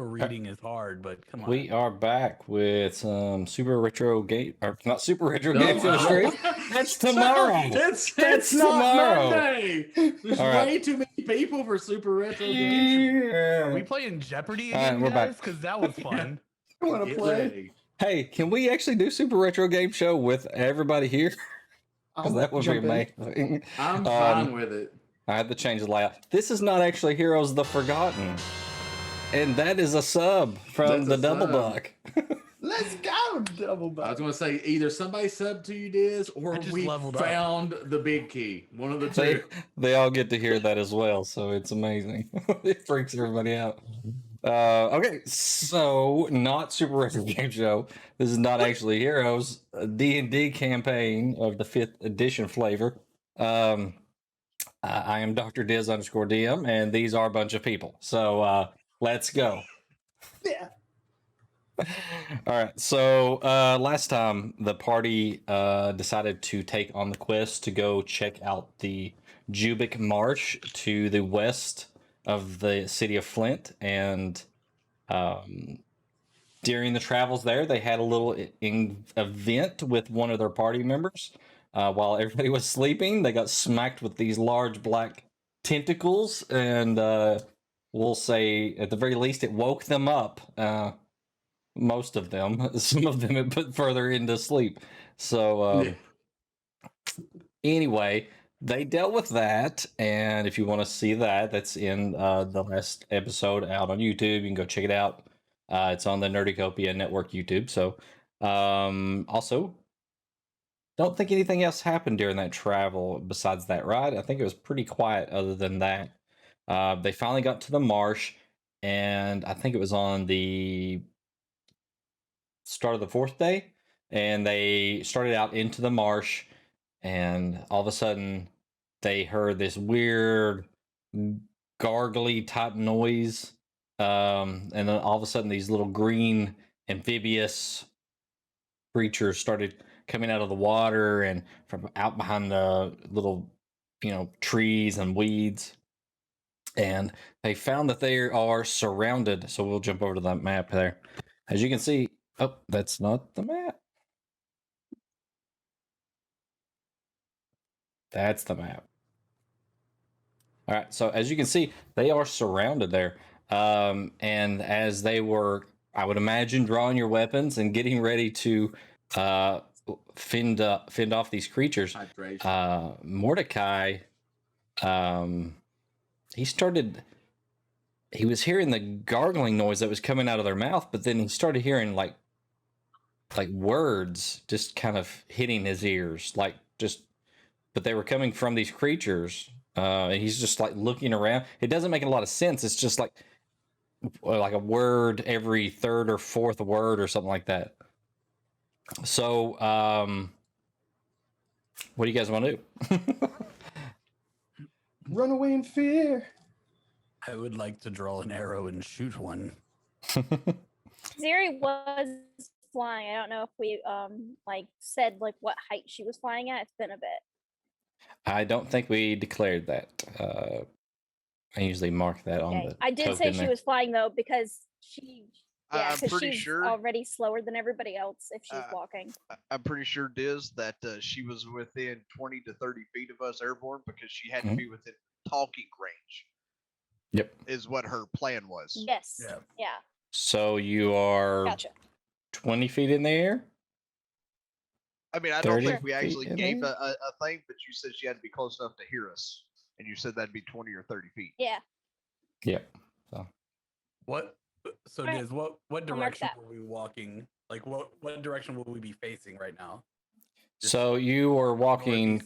reading is hard, but come on. We are back with some Super Retro Game, or not Super Retro No, Game Show stream. That's tomorrow. It's That's not tomorrow. Monday. There's All right. way too many people for Super Retro Game Show. Are we playing Jeopardy again, we're guys? back. Because that was fun. I want to play. Hey, can we actually do Super Retro Game Show with everybody here? Because that would be amazing. I'm fine with it. I had to change the layout. This is not actually Heroes of the Forgotten. And that is a sub from the Double Buck. Let's go, Double Buck. I was going to say either somebody subbed to you, Diz, or we found the big key. One of the two. They all get to hear that as well, so it's amazing. It freaks everybody out. Okay, so not Super Retro Game Show. This is not actually Heroes. A D&D campaign of the 5th edition flavor. I am Dr. Diz _DM, and these are a bunch of people. So let's go. Yeah. All right. So last time the party decided to take on the quest to go check out the Jubeck Marsh to the west of the city of Flint, and during the travels there, they had a little event with one of their party members. While everybody was sleeping, they got smacked with these large black tentacles, and we'll say at the very least it woke them up. Most of them. Some of them it put further into sleep. So anyway, they dealt with that, and if you want to see that, that's in the last episode out on YouTube. You can go check it out. It's on the Nerducopia Network YouTube. So also, don't think anything else happened during that travel besides that, right? I think it was pretty quiet other than that. They finally got to the marsh, and I think it was on the start of the 4th day, and they started out into the marsh, and all of a sudden they heard this weird gargly type noise, and then all of a sudden these little green amphibious creatures started coming out of the water and from out behind the little trees and weeds, and they found that they are surrounded. So we'll jump over to that map there. As you can see, oh, that's not the map. That's the map. All right, so as you can see, they are surrounded there. And as they were, I would imagine, drawing your weapons and getting ready to fend off these creatures, Mordecai, he was hearing the gargling noise that was coming out of their mouth, but then he started hearing like words just kind of hitting his ears, but they were coming from these creatures. And he's just like looking around. It doesn't make a lot of sense. It's just like a word every 3rd or 4th word or something like that. So, what do you guys want to do? Run away in fear. I would like to draw an arrow and shoot one. Zeri was flying. I don't know if we said what height she was flying at. It's been a bit. I don't think we declared that. I usually mark that on the. I did say she was flying though, because she's sure already slower than everybody else if she's walking. I'm pretty sure, Diz, that she was within 20 to 30 feet of us airborne, because she had to be within talking range. Yep. Is what her plan was. Yes. Yeah. So you are 20 feet in the air? I mean, I don't think we actually gave a thing, but you said she had to be close enough to hear us. And you said that'd be 20 or 30 feet. Yeah. Yep. So what? So Diz, what direction were we walking? Like what direction will we be facing right now? So you were walking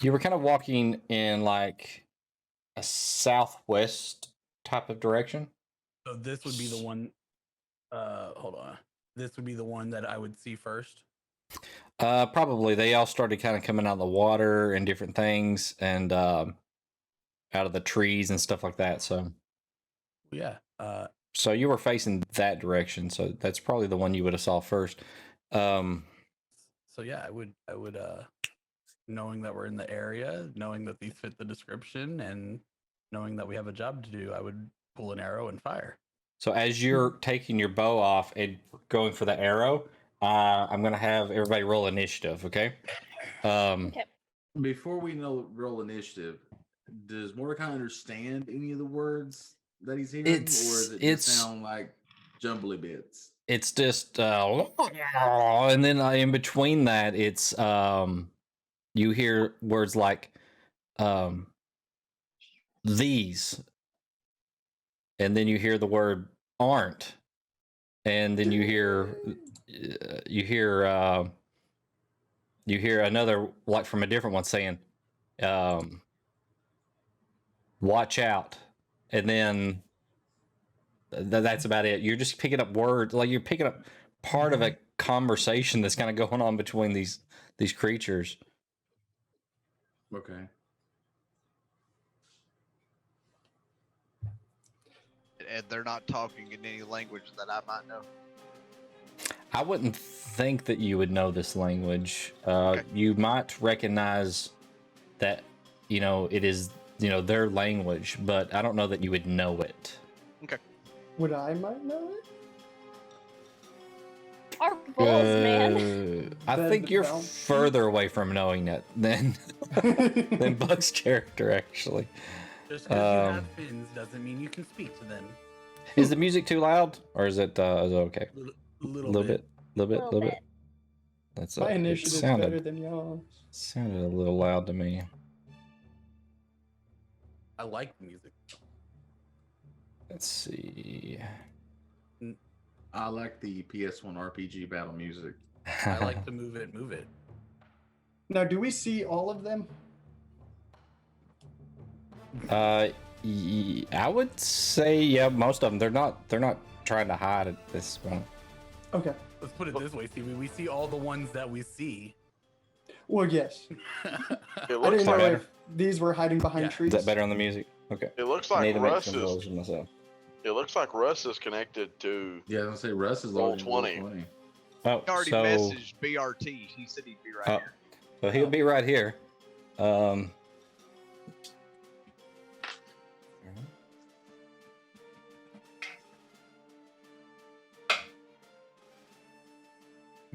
you were kind of walking in like a southwest type of direction. So this would be the one. Hold on. This would be the one that I would see first. Probably. They all started kind of coming out of the water and different things, and out of the trees and stuff like that. So yeah. So you were facing that direction, so that's probably the one you would have saw first. So yeah, I would knowing that we're in the area, knowing that these fit the description, and knowing that we have a job to do, I would pull an arrow and fire. So as you're taking your bow off and going for the arrow, I'm gonna have everybody roll initiative. Okay. Okay. Before we roll initiative, does Mordecai understand any of the words that he's hearing, or does it just sound like jumbly bits? It's just and then in between that, it's you hear words like these, and then you hear the word aren't, and then you hear another, like from a different one, saying watch out, and then that's about it. You're just picking up words, like you're picking up part of a conversation that's kind of going on between these creatures. Okay. And they're not talking in any language that I might know. I wouldn't think that you would know this language. Okay. You might recognize that, it is, their language, but I don't know that you would know it. Okay. Would I might know it? Our balls, man. I think you're further away from knowing it than Buck's character, actually. Just because you have fins doesn't mean you can speak to them. Is the music too loud, or is it okay? A little bit. That's my initiative's better than y'all. Sounded a little loud to me. I like the music. Let's see. I like the PS1 RPG battle music. I like to move it. Now, do we see all of them? I would say, yeah, most of them. They're not trying to hide at this point. Okay. Let's put it this way, Stevie. We see all the ones that we see. Well, yes. It I looks didn't know like if these were hiding behind trees. Is that better on the music? Okay. it looks I like need to make Russ some is. rolls myself. It looks like Russ is connected to. Yeah, I was gonna say Russ is Roll already 20. 20. Oh, He already so messaged BRT. He said he'd be right here. so he'll be right here.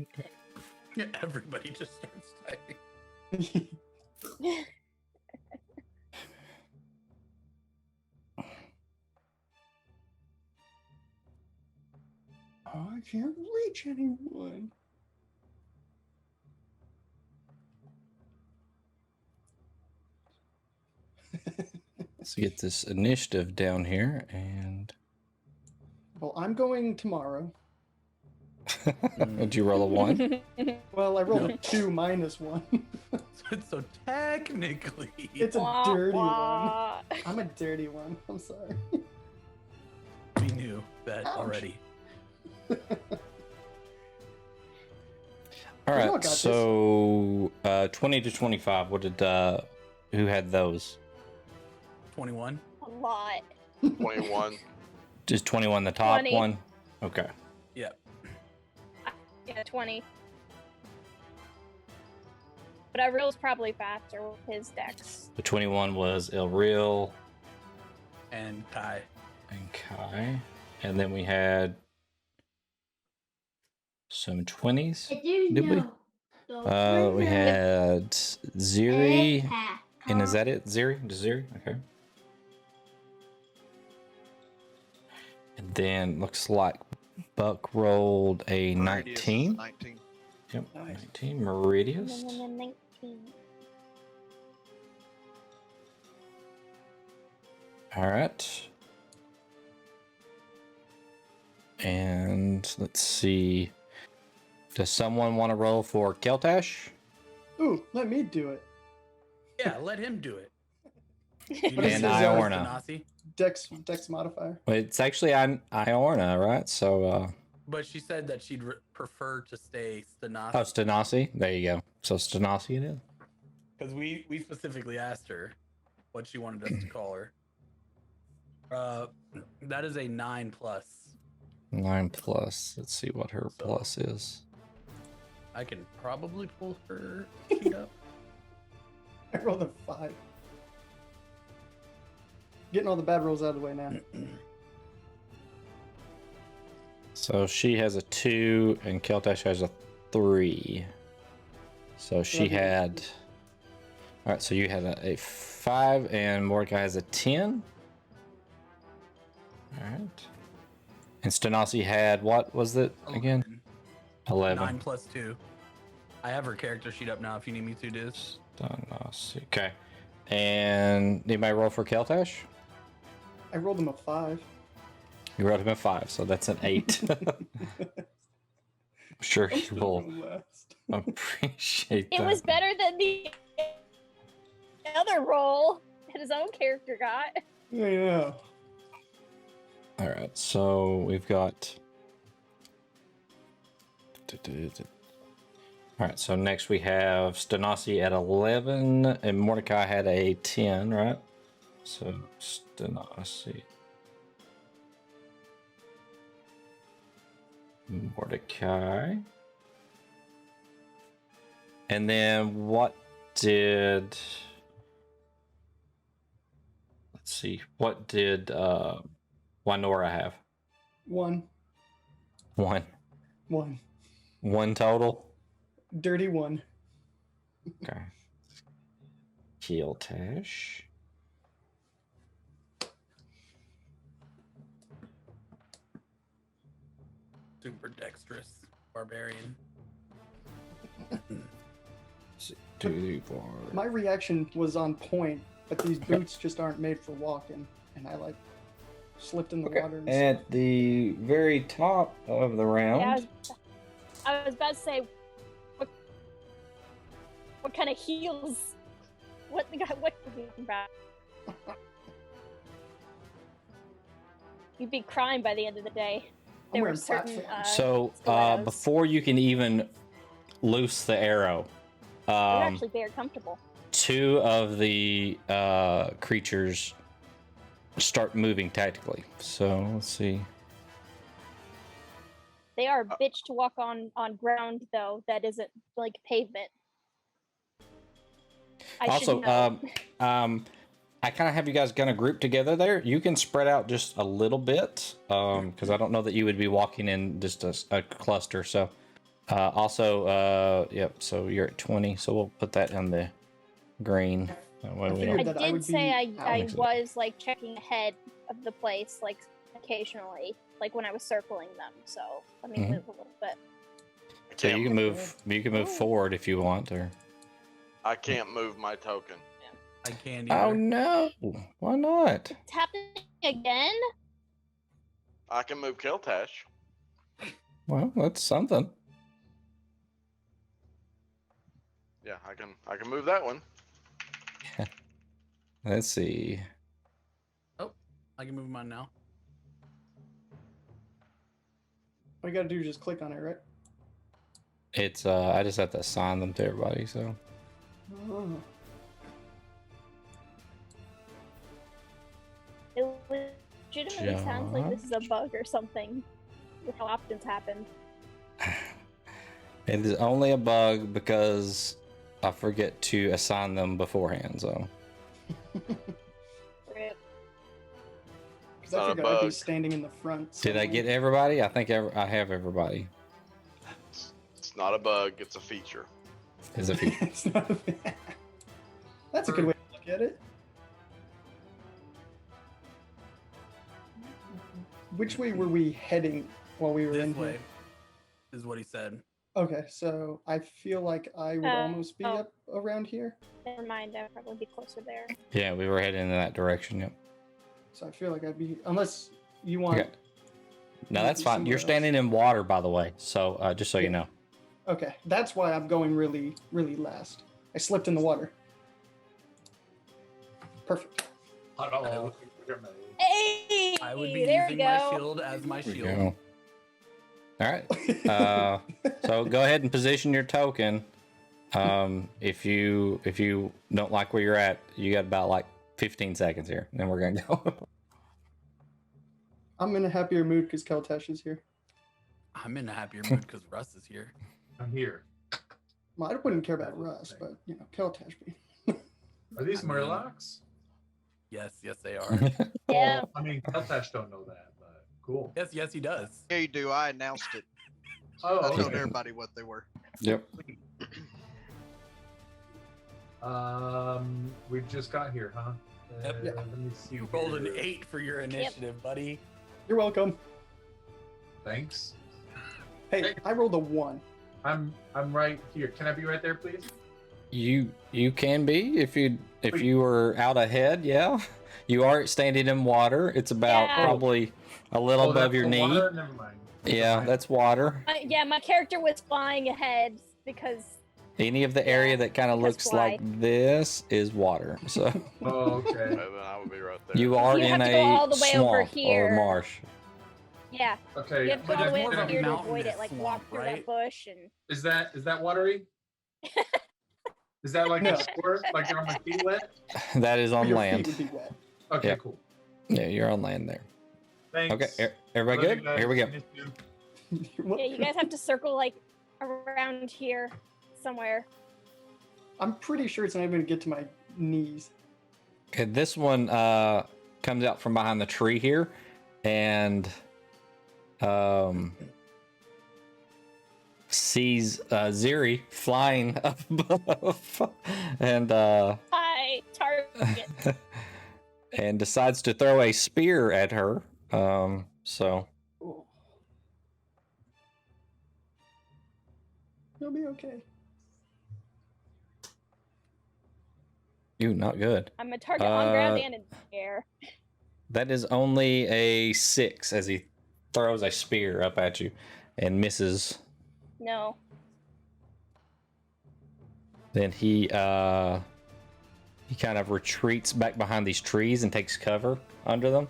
Okay. Yeah, everybody just starts typing. Oh, I can't reach anyone. Let's get this initiative down here, and Well, I'm going tomorrow. did you roll a 1? Well, I rolled a 2 minus 1. So technically, It's a Wah, dirty wah. one. I'm a dirty one. I'm sorry. we knew that Ouch. already. All We all right, got so 20 to 25. What did who had those? 21. A lot. 21. Just 21 the top 20. one? Okay. Yep. Yeah, 20. But Aril's probably faster with his dex. The 21 was Elreal And Kai. and Kai. And then we had some 20s. Did we? We had Ziri. And is that it? Ziri? Just Ziri? Okay. And then looks like Buck rolled a Meridius is 19. 19. Yep, Nice. 19. Meridius. 19. All right. And let's see. Does someone want to roll for Keltash? Ooh, let me do it. Yeah, let him do it. What is And his, Iorna. Dex modifier. Well, it's actually Iorna, right? So, But she said that she'd prefer to stay Stanasi. oh, Stanasi. There you go. So Stanasi it is. Because we specifically asked her what she wanted us to call her. That is a 9+. 9 plus. Let's see what her So- plus is. I can probably pull her sheet up. I rolled a 5. Getting all the bad rolls out of the way now. So she has a 2 and Keltash has a 3. So she had. All right, so you had a 5 and Mordecai has a 10. All right. And Stanasi had what was it again? 11. 9 plus 2. I have her character sheet up now if you need me to, Diz. Stanasi. Okay. And anybody roll for Keltash? I rolled him a 5. You rolled him a 5, so that's an 8. I'm sure I'm he still will going last. appreciate that. It was better than the other roll that his own character got. Yeah. All right, so we've got. All right, so next we have Stanasi at 11, and Mordecai had a 10, right? So Stanasi. Mordecai. And then what did. Let's see, what did Wynora have? 1. 1. 1. 1 total? Dirty 1. Okay. Keltash. Super dexterous barbarian. 2, 4. My reaction was on point, but these boots just aren't made for walking, and I like slipped in the water. And At the very top of the round. Yeah, I was about to say, what kind of heels? What are you talking about? You'd be crying by the end of the day. I'm There were wearing certain. platforms. So stilettos. before you can even loose the arrow, They're actually very comfortable. 2 of the creatures start moving tactically. So let's see. They are a bitch to walk on ground though that isn't like pavement. I should Also, know. I kind of have you guys kind of grouped together there. You can spread out just a little bit because I don't know that you would be walking in just a cluster. So yep, so you're at 20. So we'll put that on the green. That way we figured don't- that I did would say be I out. was like checking ahead of the place like occasionally, like when I was circling them. So let me Mhm. move a little bit. I So can't, you can move. You can move forward if you want. Or I can't move my token. I can't oh either. no, why not? It's happening again. I can move Keltash. Well, that's something. Yeah, I can move that one. Let's see. I can move mine now. All you gotta do is just click on it, right? It's I just have to assign them to everybody. So Oh. It legitimately sounds like this is a bug or something with how often it's happened. it is only a bug because I forget to assign them beforehand. So Rip. Because I Not a figured I'd be bug. standing in the front. did I somewhere. get everybody? I think I have everybody. It's not a bug. It's a feature. Is a few. It's not a- That's a good way to look at it. Which way were we heading while we were in This way here? is what he said. Okay, so I feel like I would almost be oh. up around here. Never mind, I'd probably be closer there. Yeah, we were heading in that direction. Yep. So I feel like I'd be, unless you want. Okay. No, Might that's be fine. somewhere You're else. standing in water, by the way. So just so you Yeah. know. Okay, that's why I'm going really, really last. I slipped in the water. Perfect. Hey! I would be there using we my go. shield as my There we shield. go. All right. So go ahead and position your token. If you don't like where you're at, you got about like 15 seconds here, and then we're gonna go. I'm in a happier mood because Keltash is here. I'm in a happier mood because Russ is here. I'm here. Well, I wouldn't care about Russ, but you know, Keltash be. Are these I mean- Murlocs? Yes, they are. Yeah. I mean, Keltash don't know that, but Cool. Yes, he does. Yeah, you do. I announced it. Oh, I told okay. everybody what they were. Yep. We just got here, huh? Yep. Let me see. You rolled an here. 8 for your initiative, buddy. You're welcome. Thanks. Hey, I rolled a 1. I'm right here. Can I be right there, please? You can be if you were out ahead. Yeah, you are standing in water. It's about Yeah. probably a little above that's your the knee. water? Never mind. Yeah, that's water. Yeah, my character was flying ahead because Any of the area that kind of because looks why? like this is water. So Oh, okay. Okay, then I would be right there. you are You in have to go a all the way over swamp or here. marsh. yeah, Okay. you have to but go all the way it's more over of a here to avoid mountainous it. Like swamp, walk through right? that bush and. Is that watery? Is that like No. a shore? Like are my feet wet? That is on Your land. feet would be wet. Okay, Yeah. cool. Yeah, you're on land there. Thanks. Okay, everybody Love good? you guys. Here we go. Miss you. You're wel- Yeah, you guys have to circle like around here somewhere. I'm pretty sure it's not even going to get to my knees. Okay, this one comes out from behind the tree here, and sees Ziri flying up above, and Hi, target. and decides to throw a spear at her. So Oh. You'll be okay. not good. I'm a target on ground Uh, and in the air. That is only a 6 as he throws a spear up at you and misses. No. Then he kind of retreats back behind these trees and takes cover under them.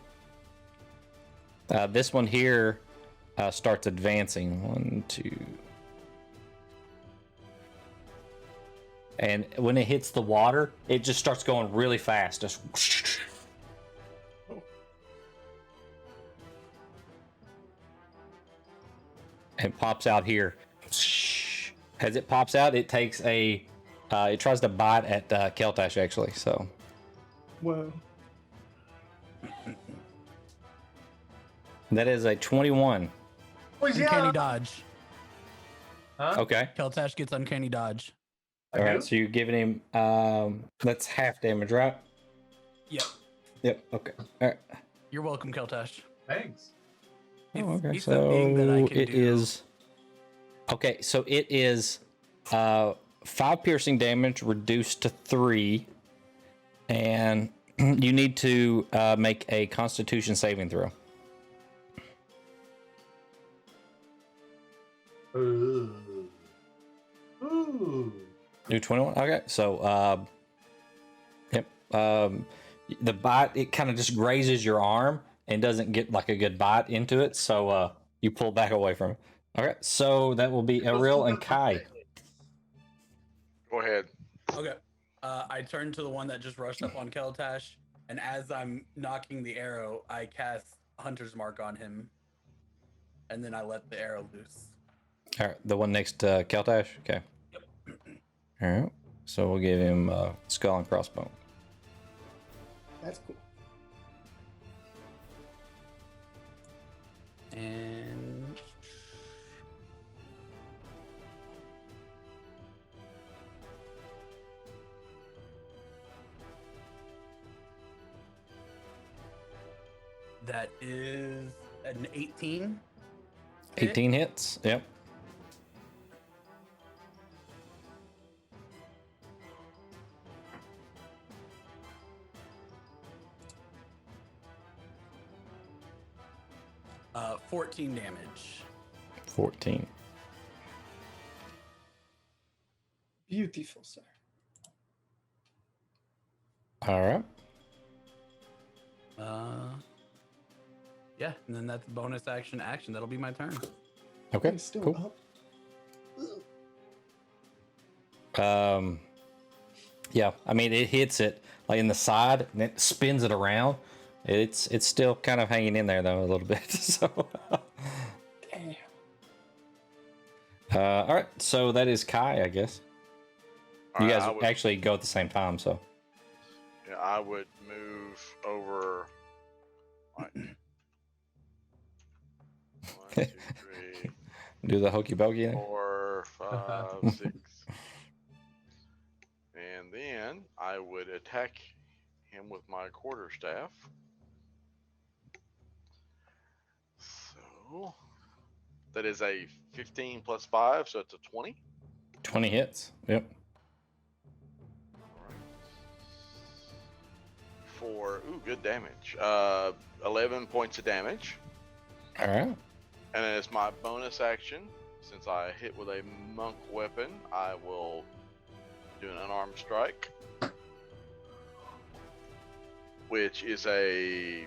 This one here starts advancing. 1, 2. And when it hits the water, it just starts going really fast. Just and pops out here. As it pops out, it takes a it tries to bite at Keltash actually. So Whoa. that is a 21. Uncanny dodge. Huh? Okay. Keltash gets uncanny dodge. All right. So you're giving him that's half damage, right? Yep. Yep. Okay. All right. You're welcome, Keltash. Thanks. Oh, okay. It's the thing that I So can it do. is. Okay, so it is 5 piercing damage reduced to 3, and you need to make a Constitution saving throw. Ooh. Do 21. Okay, so yep. The bite, it kind of just grazes your arm and doesn't get like a good bite into it, so you pull back away from it. Okay, so that will be Ariel and Kai. Go ahead. Okay. I turn to the one that just rushed up on Keltash, and as I'm knocking the arrow, I cast Hunter's Mark on him, and then I let the arrow loose. All right, the one next to Keltash. Okay. Yep. All right, so we'll give him skull and crossbow. That's cool. And that is an 18. 18 hits. Yep. Uh, 14 damage. 14. Beautiful, sir. All right. Yeah, and then that's bonus action. That'll be my turn. Okay. He's still Cool. up. Yeah, I mean it hits it like in the side and it spins it around. It's still kind of hanging in there though a little bit. So Damn. all right, so that is Kai, I guess. You Alright, guys I would, actually go at the same time, so yeah, I would move over. Right. 2, 3, Do the hokey pokey. 4, 5, 6. And then I would attack him with my quarterstaff. So that is a 15 plus 5, so it's a 20. 20 hits. Yep. For good damage. 11 points of damage. All right. And as my bonus action, since I hit with a monk weapon, I will do an unarmed strike, which is a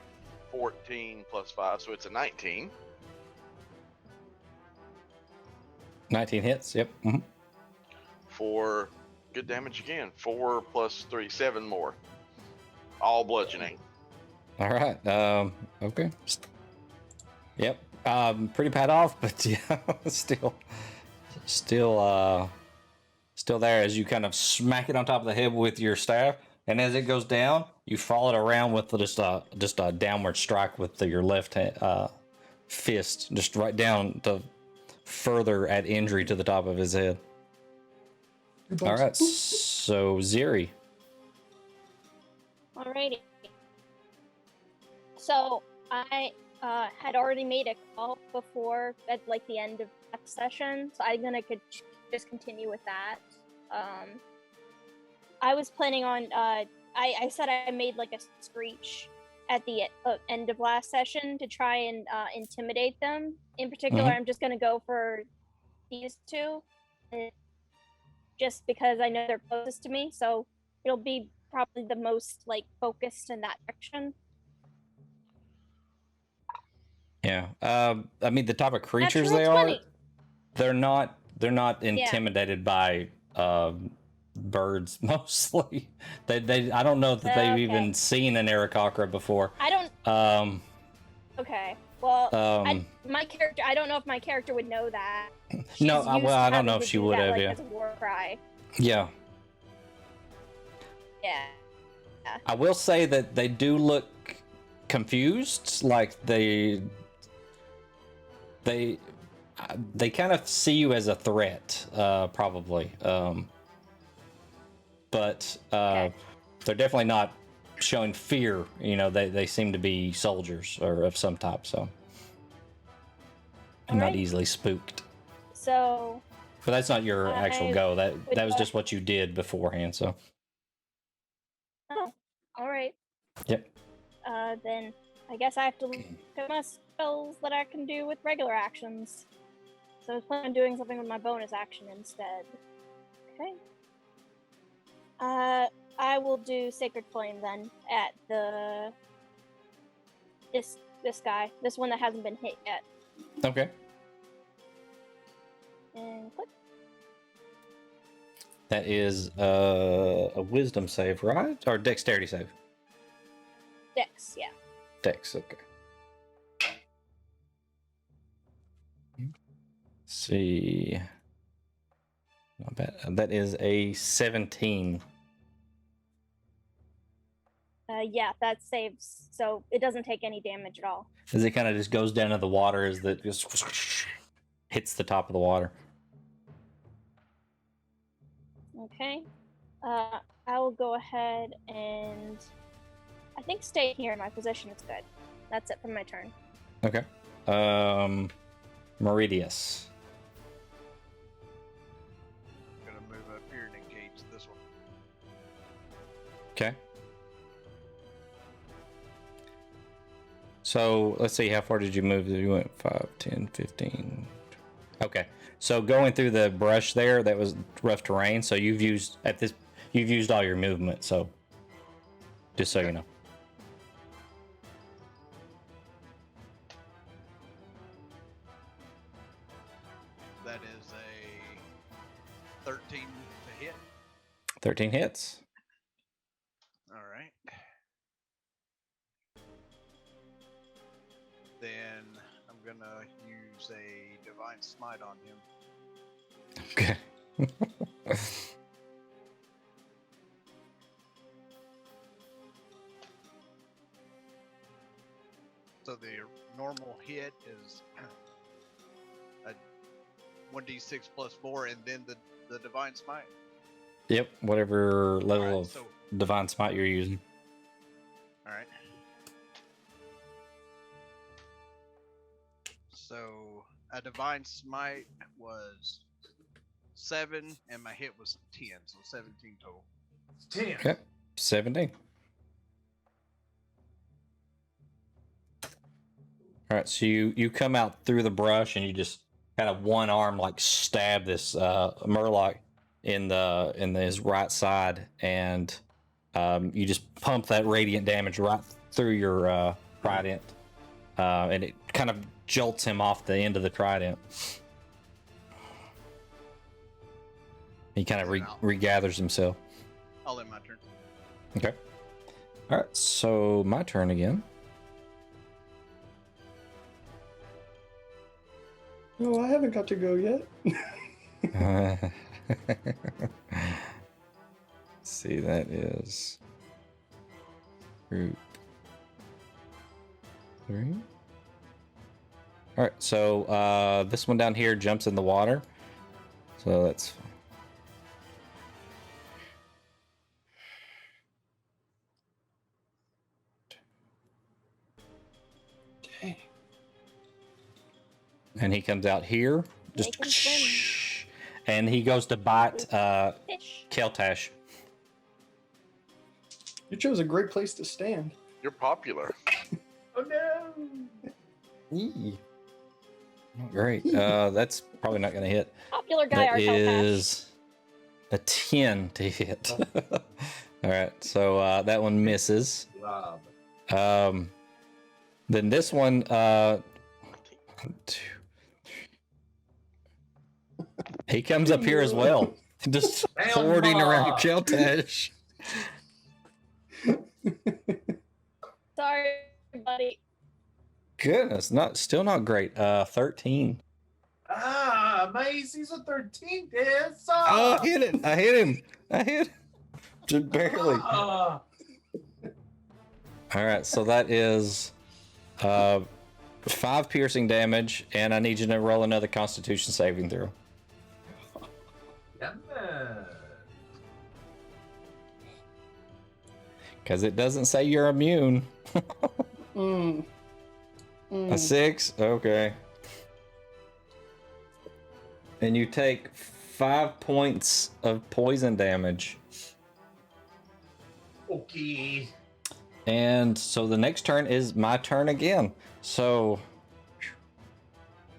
14 plus 5, so it's a 19. 19 hits. Yep. Mm-hmm. For good damage again. 4 plus 3, 7 more. All bludgeoning. All right. Okay. Yep. Pretty bad off, but yeah, still there as you kind of smack it on top of the head with your staff, and as it goes down, you follow it around with just a downward strike with your left hand, fist, just right down to further add injury to the top of his head. All right. So Ziri. Alrighty. So I had already made a call before at like the end of that session, so I'm gonna just continue with that. I was planning on I said I made like a screech at the end of last session to try and intimidate them. In particular, I'm just gonna go for these two, just because I know they're closest to me, so it'll be probably the most like focused in that direction. Yeah. I mean, the type of creatures Natural they are, 20. they're not intimidated by birds mostly. They I don't know that they've even seen an Aarakocra before. I don't. Okay. Well, my character. I don't know if my character would know that. No. Well, I don't know if she would have. Like, Yeah. as a war cry. Yeah. Yeah. I will say that they do look confused, like they kind of see you as a threat, probably. But they're definitely not showing fear. You know, they seem to be soldiers or of some type, so not easily spooked. So. But that's not your actual go. That was just what you did beforehand. So. Oh, all right. Yep. Then I guess I have to look at my spells that I can do with regular actions. So I was planning on doing something with my bonus action instead. Okay. I will do Sacred Flame then at this guy, this one that hasn't been hit yet. Okay. And click. That is a Wisdom save, right? Or Dexterity save? Dex, yeah. Dex, okay. Let's see. Not bad. That is a 17. Yeah, that saves, so it doesn't take any damage at all. As it kind of just goes down to the water, as it just hits the top of the water. Okay. I will go ahead and I think stay here in my position is good. That's it for my turn. Okay. Meridius. I'm gonna move up here and engage this one. Okay. So let's see, how far did you move? You went 5, 10, 15. Okay. So going through the brush there, that was rough terrain. So you've used all your movement. So just so you know. That is a 13 to hit. 13 hits. All right. Then I'm gonna use a Divine Smite on him. Okay. So the normal hit is D6 plus 4, and then the divine smite. Yep, whatever level of so divine smite you're using. all right. So a divine smite was 7, and my hit was 10, so 17 total. 10. Okay, 17. All right, so you come out through the brush and you just kind of one arm like stab this Murloc in his right side, and you just pump that radiant damage right through your trident, and it kind of jolts him off the end of the trident. He kind of regathers himself. I'll end my turn. Okay. All right, so my turn again. No, I haven't got to go yet. See, that is group 3. All right, so this one down here jumps in the water, so that's Dang. and he comes out here, Make him swim. and he goes to bite Fish. Keltash. You chose a great place to stand. You're popular. Oh no! Eee. Not great. That's probably not going to hit. Popular guy, That our Keltash. is a 10 to hit. All right, so that one misses. Lob. Then this one, 1, 2. He comes up here as well, just hoarding around Keltash. Sorry, buddy. Goodness, still not great. 13. Ah, Macy's a 13 dead. Oh, I hit it! I hit him! Just barely. Ah. All right, so that is 5 piercing damage, and I need you to roll another Constitution saving throw. Yeah, man. Because it doesn't say you're immune. Mm. A 6? Okay. And you take 5 points of poison damage. Okay. And so the next turn is my turn again. So,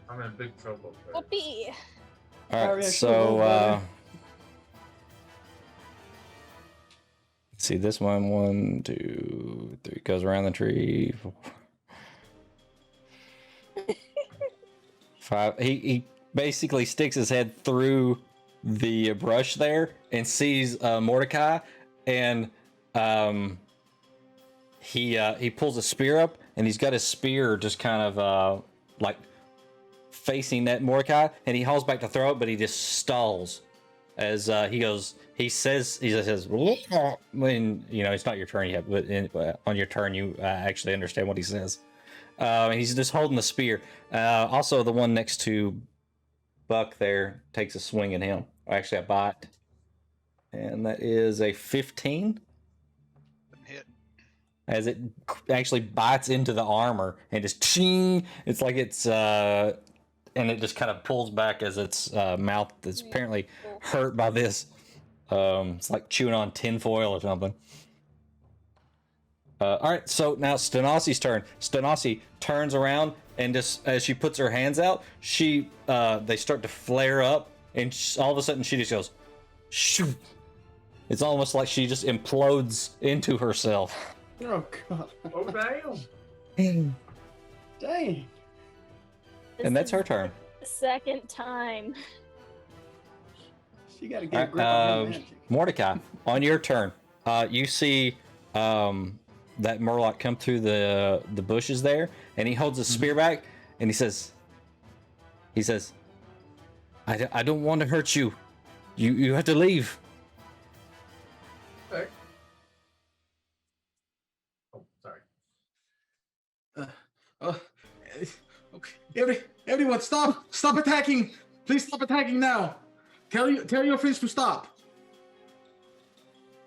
I'm in big trouble. Whoopee. all Sorry, right, I so, should've rolled better. see this one, 1, 2, 3, goes around the tree. 4. 5. He basically sticks his head through the brush there and sees Mordecai, and he pulls a spear up, and he's got his spear just kind of like facing that Mordecai, and he hauls back to throw it, but he just stalls as he says when it's not your turn yet, but on your turn you actually understand what he says. He's just holding the spear. Also, the one next to Buck there takes a swing at him. Actually, a bite, and that is a 15. Hit. As it actually bites into the armor and just ching. It's like it's and it just kind of pulls back as its mouth is apparently hurt by this. It's like chewing on tinfoil or something. All right, so now Stenosi's turn. Stenasi turns around, and just as she puts her hands out, they start to flare up, and all of a sudden she just goes, shoo. It's almost like she just implodes into herself. Oh god. Oh damn. Dang. And that's her turn. The second time. She got to get a grip on her magic. Mordecai, on your turn, you see that Murloc come through the bushes there, and he holds his spear back, and he says, I don't want to hurt you. You have to leave. Okay. Oh, sorry. Okay. Everyone, stop attacking! Please stop attacking now. Tell your friends to stop.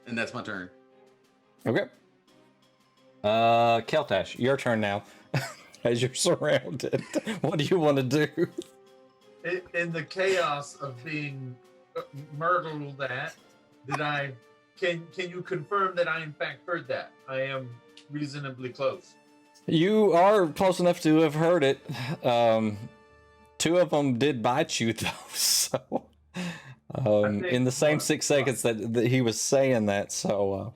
And that's my turn. Okay. Keltash, your turn now. As you're surrounded, what do you want to do? In the chaos of being murdered at, can you confirm that I in fact heard that? I am reasonably close. You are close enough to have heard it. Two of them did bite you though, so in the same 6 seconds that he was saying that, so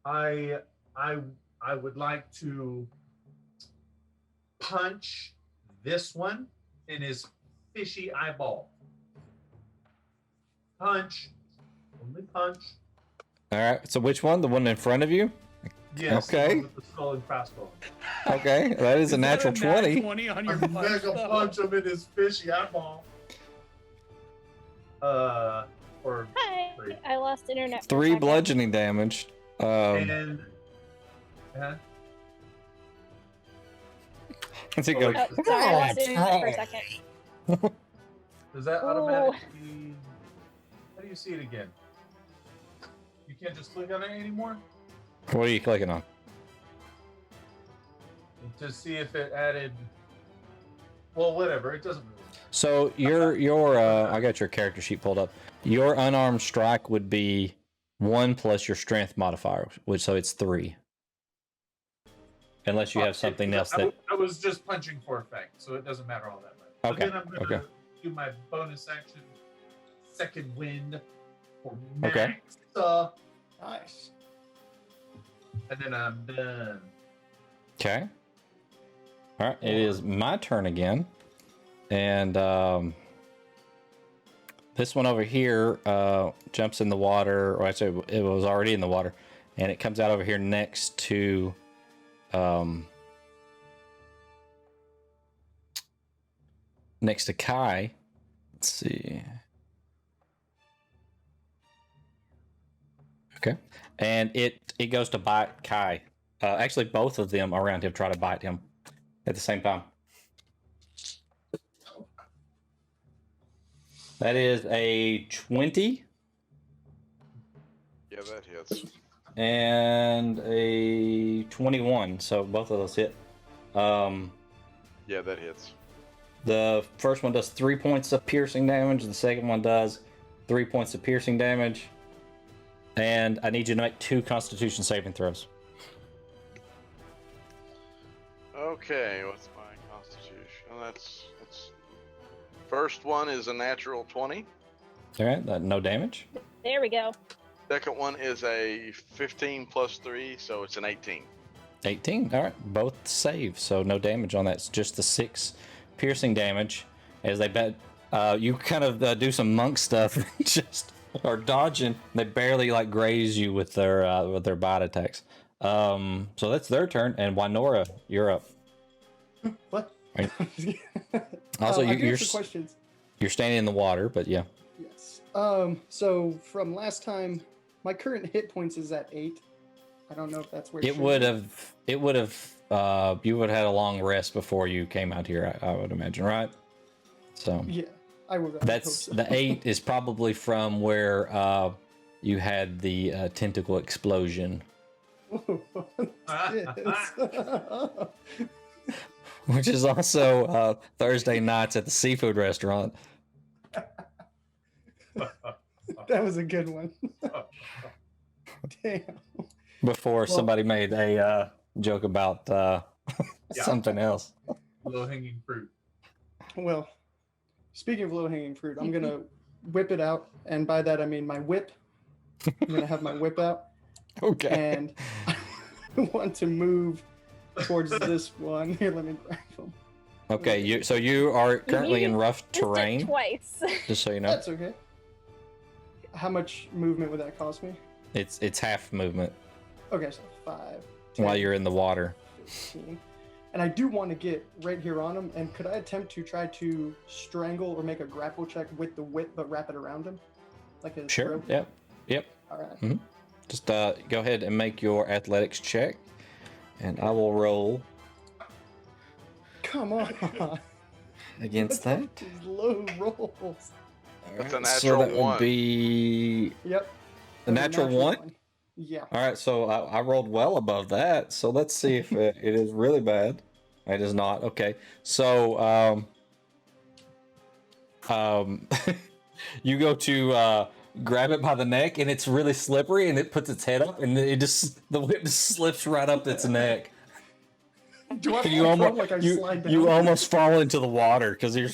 I would like to punch this one in his fishy eyeball. Punch. Only punch. all right. So which one? The one in front of you? Yes. Okay. The one with the skull and crossball. Okay, that is a natural 20. 20 on your I'm punch, mega though. punch him in his fishy eyeball. Or Hi, three. I lost internet. for a 3 second. bludgeoning damage. And As it goes, Oh, sorry, I lost internet for a second. does that automatically? How do you see it again? You can't just click on it anymore what are you clicking on? to see if it added. Well, whatever. It doesn't. So your I got your character sheet pulled up. Your unarmed strike would be 1 plus your strength modifier, which so it's 3. Unless you have something else that. I was just punching for effect, so it doesn't matter all that much. Okay, So then I'm gonna do my bonus action, second wind for max. Okay. Nice. And then I'm done. Okay. All right, it is my turn again, and this one over here jumps in the water, or actually it was already in the water, and it comes out over here next to Kai. Let's see. Okay, and it goes to bite Kai. Actually, both of them around him try to bite him at the same time. That is a 20. Yeah, that hits. And a 21. So both of those hit. Yeah, that hits. The first one does 3 points of piercing damage. The second one does 3 points of piercing damage. And I need you to make 2 Constitution saving throws. Okay, what's my constitution? That's first one is a natural 20. All right, no damage. There we go. Second one is a 15 plus 3, so it's an 18. 18. All right, both save, so no damage on that. It's just the 6 piercing damage. As they bet, you kind of do some monk stuff, and just are dodging. They barely like graze you with their bite attacks. So that's their turn, and Wynora, you're up. What? Right. Also, I do you're have some questions. You're standing in the water, but yeah. Yes. So from last time, my current hit points is at 8. I don't know if that's where You would have had a long rest before you came out here, I would imagine, right? So Yeah, I would. that's hope so. the 8 is probably from where you had the tentacle explosion, which is also Thursday nights at the seafood restaurant. That was a good one. Damn. Before somebody made a joke about something else. Low hanging fruit. Well, speaking of low-hanging fruit, I'm gonna whip it out, and by that I mean my whip. I'm gonna have my whip out, Okay. and I want to move towards this one. Here, let me grab them. Okay, you are currently in rough Missed it terrain, twice. just so you know. That's okay. How much movement would that cost me? It's half movement Okay, so 5, 10, while you're in the water. 15. And I do want to get right here on him. And could I attempt to try to strangle or make a grapple check with the whip, but wrap it around him, like a Sure. rope? Yep. All right. Just go ahead and make your athletics check, and I will roll. come on. Against What's that? up with these low rolls? That's a Alright, natural so that one. would be Yep. a natural one. Yeah. All right, so I rolled well above that. So let's see if it is really bad. It is not. Okay, so you go to grab it by the neck, and it's really slippery, and it puts its head up, and the whip just slips right up its neck. Do I You fall almost like I you, slide down? you almost fall into the water because you're.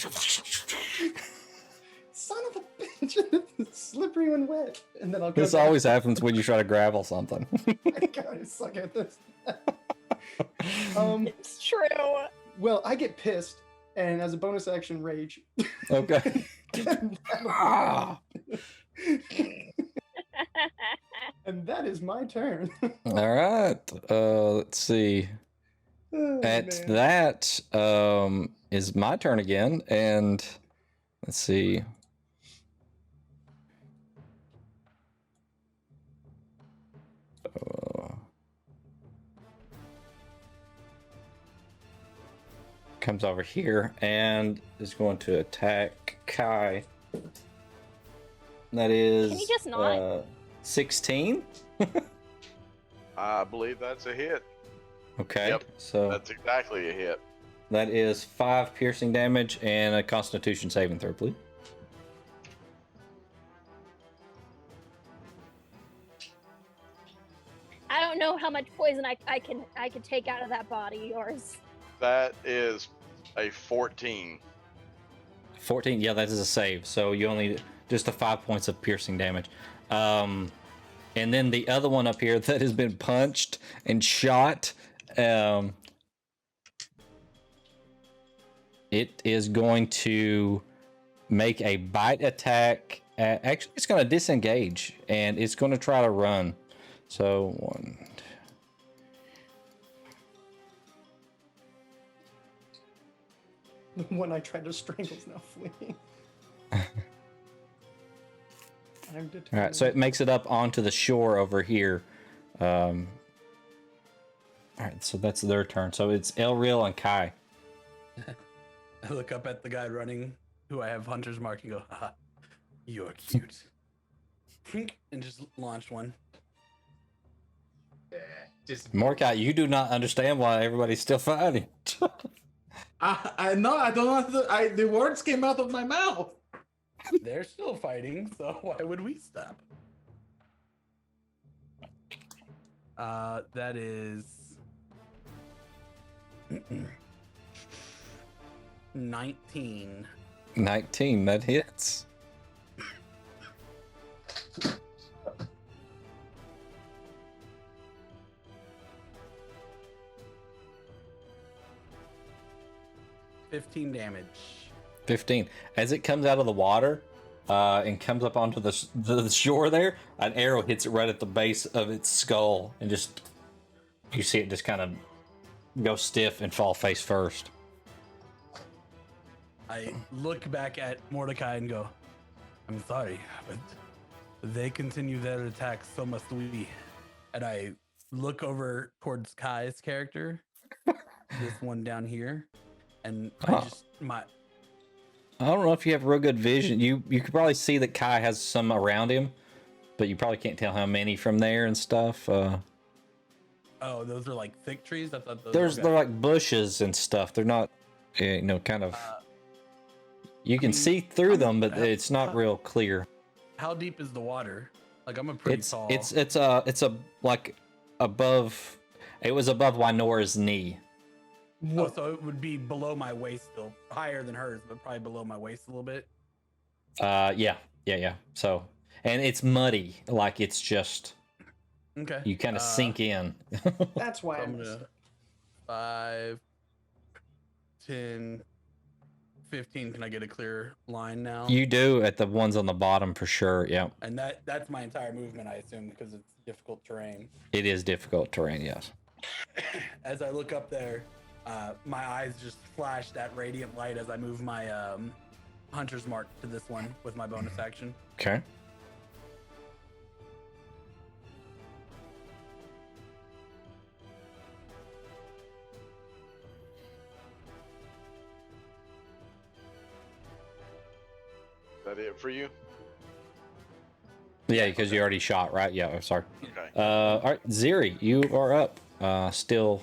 Son of a bitch! It's slippery when wet, and then I'll go. This down. always happens when you try to gravel something. I gotta suck at this. It's true. Well, I get pissed, and as a bonus action, rage. Okay. Ah. And that is my turn. All right. Let's see. Oh, At man. that is my turn again, and let's see. Comes over here and is going to attack Kai. That is Can you just not? 16. I believe that's a hit. Okay, Yep, so That's exactly a hit. that is 5 piercing damage and a Constitution saving throw, please. I don't know how much poison I can take out of that body. Yours. That is a 14. 14, yeah, that is a save. So you only just the 5 points of piercing damage. And then the other one up here that has been punched and shot. It is going to make a bite attack. Actually, it's going to disengage and it's going to try to run. So 1. The one I tried to strangle is now fleeing. I'm determined. All right, so it makes it up onto the shore over here. All right, so that's their turn. So it's Elreal and Kai. I look up at the guy running, who I have Hunter's Mark, and go, haha, you're cute. And just launch one. Yeah, just Mordecai, you do not understand why everybody's still fighting. I know. I don't know. The words came out of my mouth. They're still fighting, so why would we stop? That is 19. 19, that hits. $15 damage. 15. As it comes out of the water and comes up onto the shore there, an arrow hits it right at the base of its skull, and just you see it just kind of go stiff and fall face first. I look back at Mordecai and go, I'm sorry, but they continue their attacks, so must we. And I look over towards Kai's character, this one down here, and I don't know if you have real good vision. You could probably see that Kai has some around him, but you probably can't tell how many from there and stuff. Oh, those are like thick trees? I thought those They're like bushes and stuff. They're not, kind of. You can see through them, but it's not real clear. How deep is the water? Like, I'm a pretty tall. It's like above. It was above Wynora's knee. Oh, so it would be below my waist still, higher than hers, but probably below my waist a little bit. Yeah. So, and it's muddy, like it's just. Okay. You kind of sink in. That's why I'm gonna 5, 10, 15. Can I get a clear line now? You do at the ones on the bottom for sure. Yeah. And that's my entire movement, I assume, because it's difficult terrain. It is difficult terrain, yes. As I look up there, my eyes just flash that radiant light as I move my Hunter's Mark to this one with my bonus action. Okay. That it for you? Yeah, because you already shot, right? Yeah, I'm sorry. Okay. All right, Ziri, you are up. Still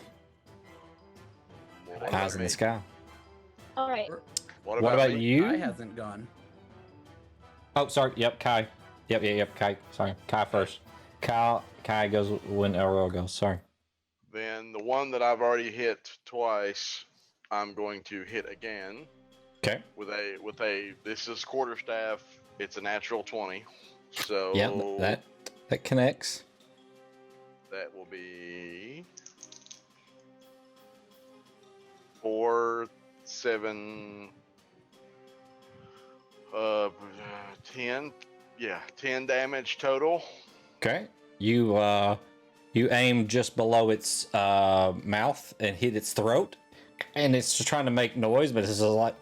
What eyes about in me? the sky. All right. What What about me? you? I hasn't gone. Oh, sorry. Yep, Kai. Yep, Kai. Sorry, Kai first. Kai goes when Aurora goes. Sorry. Then the one that I've already hit twice, I'm going to hit again Okay. with a. This is quarterstaff. It's a natural 20. So Yeah, that connects. that will be 4, 7, 10. Yeah, 10 damage total. Okay. You aim just below its mouth and hit its throat, and it's just trying to make noise, but it's just like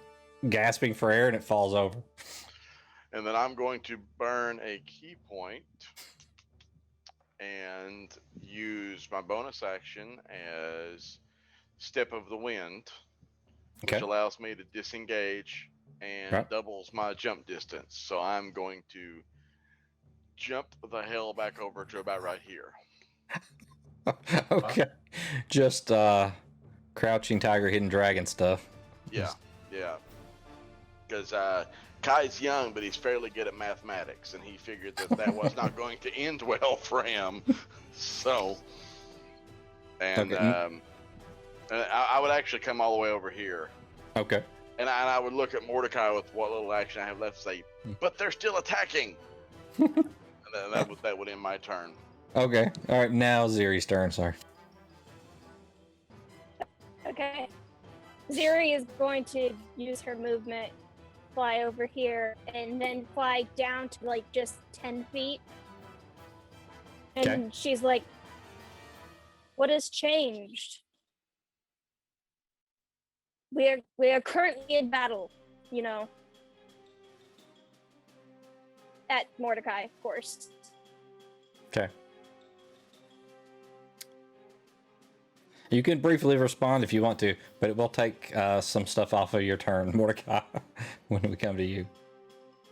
gasping for air, and it falls over. And then I'm going to burn a key point and use my bonus action as Step of the Wind, which Okay. allows me to disengage and Right. doubles my jump distance. So I'm going to jump the hell back over to about right here. Okay. Just crouching tiger, hidden dragon stuff. Yeah, yeah. Because Kai's young, but he's fairly good at mathematics, and he figured that was not going to end well for him. So, and Okay. I would actually come all the way over here. Okay. And I would look at Mordecai with what little action I have left, say, but they're still attacking. And then that would end my turn. Okay. All right. Now Ziri's turn. Sorry. Okay. Ziri is going to use her movement, fly over here, and then fly down to like just 10 feet. And Okay. she's like, what has changed? We are currently in battle, you know. At Mordecai, of course. Okay. You can briefly respond if you want to, but it will take some stuff off of your turn, Mordecai, when we come to you.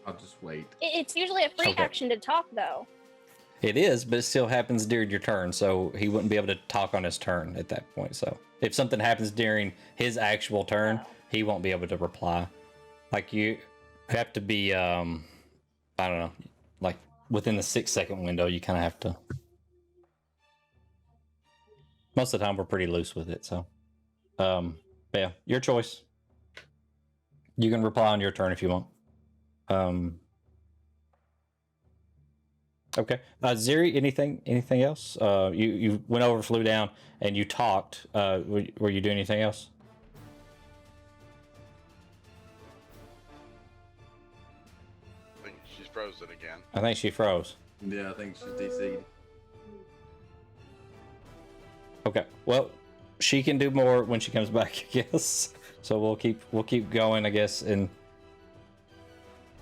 I'll just wait. It's usually a free Okay. action to talk, though. It is, but it still happens during your turn, so he wouldn't be able to talk on his turn at that point. So if something happens during his actual turn, he won't be able to reply. Like you have to be, I don't know, like within the 6-second window, you kind of have to. Most of the time, we're pretty loose with it. So, but yeah, your choice. You can reply on your turn if you want. Okay, Ziri, anything else? You went over, flew down, and you talked. Were you doing anything else? I think she's frozen again. I think she froze. Yeah, I think she's DC'd. Okay, well, she can do more when she comes back, I guess. So we'll keep going, I guess. And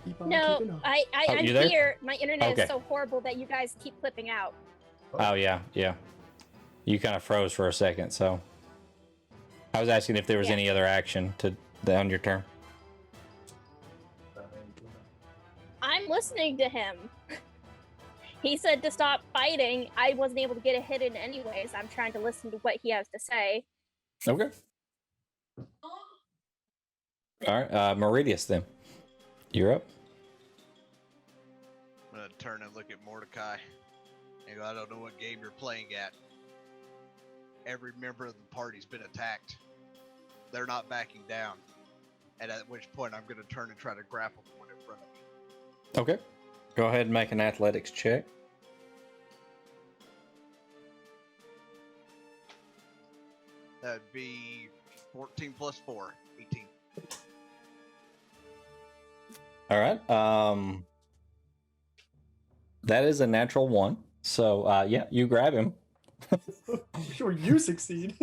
Keep on No, keeping on. I'm you there? here. My internet Okay. is so horrible that you guys keep clipping out. oh yeah, you kind of froze for a second. So I was asking if there was Yeah. any other action on your turn. I'm listening to him. He said to stop fighting. I wasn't able to get a hit in anyways. I'm trying to listen to what he has to say. Okay. All right, Meridius, then you're up. I'm gonna turn and look at Mordecai and go, I don't know what game you're playing at. Every member of the party's been attacked. They're not backing down. And at which point I'm gonna turn and try to grapple the one in front of me. Okay. Go ahead and make an athletics check. That'd be 14 plus 4, 18. All right. That is a natural 1. So yeah, you grab him. Sure, you succeed.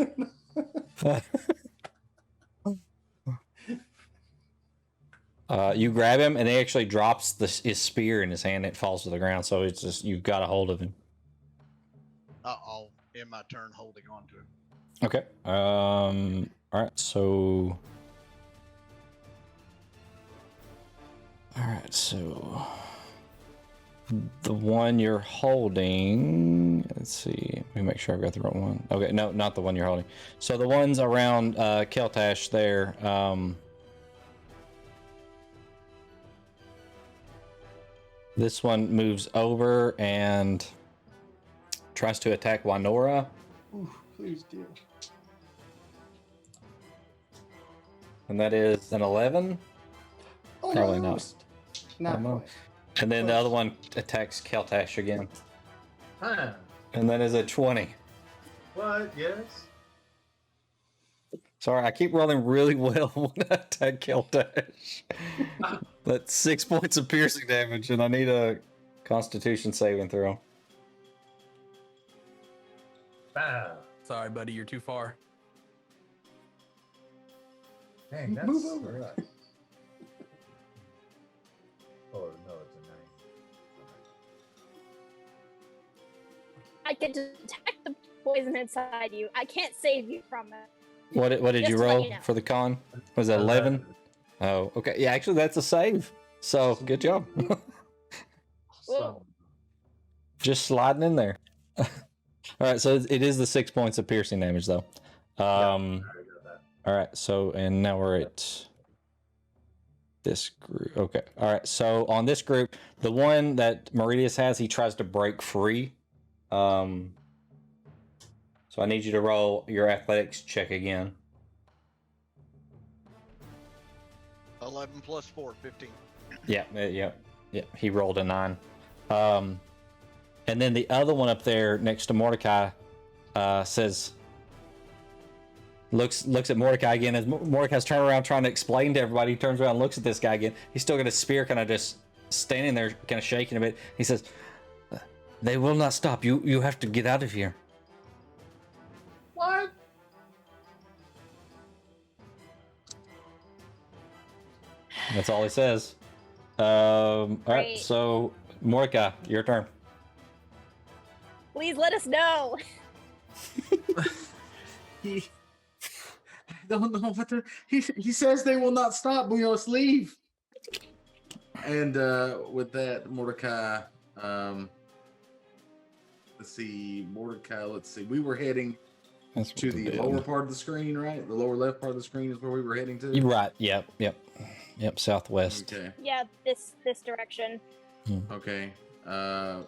You grab him, and he actually drops his spear in his hand. And it falls to the ground. So it's just you've got a hold of him. I'll end my turn holding on to him. Okay. All right. So All right, so the one you're holding. Let's see. Let me make sure I've got the right one. Okay, no, not the one you're holding. So the ones around Keltash there. This one moves over and tries to attack Wanora. Ooh, please do. And that is an 11. Probably not. Almost. Not Almost. quite. And then the Close. other one attacks Keltash again. Huh. And that is a 20. What? Yes. Sorry, I keep rolling really well when I attack Keltash. That's 6 points of piercing damage, and I need a Constitution saving throw. Wow. Sorry, buddy, you're too far. Dang, that's Move over. right. Oh no, it's a 9. I can detect the poison inside you. I can't save you from it. What did Just you to let roll you know. for the con? Was it 11? Oh, okay. Yeah, actually, that's a save. So, good job. So, Just sliding in there. All right, so it is the 6 points of piercing damage, though. All right, so, and now we're at this group. Okay, all right, so on this group, the one that Meridius has, he tries to break free. So I need you to roll your athletics check again. 11 plus 4, 15. Yeah. He rolled a 9. And then the other one up there next to Mordecai says, looks at Mordecai again as Mordecai's turning around trying to explain to everybody. He turns around and looks at this guy again. He's still got his spear kind of just standing there, kind of shaking a bit. He says, "They will not stop. You have to get out of here." what? That's all he says. All right, Great. so Mordecai, your turn. Please let us know. He, I don't know what to. He says they will not stop. We must leave. And with that, Mordecai. Let's see, Mordecai. Let's see. We were heading That's to the lower part of the screen, right? The lower left part of the screen is where we were heading to. You're right. Yep. Southwest. Okay. Yeah, this direction. Okay. And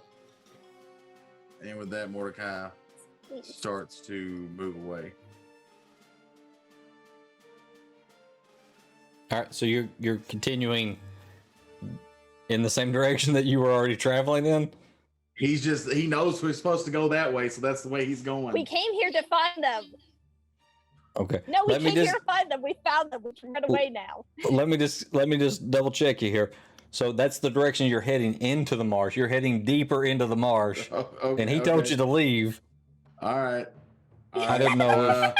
with that, Mordecai starts to move away. All right, so you're continuing in the same direction that you were already traveling in. He knows we're supposed to go that way, so that's the way he's going. We came here to find them. Okay. No, we Let me came here just- to find them. We found them. We can run away now. Let me just double check you here. So that's the direction you're heading into the marsh. You're heading deeper into the marsh, Oh, okay, and he told you to leave. All right. I didn't know.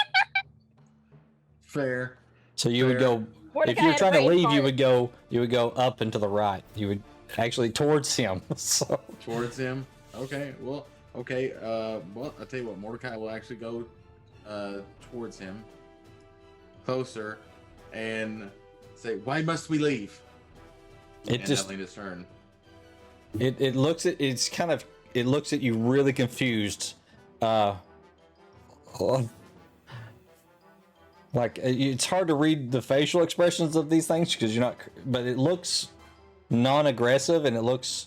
Fair. So you would go Mordecai if you were had a trying to great leave. You part. would go up and to the right. You would actually towards him. So Towards him. Okay. Well. Okay. Well, I'll tell you what. Mordecai will actually go towards him, closer, and say, "Why must we leave?" it And just that'll end his turn. it looks at it looks at you really confused. Like it's hard to read the facial expressions of these things because you're not, but it looks non-aggressive and it looks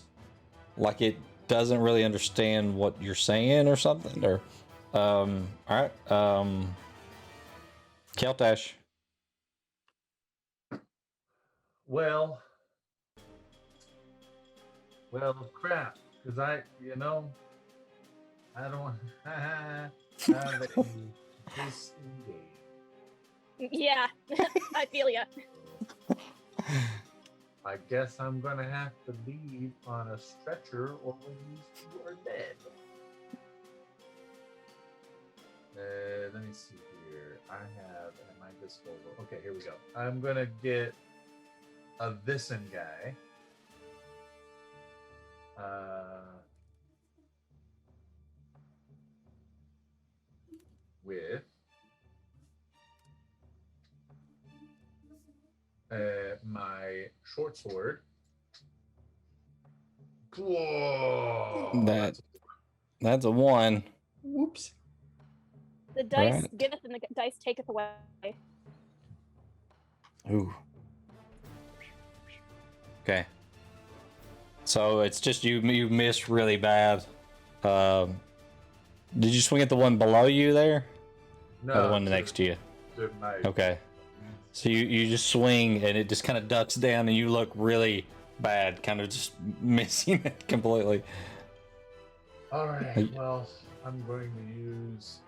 like it doesn't really understand what you're saying or something. Or all right, Keltash. Well, crap. Because I don't have a disengage. Yeah, I feel ya. I guess I'm gonna have to leave on a stretcher, or these two are dead. Let me see here. I have at my disposal. Okay, here we go. I'm gonna get a Vissen guy. With my short sword Whoa. That's a 1. Whoops. The dice Alright. giveth and the dice taketh away. Ooh. Okay. So it's just you missed really bad. Did you swing at the one below you there? No, Or the one next to you? Okay. So you just swing and it just kind of ducks down and you look really bad, kind of just missing it completely. All right. Well, I'm going to use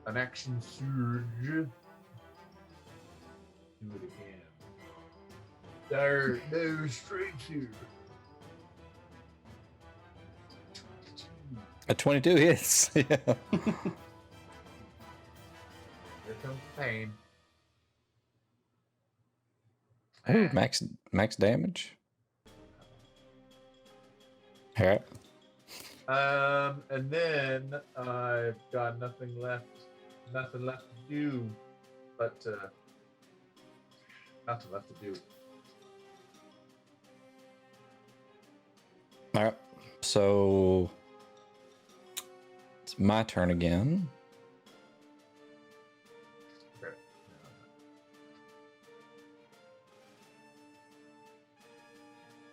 an action surge. Do it again. There, no straight here. A 22 hits. Yeah. Here comes the pain. Ooh, max damage. All right. And then I've got nothing left to do, but nothing left to do. All right. So it's my turn again. Okay.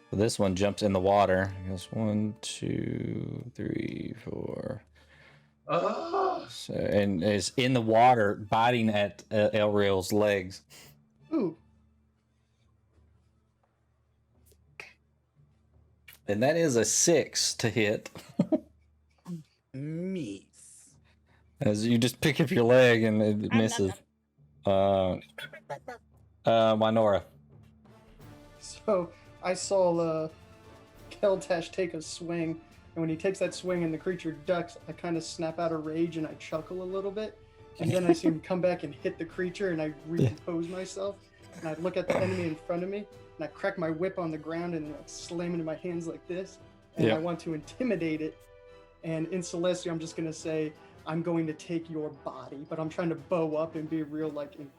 So this one jumps in the water. It goes 1, 2, 3, 4. Oh, So, and is in the water, biting at Elreal's legs. Ooh. And that is a 6 to hit. Meese. As you just pick up your leg and it misses. Minora. So I saw Keltash take a swing, and when he takes that swing and the creature ducks, I kind of snap out of rage and I chuckle a little bit. And then I see him come back and hit the creature, and I recompose myself. And I look at the enemy in front of me, and I crack my whip on the ground and like slam it in my hands like this. And I want to intimidate it. And in Celestia, I'm just going to say, I'm going to take your body. But I'm trying to bow up and be real, like, and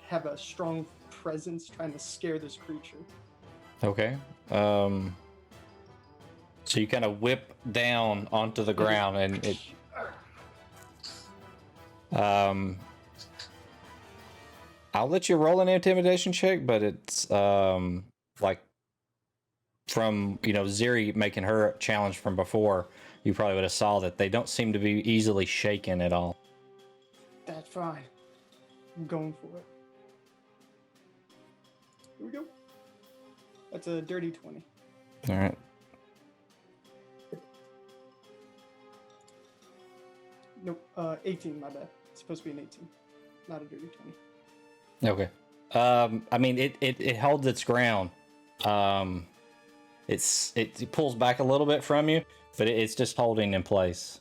have a strong presence, trying to scare this creature. Okay. So you kind of whip down onto the ground and it I'll let you roll an intimidation check, but it's like from Ziri making her challenge from before, you probably would have saw that they don't seem to be easily shaken at all. That's fine. I'm going for it. Here we go. That's a dirty 20. All right. Nope, 18, my bad. It's supposed to be an 18, not a dirty 20. Okay. I mean, it holds its ground. It pulls back a little bit from you, but it's just holding in place.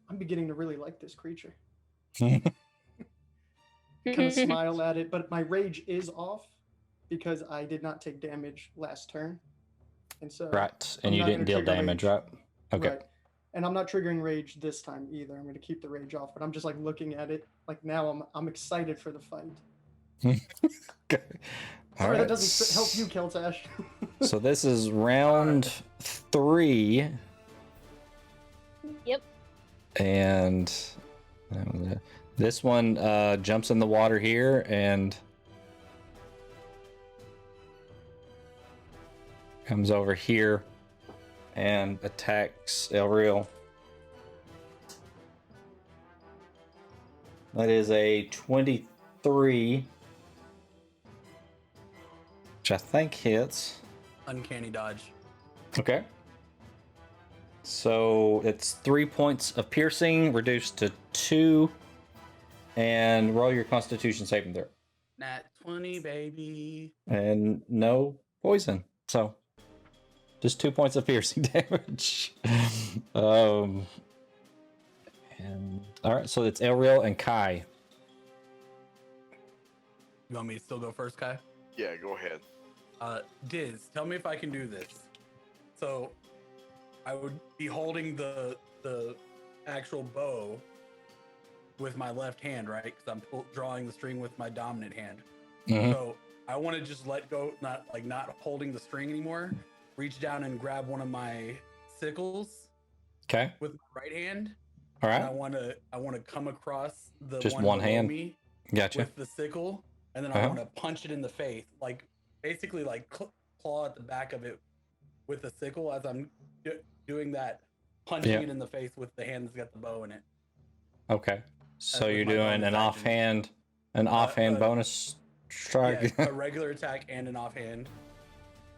I'm beginning to really like this creature. Kind of smile at it, but my rage is off because I did not take damage last turn. And so Right, and I'm you not didn't gonna deal trigger damage, rage. right? Okay. Right. And I'm not triggering rage this time either. I'm going to keep the rage off, but I'm just like looking at it. Like now I'm excited for the fight. Okay. All Sorry, right. that doesn't help you, Keltash. So this is round 3. Yep. And this one jumps in the water here and comes over here and attacks Elreal. That is a 23, which I think hits. Uncanny dodge. Okay. So it's 3 points of piercing reduced to 2, and roll your Constitution saving throw. Nat 20, baby. And no poison. So just 2 points of piercing damage. And all right, so it's Elreal and Kai. You want me to still go first, Kai? Yeah, go ahead. Diz, tell me if I can do this. So I would be holding the actual bow with my left hand, right? Because I'm drawing the string with my dominant hand. Mhm. So I want to just let go, not holding the string anymore, reach down and grab one of my sickles Okay. with my right hand. All And right. I want to come across the Just one one below hand? me Gotcha. with the sickle, and then I Uh-huh. want to punch it in the face, like basically like claw at the back of it with the sickle as I'm doing that, punching Yeah. it in the face with the hand that's got the bow in it. Okay. So was you're my doing bonus an action. offhand bonus strike. Yeah, a regular attack and an offhand.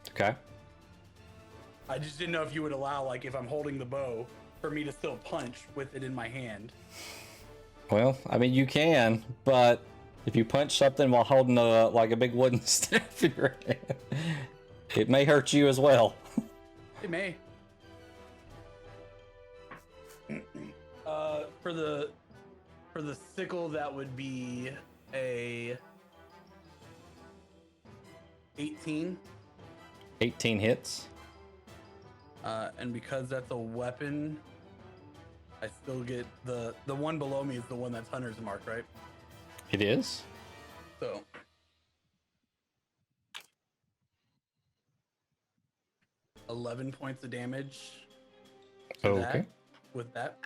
Okay. I just didn't know if you would allow, like, if I'm holding the bow, for me to still punch with it in my hand. Well, I mean, you can, but if you punch something while holding like a big wooden staff in your hand, it may hurt you as well. It may. For the sickle, that would be a 18. 18 hits. And because that's a weapon, I still get the one below me is the one that's Hunter's Mark, right? It is. So 11 points of damage. to Okay. that, with that.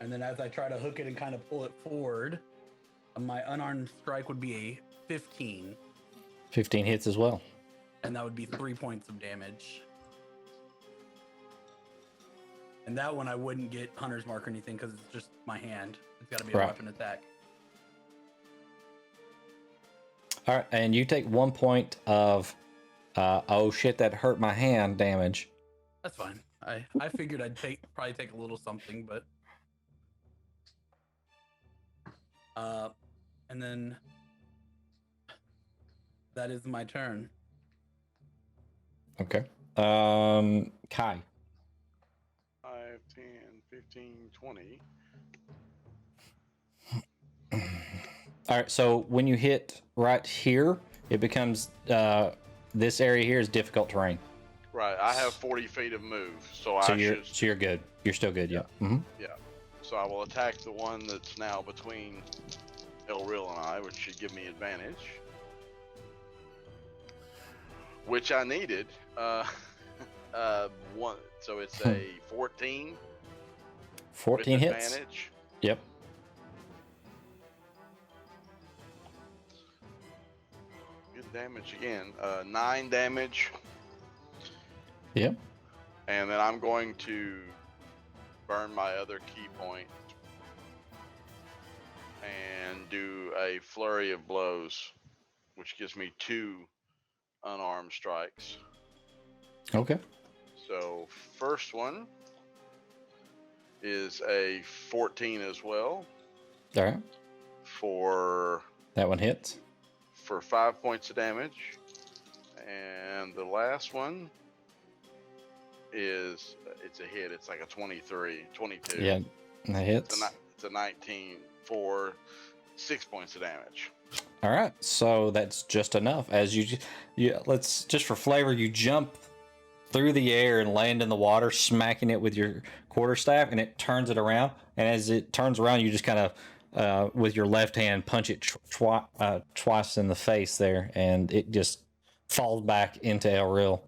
And then as I try to hook it and kind of pull it forward, my unarmed strike would be a 15. 15 hits as well. And that would be 3 points of damage. And that one I wouldn't get Hunter's Mark or anything because it's just my hand. It's got to be a Right. weapon attack. All right, and you take 1 point of oh shit, that hurt my hand damage. That's fine. I figured I'd probably take a little something, but and then that is my turn. Okay. Kai. 5, 10, 15, 20. All right, so when you hit right here, it becomes this area here is difficult terrain. Right, I have 40 feet of move, so So I you're should. so you're good. You're still good. Yeah. Mm-hmm. So I will attack the one that's now between Elril and I, which should give me advantage. Which I needed. One. So it's a 14. 14 with hits. advantage. Yep. Good damage again. 9 damage. Yep. And then I'm going to burn my other key point and do a flurry of blows, which gives me 2 unarmed strikes. Okay. So first one is a 14 as well All right. for That one hits. 5 points of damage. And the last one is, it's a hit. It's like a 22. Yeah, that hits. It's a 19 for 6 points of damage. All right, so that's just enough. As you let's just for flavor, you jump through the air and land in the water, smacking it with your quarterstaff, and it turns it around. And as it turns around, you just kind of with your left hand punch it twice in the face there, and it just falls back into Elril.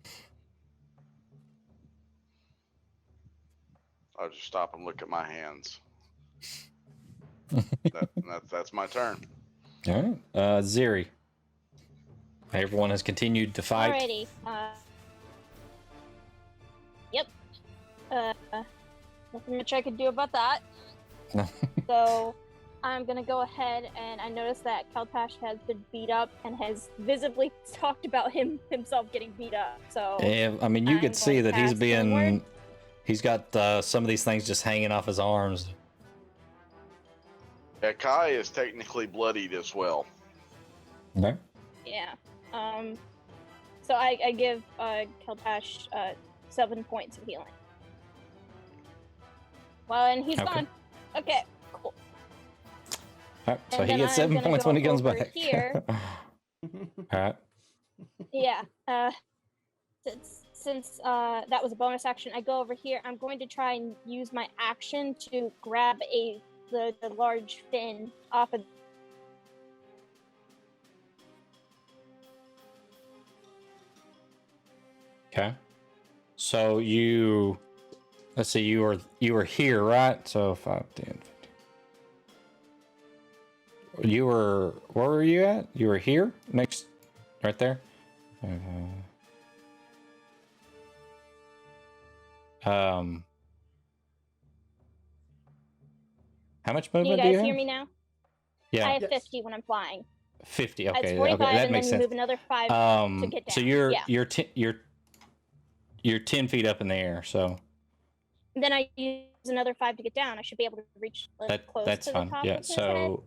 I'll just stop and look at my hands. That's my turn. All right, Ziri. Everyone has continued to fight. Alrighty. Yep. Nothing much I could do about that. So I'm gonna go ahead, and I noticed that Keltash has been beat up and has visibly talked about himself getting beat up. So Yeah, I mean, you I'm could see going that he's fast being. forward. He's got some of these things just hanging off his arms. Yeah, Kai is technically bloodied as well. Okay. yeah. So I give Keltash 7 points of healing. Well, and he's Okay. gone. Okay, cool. All right, so And he then gets I'm 7 gonna points go when he comes over back. here. All right. Yeah. Since that was a bonus action, I go over here. I'm going to try and use my action to grab the large fin off of. Okay. So you, let's see, you were here, right? So 5, 10, 15. You were, where were you at? You were here, next, right there. How much Can you movement do you guys have? hear me now? Yeah, I have Yes. 50 when I'm flying. 50. It's Okay, 45, okay, that and makes then you sense. move another 5 to get down. So Yeah. you're 10 feet up in the air, so And then I use another 5 to get down. I should be able to reach close that's to fine. the top Yeah. of his head. So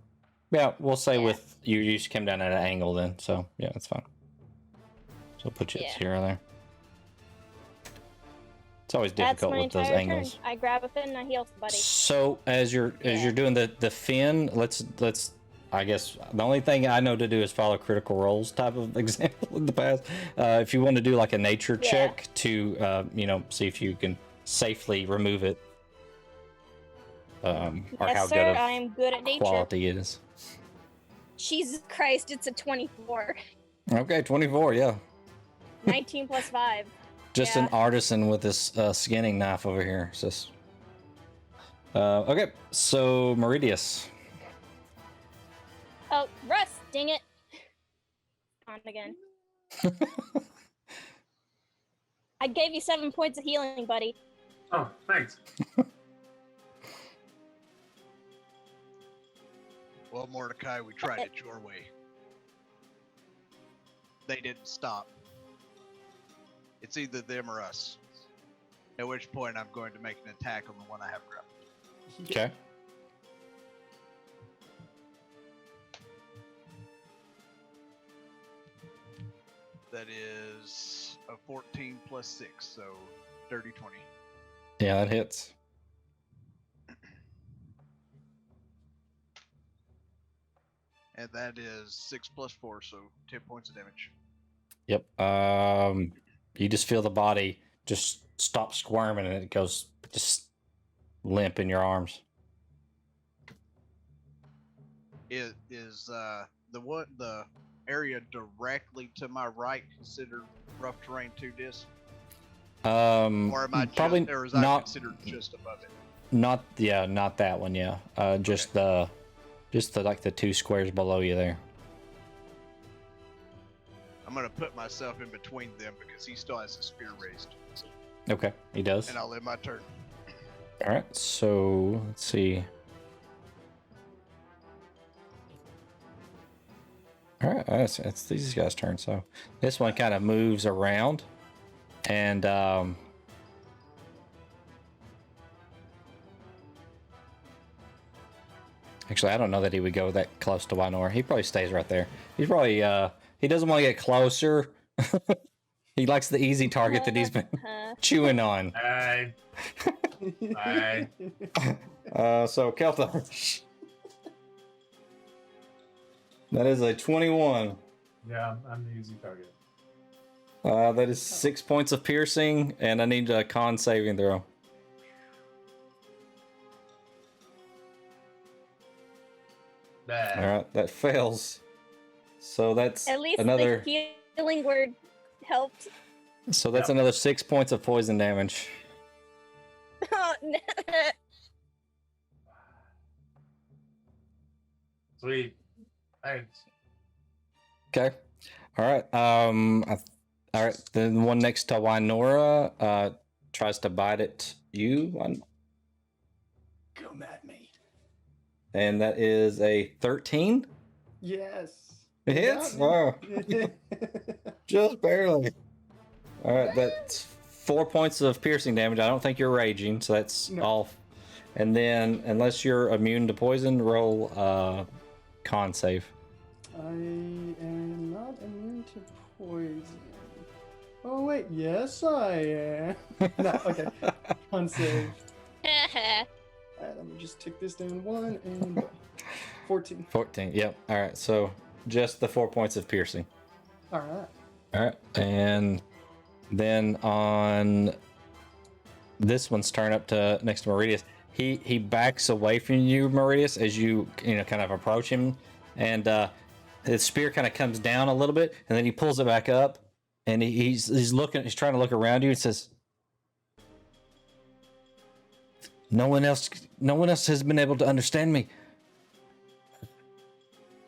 yeah, we'll say Yeah. with you just came down at an angle then. So yeah, that's fine. So put you Yeah. here or there. It's always That's difficult my with those entire angles. turn. I grab a fin and I heal somebody. So as you're doing the fin, let's I guess the only thing I know to do is follow critical rolls type of example in the past. If you want to do like a nature Yeah. check to see if you can safely remove it, or Yes, how sir. good of I am good at nature. quality it is. Jesus Christ, it's a 24. Okay, 24, yeah. 19 plus 5. Just Yeah. an artisan with this skinning knife over here. It's just... okay, so Meridius. Oh, Russ, dang it. On again. I gave you 7 points of healing, buddy. Oh, thanks. Well, Mordecai, we tried it your way. They didn't stop. It's either them or us. At which point I'm going to make an attack on the one I have grappled. Okay. That is a 14 plus 6, so dirty 20. Yeah, that hits. And that is 6 plus 4, so 10 points of damage. Yep. You just feel the body just stop squirming and it goes just limp in your arms. Is the area directly to my right considered rough terrain 2dis? Or am I probably just, or is I not considered just above it? not that one, yeah. Just the like the 2 squares below you there. I'm gonna put myself in between them because he still has a spear raised. Okay, he does. And I'll end my turn. All right, so let's see. All right, it's these guys' turn. So this one kind of moves around, and actually, I don't know that he would go that close to Wynora. He probably stays right there. He's probably he doesn't want to get closer. He likes the easy target that he's been chewing on. Bye. Bye. So Keltash. That is a 21. Yeah, I'm the easy target. That is 6 points of piercing, and I need a con saving throw. Bad. All right, that fails. So that's At least another. the healing word helped. So that's another 6 points of poison damage. Oh, no. Sweet. Thanks. Okay. All right. All right. The one next to Wynora tries to bite at you, Come at me. and that is a 13. Yes. It hits. Yeah. Wow. Just barely. All right, that's 4 points of piercing damage. I don't think you're raging, so that's No. off. And then, unless you're immune to poison, roll con save. I am not immune to poison. Oh wait, yes I am. No, okay. Unsaved. Alright, let me just tick this down 1 and 14. 14. Yep. All right. So just the 4 points of piercing. Alright. All right, and then on this one's turn up to next to Meridius. He backs away from you, Meridius, as you kind of approach him, and his spear kind of comes down a little bit, and then he pulls it back up, and he's looking. He's trying to look around you and says, No one else has been able to understand me.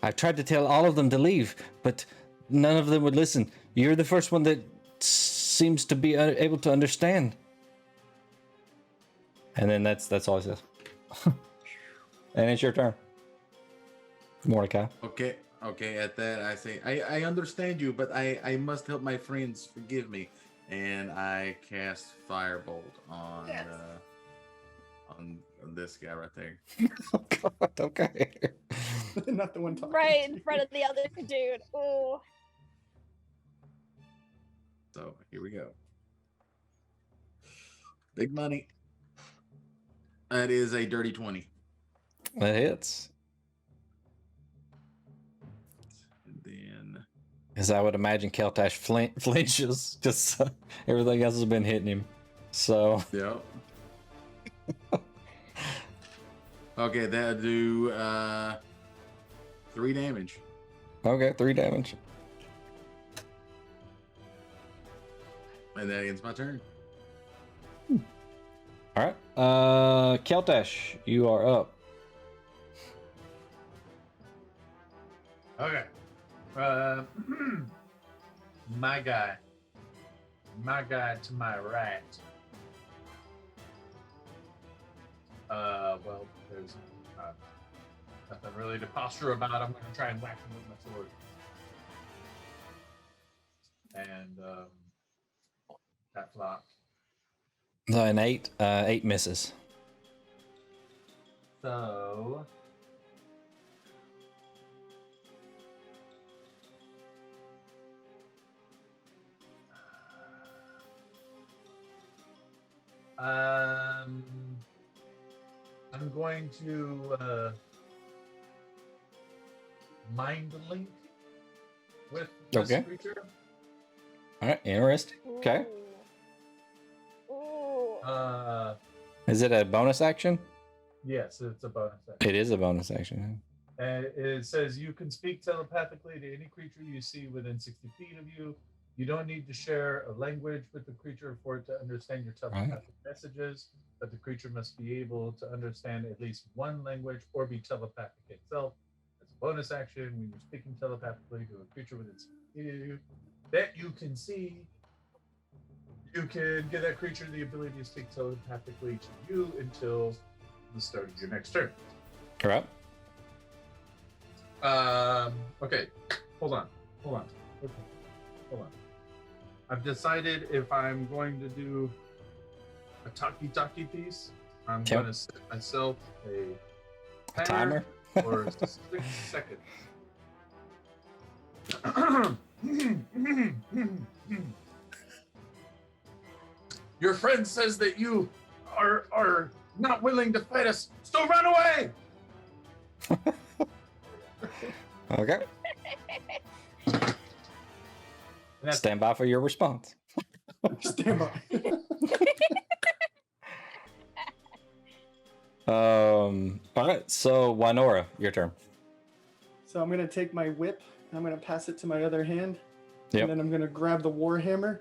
I've tried to tell all of them to leave, but none of them would listen. You're the first one that seems to be able to understand. And then that's all he says. And it's your turn, Mordecai. Okay. At that, I say, I understand you, but I must help my friends. Forgive me. And I cast Firebolt on on this guy right there. Oh God, okay. Not the one talking. Right in front of the other dude. Ooh. So here we go. Big money. That is a dirty 20. That hits. And then As I would imagine, Keltash flinches. Just everything else has been hitting him. So yep. Okay, that'll do 3 damage. okay, 3 damage. And that ends my turn. All right, Keltash, you are up. Okay. My guy to my right. Well, there's nothing really to posture about. I'm going to try and whack him with my sword. And that flop. An 8 misses. So I'm going to mind link with this Okay. creature. All right, interesting. Okay. Ooh. Is it a bonus action? Yes, it's a bonus action. It is a bonus action. And it says you can speak telepathically to any creature you see within 60 feet of you. You don't need to share a language with the creature for it to understand your telepathic messages, but the creature must be able to understand at least one language or be telepathic itself. As a bonus action, when you're speaking telepathically to a creature within 60 feet of you that you can see, you can give that creature the ability to speak telepathically to you until the start of your next turn. All right. Okay, hold on. I've decided if I'm going to do a talkie piece, I'm Okay. going to set myself a A timer? for 6 seconds. Your friend says that you are not willing to fight us, so run away! Okay. And that's Stand by for your response. Stand by. All right. So Winora, your turn. So I'm gonna take my whip and I'm gonna pass it to my other hand. Yep. And then I'm gonna grab the warhammer.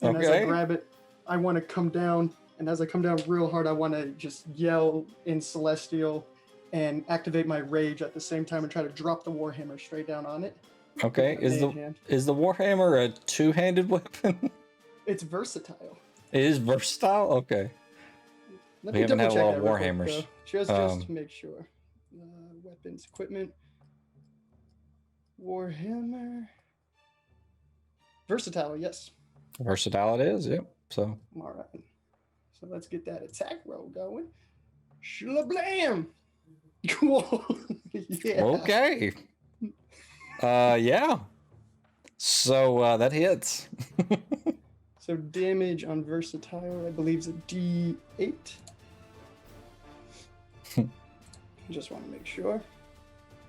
And as I Okay. grab it, I want to come down. And as I come down real hard, I want to just yell in Celestial and activate my rage at the same time and try to drop the warhammer straight down on it. Okay. My Is main hand. the warhammer a two-handed weapon? It's versatile. It is versatile. Okay. Let We haven't had a double lot check of that real quick, warhammers. though. Just to make sure. Weapons, equipment, warhammer, versatile. Yes. Versatile it is. Yep. So All right. So let's get that attack roll going. Shlablam! Cool. Yeah. okay. Yeah. So that hits. So damage on versatile, I believe, is a D8. Just want to make sure.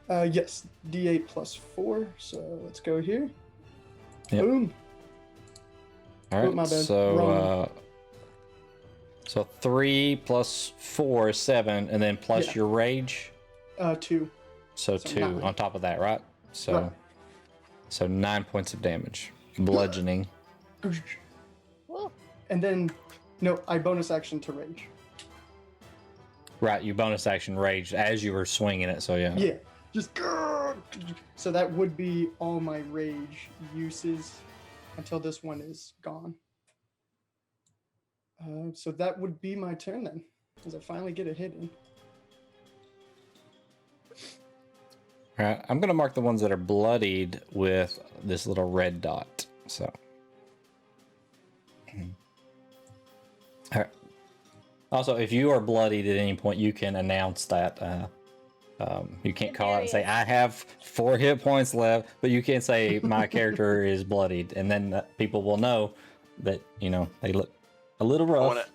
Yes, D8 plus 4. So let's go here. Yep. Boom. All Oh, right. my bad. So Wrong. so 3 plus 4 is 7, and then plus Yeah. your rage. 2. So So 2 9. on top of that, right? So Right. so 9 points of damage. bludgeoning. Woo. And then, no, I bonus action to rage. Right, you bonus action raged as you were swinging it, so yeah. Yeah, just so that would be all my rage uses until this one is gone. So that would be my turn then, as I finally get a hit in. All right, I'm gonna mark the ones that are bloodied with this little red dot. So, all right. Also, if you are bloodied at any point, you can announce that. You can't call out and say, "I have 4 hit points left," but you can say, "My character is bloodied," and then people will know that they look a little rough.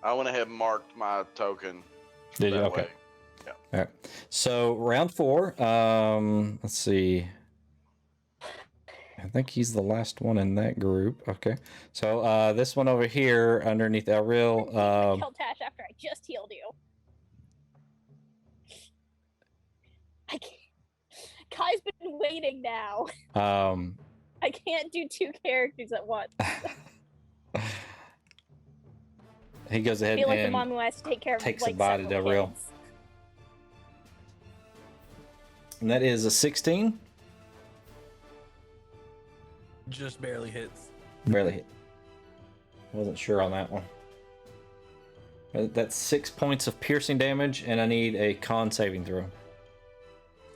I want to have marked my token. Did you? that Okay. way. Yeah. All right. So round 4. Let's see. I think he's the last one in that group. Okay. So this one over here underneath Elril. Keltash after I just healed you. I can't. Kai's been waiting now. I can't do 2 characters at once. He goes I ahead feel like the and mom who has to take care of takes like a bite at several Elril. kids. And that is a 16. Just barely hits. Barely hit. Wasn't sure on that one. That's 6 points of piercing damage, and I need a con saving throw.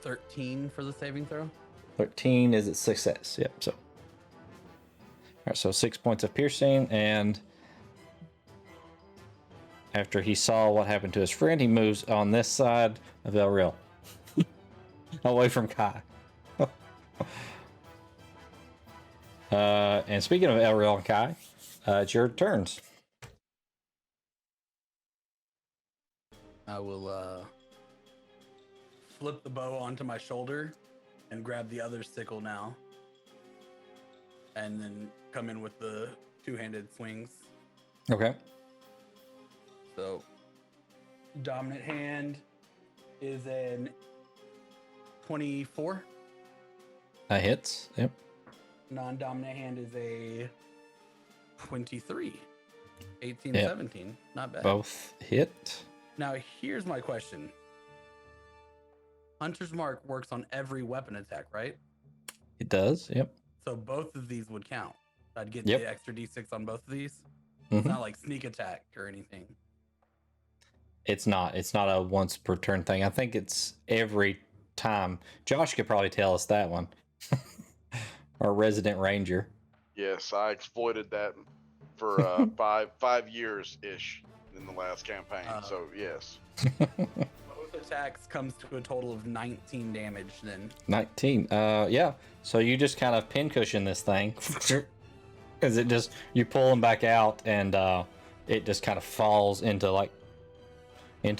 13 for the saving throw. 13 is a success. Yep. So, all right. So 6 points of piercing, and after he saw what happened to his friend, he moves on this side of Elril, away from Kai. And speaking of Elril and Kai, it's your turns. I will flip the bow onto my shoulder and grab the other sickle now. And then come in with the 2-handed swings. Okay. So, dominant hand is an 24. That hits. Yep. Non-dominant hand is a 23. 18, Yep. 17. Not bad. Both hit. Now, here's my question. Hunter's Mark works on every weapon attack, right? It does. Yep. So both of these would count. I'd get Yep. the extra d6 on both of these. Mhm. It's not like sneak attack or anything. It's not. It's not a once per turn thing. I think it's every time. Josh could probably tell us that one. Our resident ranger. Yes, I exploited that for 5 years ish in the last campaign. So yes. Both attacks comes to a total of 19 damage then. 19. Yeah. So you just kind of pincushion this thing. Because it just, you pull them back out, and it just kind of falls into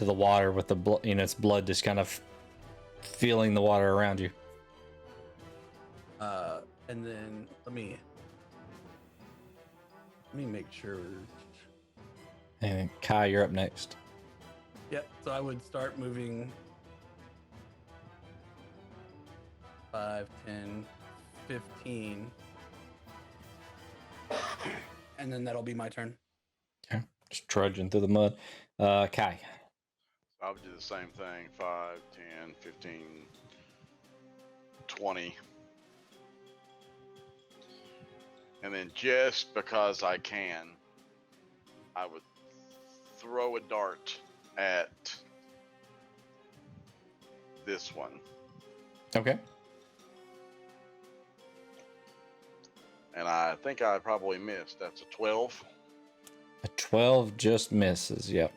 the water with the blood, its blood just kind of filling the water around you. And then let me make sure. And Kai, you're up next. Yep, so I would start moving 5, 10, 15. And then that'll be my turn. Okay. Just trudging through the mud. Kai. I would do the same thing. 5, 10, 15, 20. And then just because I can, I would throw a dart at this one. Okay. And I think I probably missed. That's a 12. A 12 just misses. Yep.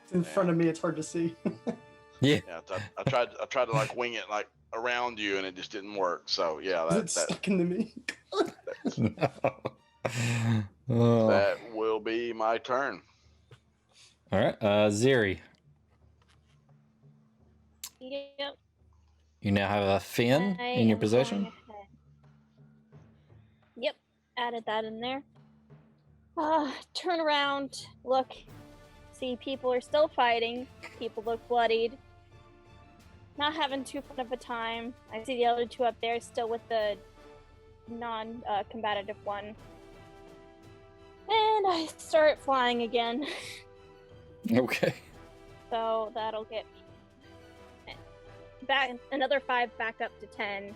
It's in front of me. It's hard to see. Yeah. Yeah, I tried to like wing it like around you, and it just didn't work. So yeah, It's stuck into me. No. Oh. that will be my turn. All right. Ziri, Yep. you now have a fin I in your am possession. going ahead. Yep, added that in there. Turn around, look, see people are still fighting. People look bloodied. Not having too fun of a time. I see the other two up there still with the non-combative one. And I start flying again. Okay. So that'll get me back another 5 back up to 10,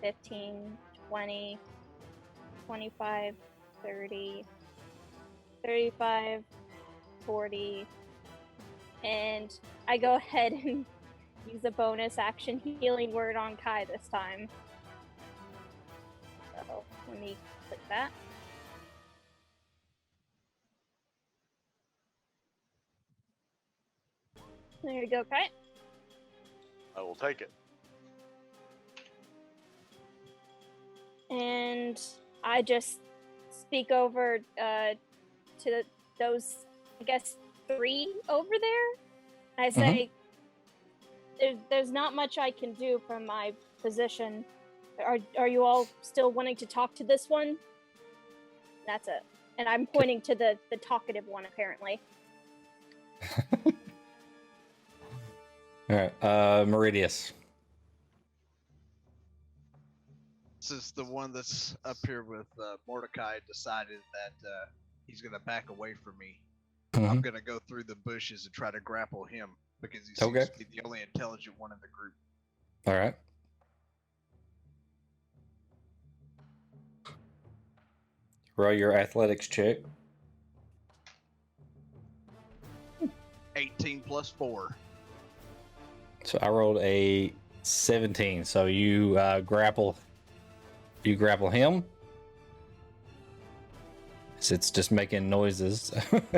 15, 20, 25, 30, 35, 40, and I go ahead and use a bonus action healing word on Kai this time. So let me click that. There you go, Kai. I will take it. And I just speak over to those, I guess, 3 over there. I say, there's not much I can do from my position. Are you all still wanting to talk to this one? That's it. And I'm pointing to the talkative one, apparently. All right, Meridius. Since the one that's up here with Mordecai decided that he's going to back away from me, I'm going to go through the bushes and try to grapple him because he seems to be the only intelligent one in the group. All right. Roll your athletics check. 18 plus 4. So I rolled a 17. So you grapple. You grapple him. So it's just making noises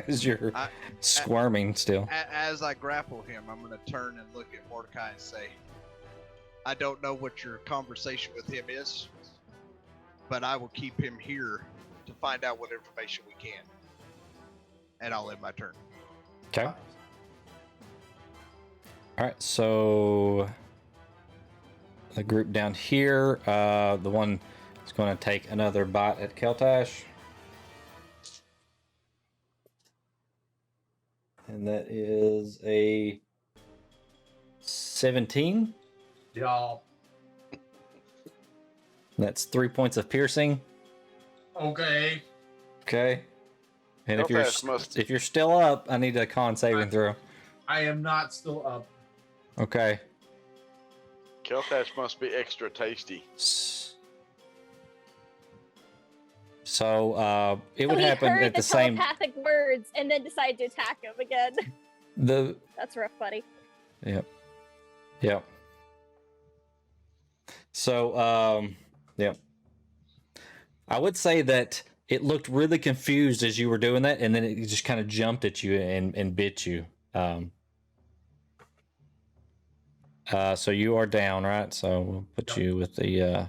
as you're squirming still. As I grapple him, I'm going to turn and look at Mordecai and say, I don't know what your conversation with him is, but I will keep him here to find out what information we can. And I'll end my turn. Okay. All right, so the group down here, the one is going to take another bite at Keltash. And that is a 17. Y'all. That's 3 points of piercing. Okay. Okay. And Keltash if you're still up, I need a con saving throw. I am not still up. Okay. Keltash must be extra tasty. So it would he happen heard at the same. telepathic words and then decided to attack him again. That's rough, buddy. Yep. Yep. So yep. I would say that it looked really confused as you were doing that, and then it just kind of jumped at you and bit you. So you are down, right? So we'll put you with the.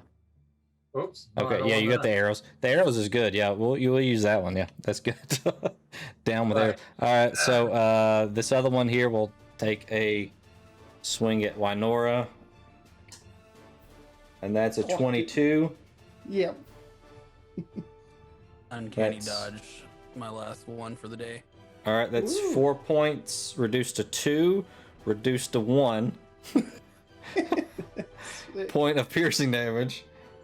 Oops. Okay, yeah, you got the arrows. The arrows is good. Yeah, we'll use that one. Yeah, that's good. Down with arrows. All right, so this other one here will take a swing at Wynora, and that's a 22. Yep. Uncanny dodge. My last one for the day. All right, that's 4 points reduced to 2, reduced to 1 point of piercing damage.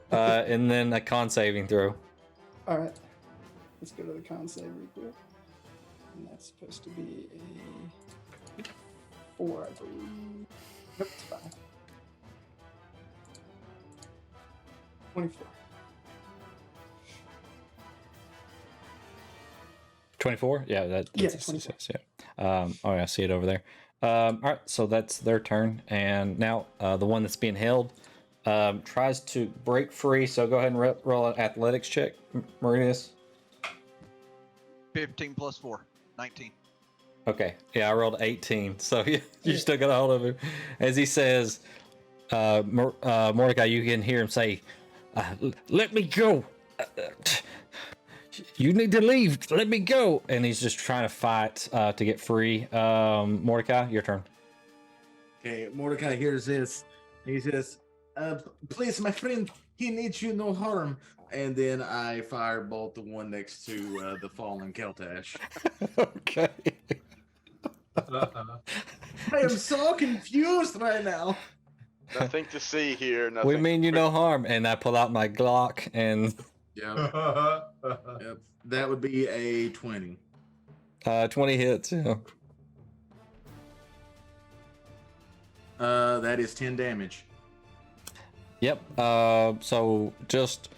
And then a con saving throw. All right. Let's go to the con save real quick. And that's supposed to be a 4, I believe. Nope, it's 5. 24. 24? Yeah, that's Yeah, a 24. success. Yeah. Oh, yeah, I see it over there. All right, so that's their turn, and now the one that's being held tries to break free. So go ahead and roll an athletics check, Marius. 15 plus 4, 19. Okay, yeah, I rolled 18. So you still got a hold of him. As he says, Mordecai, you can hear him say, "Let me go. You need to leave. Let me go." And he's just trying to fight to get free. Mordecai, your turn. Okay, Mordecai hears this. He says, please, my friend, he needs you no harm. And then I firebolt the one next to the fallen Keltash. Okay. I am so confused right now. Nothing to see here. Nothing. We mean you no harm. And I pull out my Glock and Yep. Yep. That would be a 20. 20 hits. Yeah. That is 10 damage. Yep. So just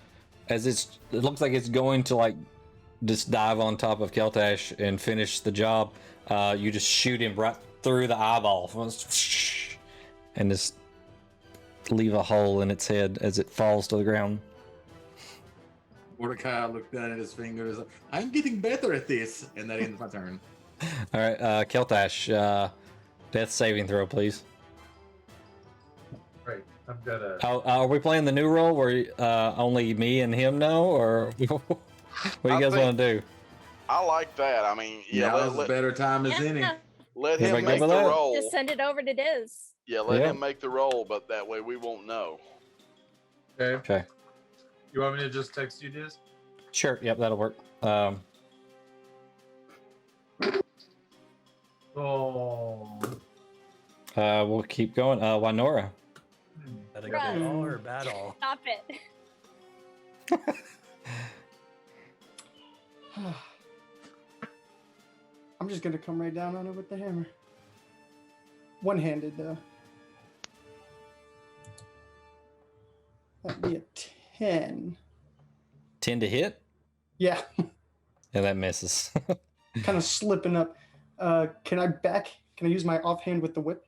as it looks like it's going to like just dive on top of Keltash and finish the job, you just shoot him right through the eyeball and just leave a hole in its head as it falls to the ground. Mordecai looked down at his fingers. I'm getting better at this, and that ends my turn. All right, Keltash, death saving throw, please. Great. I've got a. Are we playing the new role where only me and him know, or what do you guys want to do? I like that. I mean, yeah, Now's a better time as any. let Yeah, him but make give the it up. roll. Just send it over to Diz. Yeah, let Yeah. him make the roll, but that way we won't know. Okay. Okay. You want me to just text you this? Sure. Yep, that'll work. Oh. We'll keep going. Wynora. Is that a Run. good all or bad all? Stop it. I'm just gonna come right down on it with the hammer. One-handed though. That'd be a 10. 10 to hit. Yeah, Yeah, that misses. kind of slipping up. Can I use my offhand with the whip?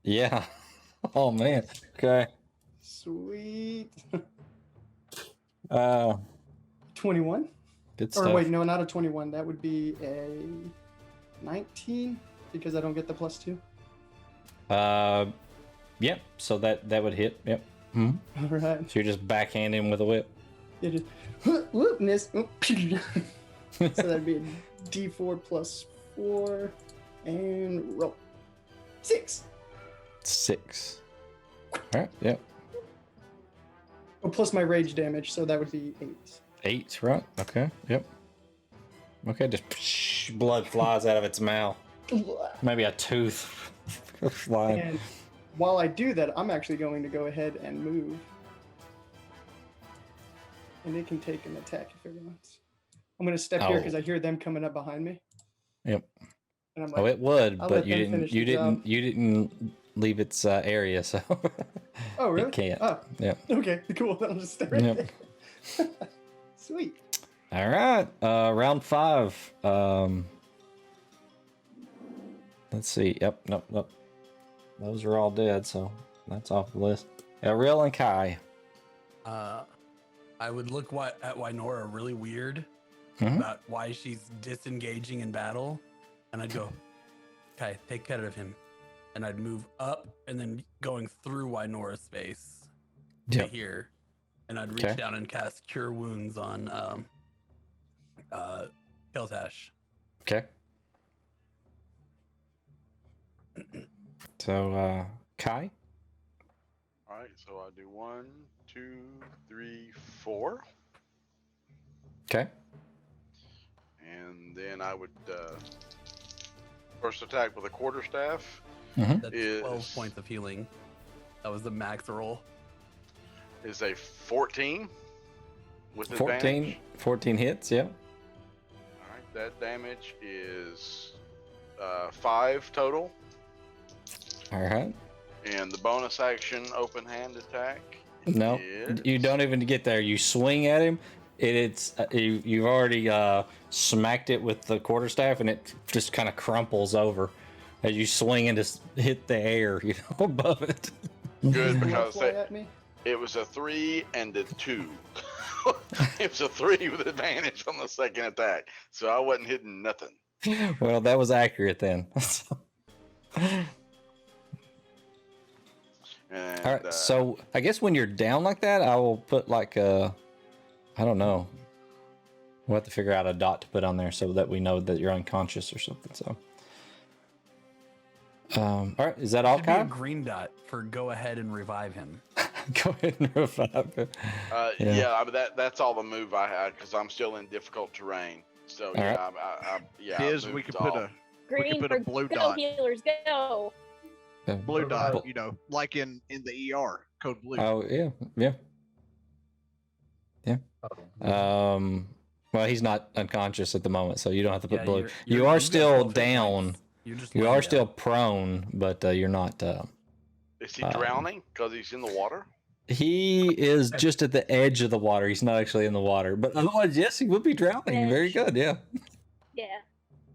Yeah. Oh man. Okay. Sweet. Good 21? stuff. Or wait, no, not a 21. That would be a 19 because I don't get the +2. Yep. So that would hit. Yep. Hmm. All right. So you're just backhanding him with a whip. It is. Whoopness. So that'd be a D4 + 4 and roll. 6. 6. All right. Yep. Oh, plus my rage damage, so that would be 8. 8. Right. Okay. Yep. Okay. Just blood flies out of its mouth. Maybe a tooth flying. And while I do that, I'm actually going to go ahead and move. And it can take an attack if it wants. I'm going to step here Oh. because I hear them coming up behind me. Yep. And I'm Oh, like, it would, I'll but let you them didn't. finish You the didn't. job. You didn't leave its area, so. oh, really? It can't. Oh, Yep. okay, cool. I'll just stay right Yep. there. Sweet. All right. Round 5. Let's see. Yep. Nope. Those are all dead, so that's off the list. Ariel and Kai. I would look at Wynora really weird Mhm. about why she's disengaging in battle, and I'd go, "Okay, take care of him," and I'd move up and then going through Wynora's space to Yep. here, and I'd reach Okay. down and cast Cure Wounds on Keltash. Okay. So, Kai. All right, so I do 1, 2, 3, 4, Okay. and then I would first attack with a quarterstaff. Mm-hmm. That's Is- 12 points of healing. That was the max roll. Is a 14 with 14. advantage. 14 hits. Yeah. All right, that damage is 5 total, All right. and the bonus action open hand attack. No, is- you don't even get there. You swing at him. You've already smacked it with the quarterstaff, and it just kind of crumples over as you swing and just hit the air, above it. Good, Come because fly at me. it was a 3 and a 2. It was a 3 with advantage on the second attack, so I wasn't hitting nothing. Well, that was accurate then. And, All right. So I guess when you're down like that, I will put like I don't know. We'll have to figure out a dot to put on there so that we know that you're unconscious or something. So. All right. Is that all, Should be a Kai? green dot for go ahead and revive him. Go ahead and revive it. Yeah. yeah, I mean, that's all the move I had because I'm still in difficult terrain. So All yeah, right. yeah. I Diz, we moved could put all- a Green put for a blue go dot. healers go. Blue dot, Well- you know, like in the ER, code blue. Oh yeah. Well, he's not unconscious at the moment, so you don't have to put Yeah, blue. you're- You you've are got still 12 hit down. points. You're just You laying are down. still prone, but you're not. Is he drowning because he's in the water? He is just at the edge of the water. He's not actually in the water, but otherwise, yes, he would be drowning. Very Edge. good. Yeah. Yeah.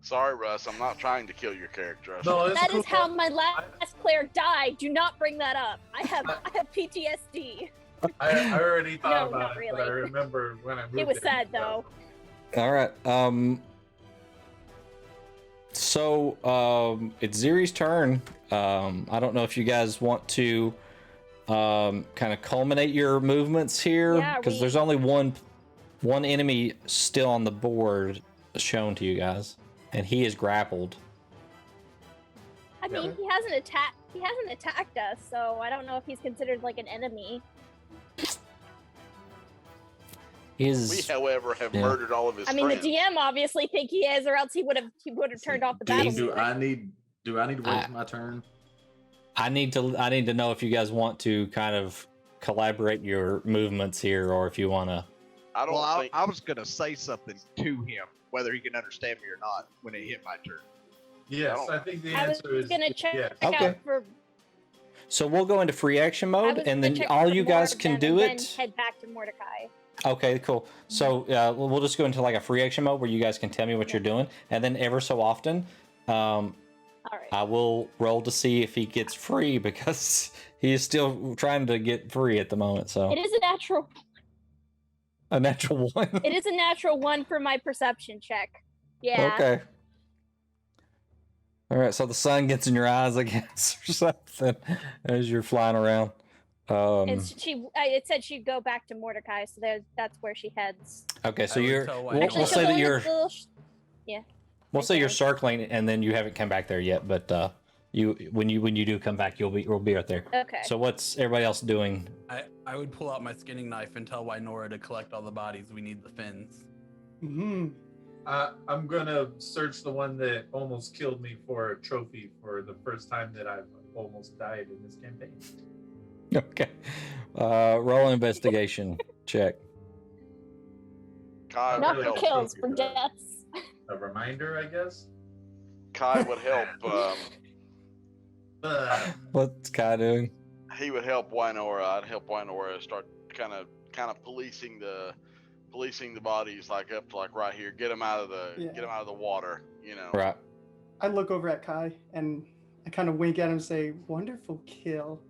Sorry, Russ. I'm not trying to kill your character. No, it's That cool. is how my last player died. Do not bring that up. I have PTSD. I already thought No, about not it, but I really. remember when I moved. It was in, sad so- though. All right. So it's Ziri's turn. I don't know if you guys want to kind of culminate your movements here, Yeah, because there's only one enemy still on the board shown to you guys, and he is grappled. I mean, he hasn't attacked us, so I don't know if he's considered like an enemy. We, however, have murdered all of his I mean, friends. the DM obviously think he is, or else he would have turned off the battle. Do music. I need to wait for my turn? I need to know if you guys want to kind of collaborate your movements here, or if you want to. I don't Well, think. I was gonna say something to him, whether he can understand me or not, when it hit my turn. Yes, I I don't- think the I was answer is gonna check yes. Okay. out for. So we'll go into free action I mode, was and gonna then check all for you more guys of can them do and it. Then head back to Mordecai. Okay, cool. So we'll just go into like a free action mode where you guys can tell me what you're doing, and then ever so often, All right. I will roll to see if he gets free because he is still trying to get free at the moment. So It is a natural. a natural one. It is a natural one for my perception check. Yeah. Okay. All right. So the sun gets in your eyes, I guess, or something, as you're flying around. And it said she'd go back to Mordecai, so that's where she heads. Okay. So I would you're. tell We'll, Wynora. Actually, we'll she'll say go that in the you're. little We'll say you're Okay. circling, and then you haven't come back there yet. But when you do come back, we'll be right there. Okay. So what's everybody else doing? I would pull out my skinning knife and tell Wynora to collect all the bodies. We need the fins. Hmm. I'm gonna search the one that almost killed me for a trophy for the first time that I've almost died in this campaign. Okay. Roll an investigation check. Kai Not would for help. kills, for deaths. A reminder, I guess. Kai would help. What's Kai doing? He would help Wynora. I'd help Wynora start kind of policing the bodies, like up to like right here. Get them out of the water. You know. Right. I look over at Kai and I kind of wink at him and say, "Wonderful kill."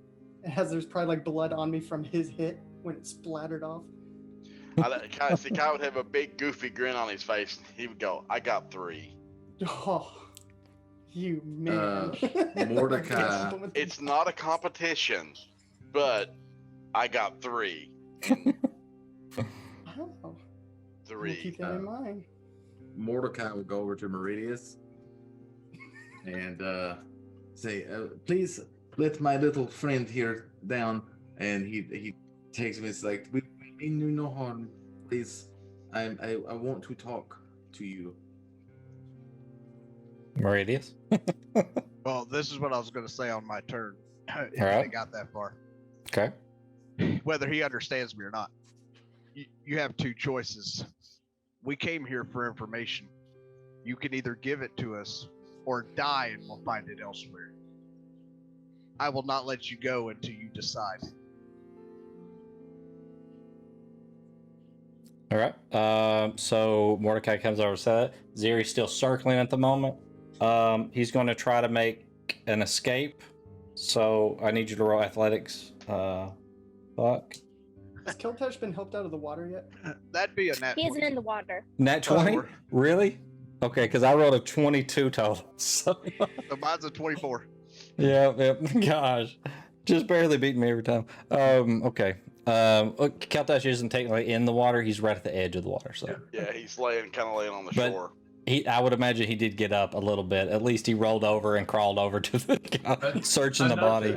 As there's probably like blood on me from his hit when it splattered off. Kai would have a big goofy grin on his face. He would go, "I got 3." Oh, you man. Mordecai. It's not a competition, but I got 3. Oh, I'll 3. keep that in mind. Mordecai would go over to Meridius and say, "Please let my little friend here down." And he takes me. It's like, "We mean you no harm. Please, I want to talk to you." Meridius. Well, this is what I was gonna say on my turn. If Alright. I got that far. Okay. Whether he understands me or not. You have 2 choices. We came here for information. You can either give it to us or die and we'll find it elsewhere. I will not let you go until you decide. All right. So Mordecai comes over. So Ziri's still circling at the moment. He's going to try to make an escape. So I need you to roll athletics. Fuck. Has Keltash been helped out of the water yet? That'd be a nat He isn't 20. in the water. Nat 20? Sure. Really? Okay, because I rolled a 22 total. So So mine's a 24. yeah. Gosh, just barely beating me every time. Okay. Look, Keltash isn't technically in the water. He's right at the edge of the water. So Yeah, he's kind of laying on the But- shore. I would imagine he did get up a little bit. At least he rolled over and crawled over to the guy searching the body.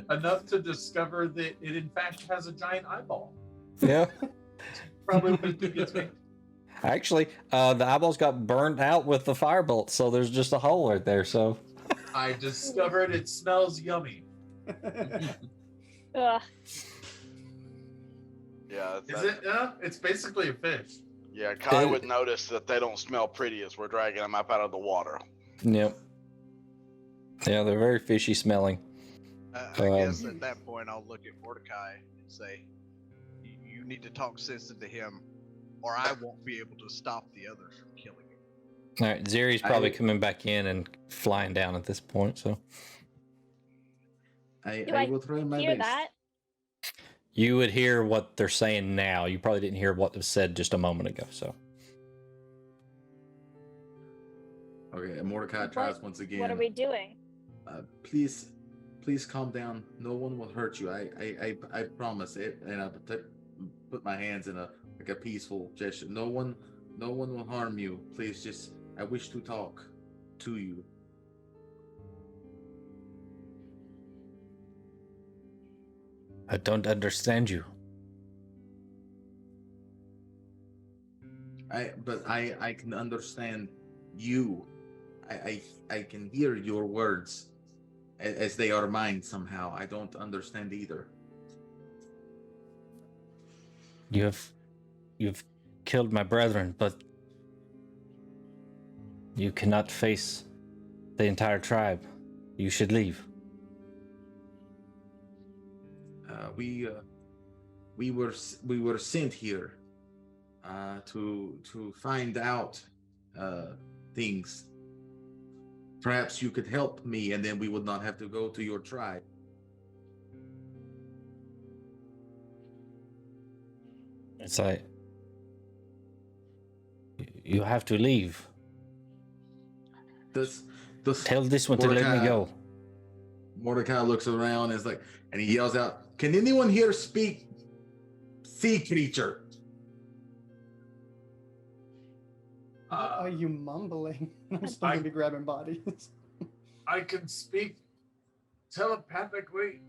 Enough to discover that it in fact has a giant eyeball. Yeah. Probably what it gets me. Actually, the eyeballs got burned out with the firebolt, so there's just a hole right there. So I discovered it smells yummy. Ugh. Yeah, Is it? Yeah, it's basically a fish. Yeah, Kai would notice that they don't smell pretty as we're dragging them up out of the water. yep. Yeah, they're very fishy smelling. I guess at that point I'll look at Mordecai and say, "You need to talk sense into him, or I won't be able to stop the others from killing him." All right, Zeri's probably coming back in and flying down at this point. So I will try my Hear best. that? you would hear what they're saying now. You probably didn't hear what was said just a moment ago. So Okay, and Mordecai tries once again. What are we doing? Please calm down. No one will hurt you. I promise it. And I put my hands in a peaceful gesture. No one will harm you. Please, just I wish to talk to you. I don't understand you. I can understand you. I can hear your words as they are mine somehow. I don't understand either. You've killed my brethren, but you cannot face the entire tribe. You should leave. We were sent here to find out things. Perhaps you could help me, and then we would not have to go to your tribe. It's like you have to leave. Tell this one to let me go. Mordecai looks around and he yells out, "Can anyone here speak sea creature?" Are you mumbling? I'm still gonna be grabbing bodies. I can speak telepathically.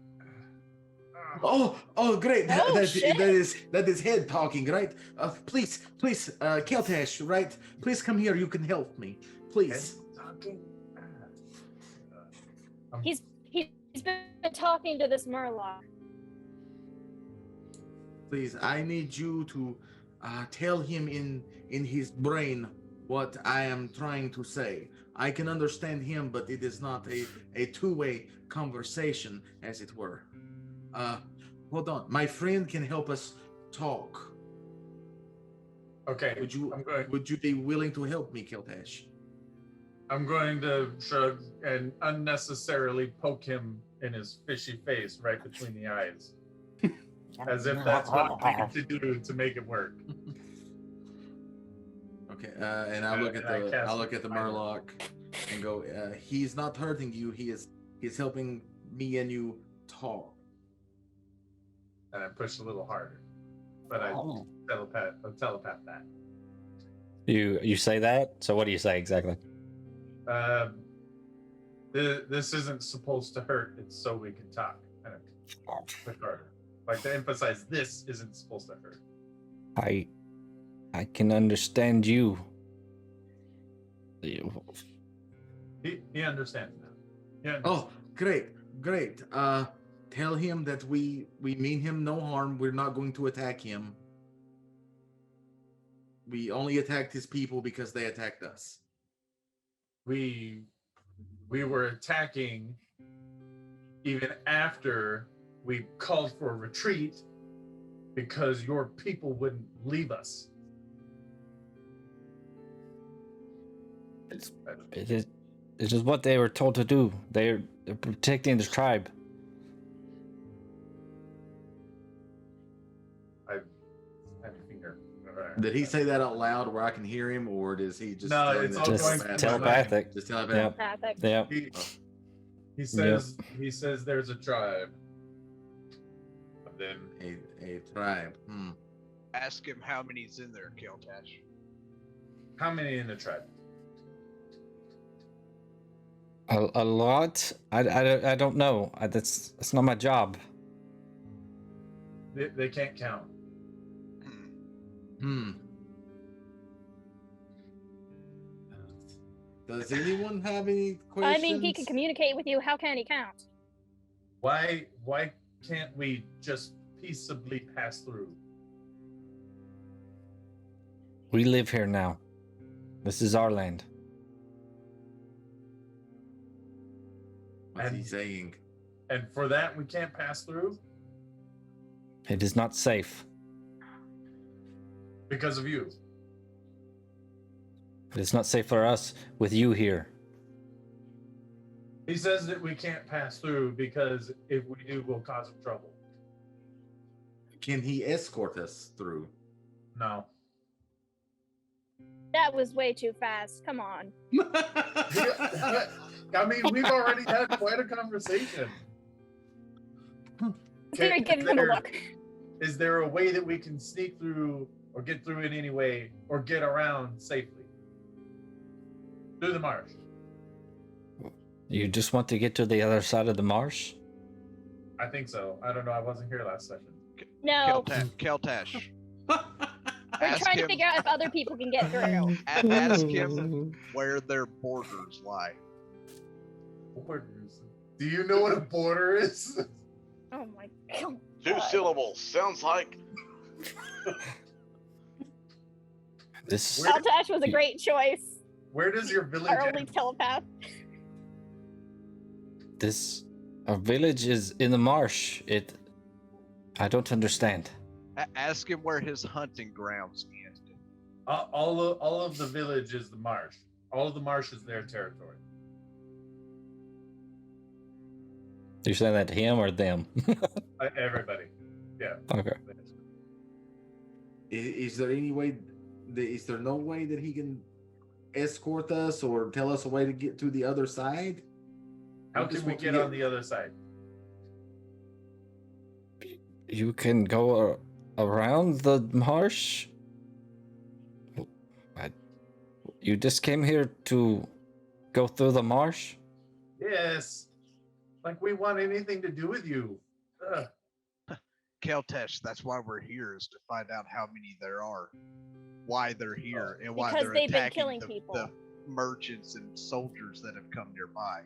Oh, great! Oh, that is head talking, right? Please, Keltash, right? Please come here. You can help me, please. He's been talking to this Murloc. Please, I need you to tell him in his brain what I am trying to say. I can understand him, but it is not a two-way conversation, as it were. Hold on. My friend can help us talk. Okay. Would you be willing to help me, Keltash? I'm going to shrug and unnecessarily poke him in his fishy face right between the eyes. As if that's what we need to do to make it work. Okay, and I look at the Murloc and go, he's not hurting you, he's helping me and you talk. And I push a little harder. But I telepath that. You say that? So what do you say exactly? This isn't supposed to hurt, it's so we can talk. And I push harder. Like to emphasize this isn't supposed to hurt. I can understand you. He understands now. Yeah. Oh, great. Tell him that we mean him no harm. We're not going to attack him. We only attacked his people because they attacked us. We were attacking even after we called for a retreat because your people wouldn't leave us. It is what they were told to do. They're protecting the tribe. I have a finger. Did he say that out loud where I can hear him, or does he just? No, it's all Just going telepathic. Just telepathic. Traffic. Yeah. He says there's a tribe. But then A tribe. Ask him how many's in there, Keltash. how many in the tribe? A lot. I don't know. That's not my job. They can't count. Does anyone have any I questions? mean, he can communicate with you. How can he count? Why can't we just peaceably pass through? We live here now. This is our land. What's he saying? And for that, we can't pass through It is not safe. because of you. It is not safe for us with you here. He says that we can't pass through because if we do, we'll cause him trouble. Can he escort us through? No. That was way too fast. Come on. I mean, we've already had quite a conversation. Peter gives him a look. Is there a way that we can sneak through or get through in any way or get around safely? Through the marsh. You just want to get to the other side of the marsh? I think so. I don't know. I wasn't here last session. No. Keltash. We're Ask trying to him- figure out if other people can get through. Ask him where their borders lie. Borders. Do you know what a border is? Oh my god. 2 syllables. Sounds like This Keltash was a great choice. Where does your village Our only end? telepath. our village is in the marsh. I don't understand. Ask him where his hunting grounds end. All of the village is the marsh. All of the marsh is their territory. You're saying that to him or them? Everybody. Yeah. Okay. Is there any way? Is there no way that he can escort us or tell us a way to get to the other side? How can we get on the other side? You can go around the marsh. You just came here to go through the marsh? Yes. Like we want anything to do with you. Ugh. Keltash, that's why we're here, is to find out how many there are, why they're here, and why Because they're they've been attacking killing the people. merchants and soldiers that have come nearby.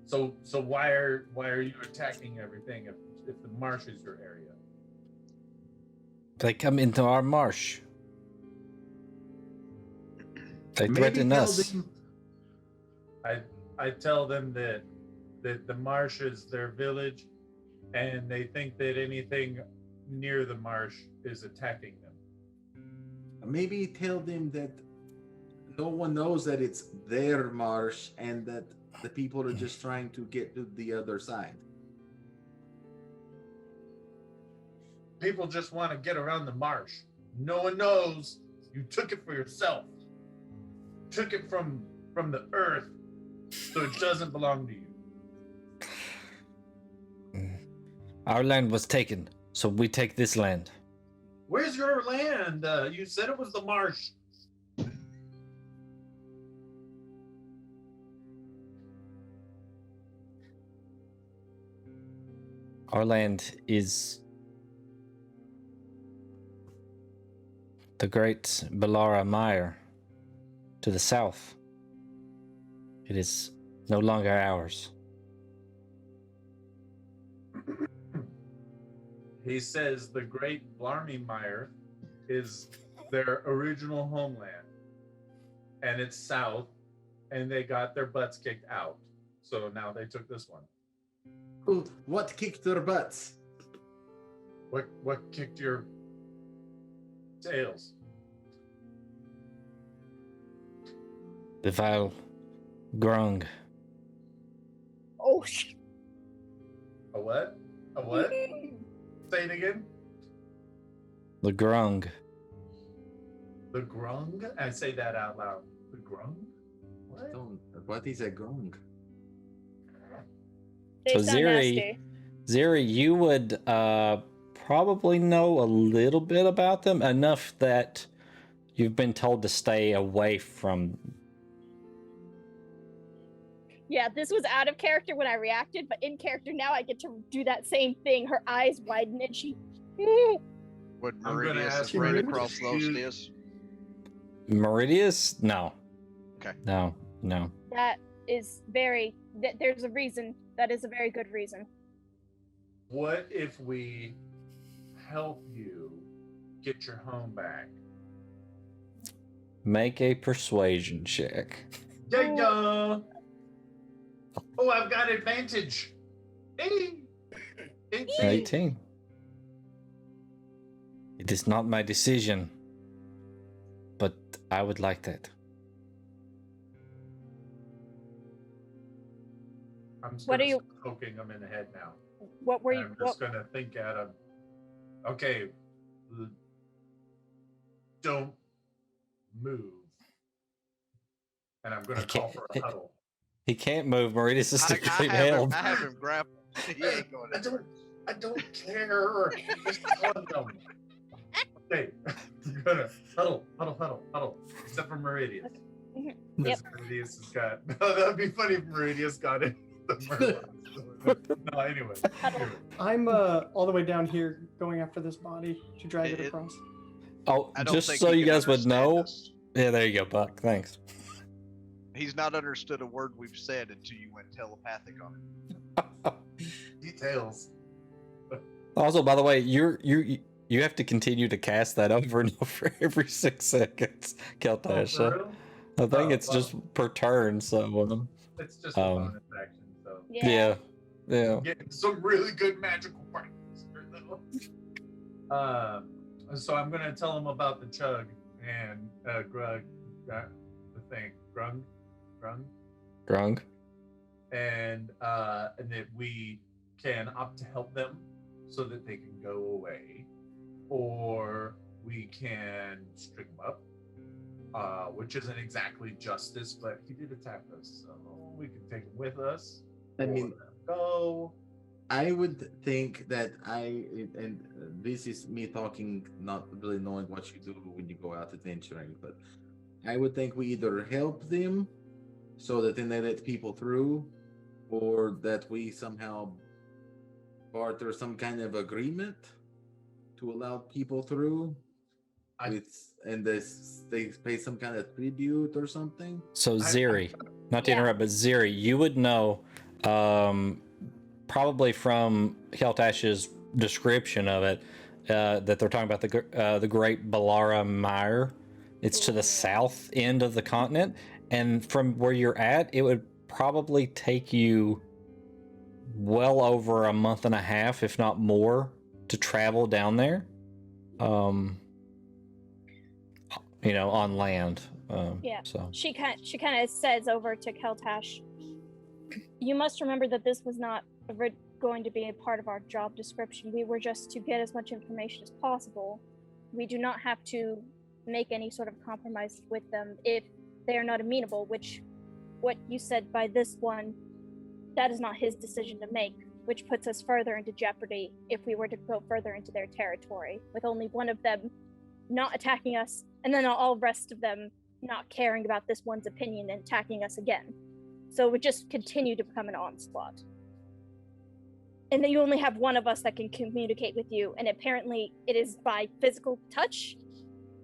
So why are you attacking everything if the marsh is your area? They come into our marsh. They Maybe threaten tell us. them- I tell them that the marsh is their village, and they think that anything near the marsh is attacking them. Maybe tell them that no one knows that it's their marsh and that the people are just trying to get to the other side. People just want to get around the marsh. No one knows you took it for yourself. Took it from the earth, so it doesn't belong to you. Our land was taken, so we take this land. Where's your land? You said it was the marsh. Our land is the great Bellara Mire to the south. It is no longer ours. He says the Great Blarney-Mire is their original homeland, and it's south, and they got their butts kicked out. So now they took this one. Ooh, what kicked their butts? What kicked your tails? The vile grung. Oh shit. A what? A what? Say it again. The grung. The grung? I say that out loud. The grung? What? What is a grung? They So sound nasty. Ziri, you would probably know a little bit about them, enough that you've been told to stay away from. Yeah, this was out of character when I reacted, but in character now I get to do that same thing. Her eyes widen and she. Would I'm gonna Meridius ask is right you to across those excuse- is? Meridius? No. No. That is there's a reason. That is a very good reason. What if we help you get your home back? Make a persuasion check. Yeah. Oh, I've got advantage. 18. It is not my decision, but I would like that. I'm just What are gonna you- start poking them in the head now. What were you? I'm just gonna think at them. Okay, don't move. And I'm gonna call for a huddle. He can't move. Meridius is I straight have held. him grappled. He ain't going to. I don't care. Just one of them. Okay, I'm gonna huddle. Except for Meridius. Yep. Because Meridius has got. No, that'd be funny if Meridius got it. No, anyway. I'm all the way down here going after this body to drag it across. Oh, I don't just think so he you can guys would understand know. us. Yeah, there you go, Buck. Thanks. He's not understood a word we've said until you went telepathic on him. Details. Also, by the way, you have to continue to cast that over and over every 6 seconds, Keltash. For So real? I think Oh, it's wow. just per turn. So It's just a bonus action, so yeah. getting some really good magical practice. So I'm gonna tell him about the chug and grug, the thing, grung, Grung. and that we can opt to help them so that they can go away, or we can string them up, which isn't exactly justice, but he did attack us, so we can take him with us. I or mean, let him go. I would think that and this is me talking, not really knowing what you do when you go out adventuring, but I would think we either help them so that then they let people through, or that we somehow barter some kind of agreement to allow people through. They pay some kind of tribute or something. So Ziri, not to Yeah. interrupt, but Ziri, you would know, probably from Keltash's description of it, that they're talking about the Great Balara Mire. It's to the south end of the continent, and from where you're at, it would probably take you well over a month and a half, if not more, to travel down there. On land. Yeah. So She kind of says over to Keltash, you must remember that this was not going to be a part of our job description. We were just to get as much information as possible. We do not have to make any sort of compromise with them if they are not amenable, which what you said by this one, that is not his decision to make, which puts us further into jeopardy if we were to go further into their territory, with only one of them not attacking us, and then all the rest of them not caring about this one's opinion and attacking us again. So it would just continue to become an onslaught. And then you only have one of us that can communicate with you, and apparently it is by physical touch.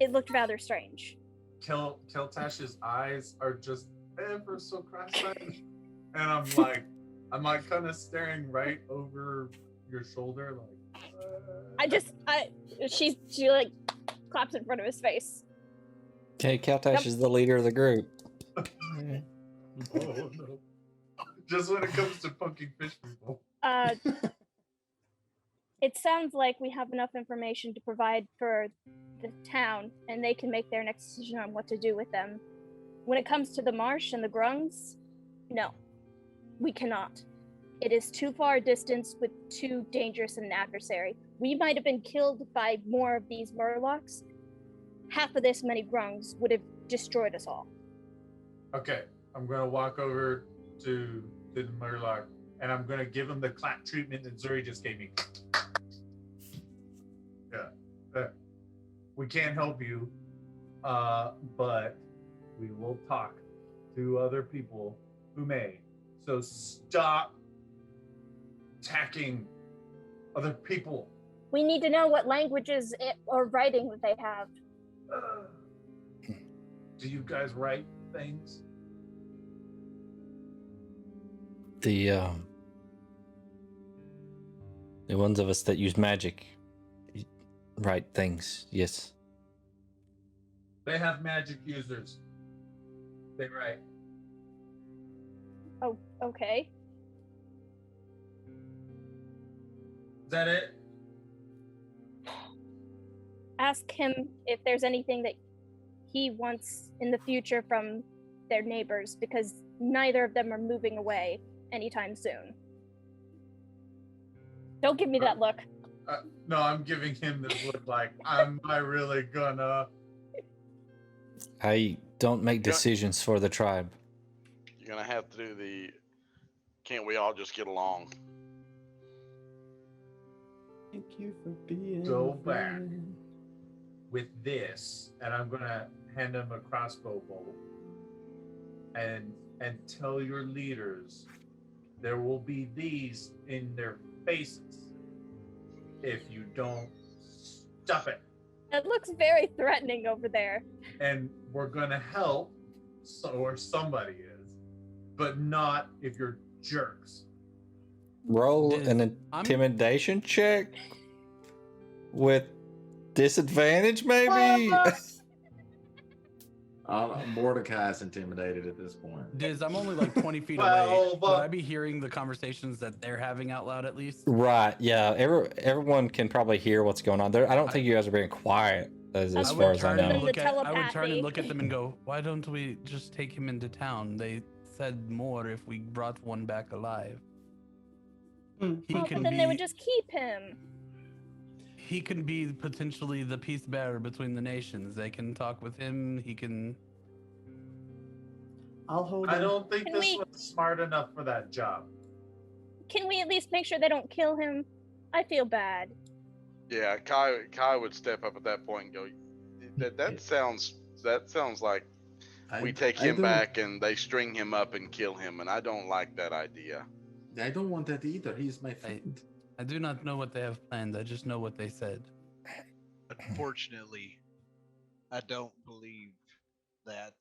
It looked rather strange. Keltash's eyes are just ever so cross-eyed, and I'm like kind of staring right over your shoulder, like. She like claps in front of his face. okay, Keltash is the leader of the group. Oh no! Just when it comes to poking fish people. It sounds like we have enough information to provide for the town, and they can make their next decision on what to do with them. When it comes to the marsh and the grungs, no, we cannot. It is too far a distance with too dangerous an adversary. We might have been killed by more of these murlocs. Half of this many grungs would have destroyed us all. Okay, I'm gonna walk over to the murloc, and I'm gonna give him the clap treatment that Zuri just gave me. Yeah, we can't help you, but we will talk to other people who may. So stop attacking other people. We need to know what languages or writing that they have. Do you guys write? things? The ones of us that use magic write things, yes. They have magic users. They write. Oh, okay. Is that it? Ask him if there's anything that he wants in the future from their neighbors, because neither of them are moving away anytime soon. Don't give me that look. No, I'm giving him this look like, am I really gonna? I don't make decisions for the tribe. You're gonna have to do the. Can't we all just get along? Thank you for being Go a back. friend. With this, and I'm gonna hand him a crossbow bolt, and tell your leaders there will be these in their faces if you don't stop it. It looks very threatening over there. And we're gonna help, or somebody is, but not if you're jerks. Roll Diz, an intimidation check with disadvantage, maybe? Mordecai's intimidated at this point. Diz, I'm only like 20 feet Well, away. Would but- I be hearing the conversations that they're having out loud at least? Right, yeah. Everyone can probably hear what's going on. I don't think you guys are being quiet, as I far would as I turn know. and look- I would turn telepathy. and look at them and go, why don't we just take him into town? They said more if we brought one back alive. He Oh, but can then they would be just keep him. he can be potentially the peace bearer between the nations. They can talk with him. He can. I'll hold I him. don't think Can this we- was smart enough for that job. Can we at least make sure they don't kill him? I feel bad. Yeah, Kai would step up at that point and go, that sounds like we take him back and they string him up and kill him, and I don't like that idea. I don't want that either. He's my friend. I do not know what they have planned. I just know what they said. Unfortunately, I don't believe that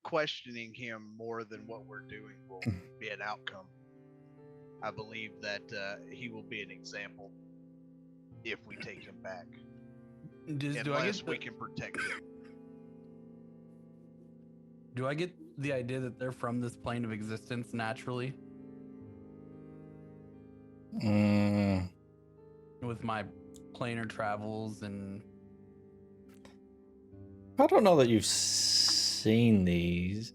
questioning him more than what we're doing will be an outcome. I believe that he will be an example if we take him back, Do I unless get we can protect him. do I get the idea that they're from this plane of existence naturally? Mm, With my planar travels and I don't know that you've seen these.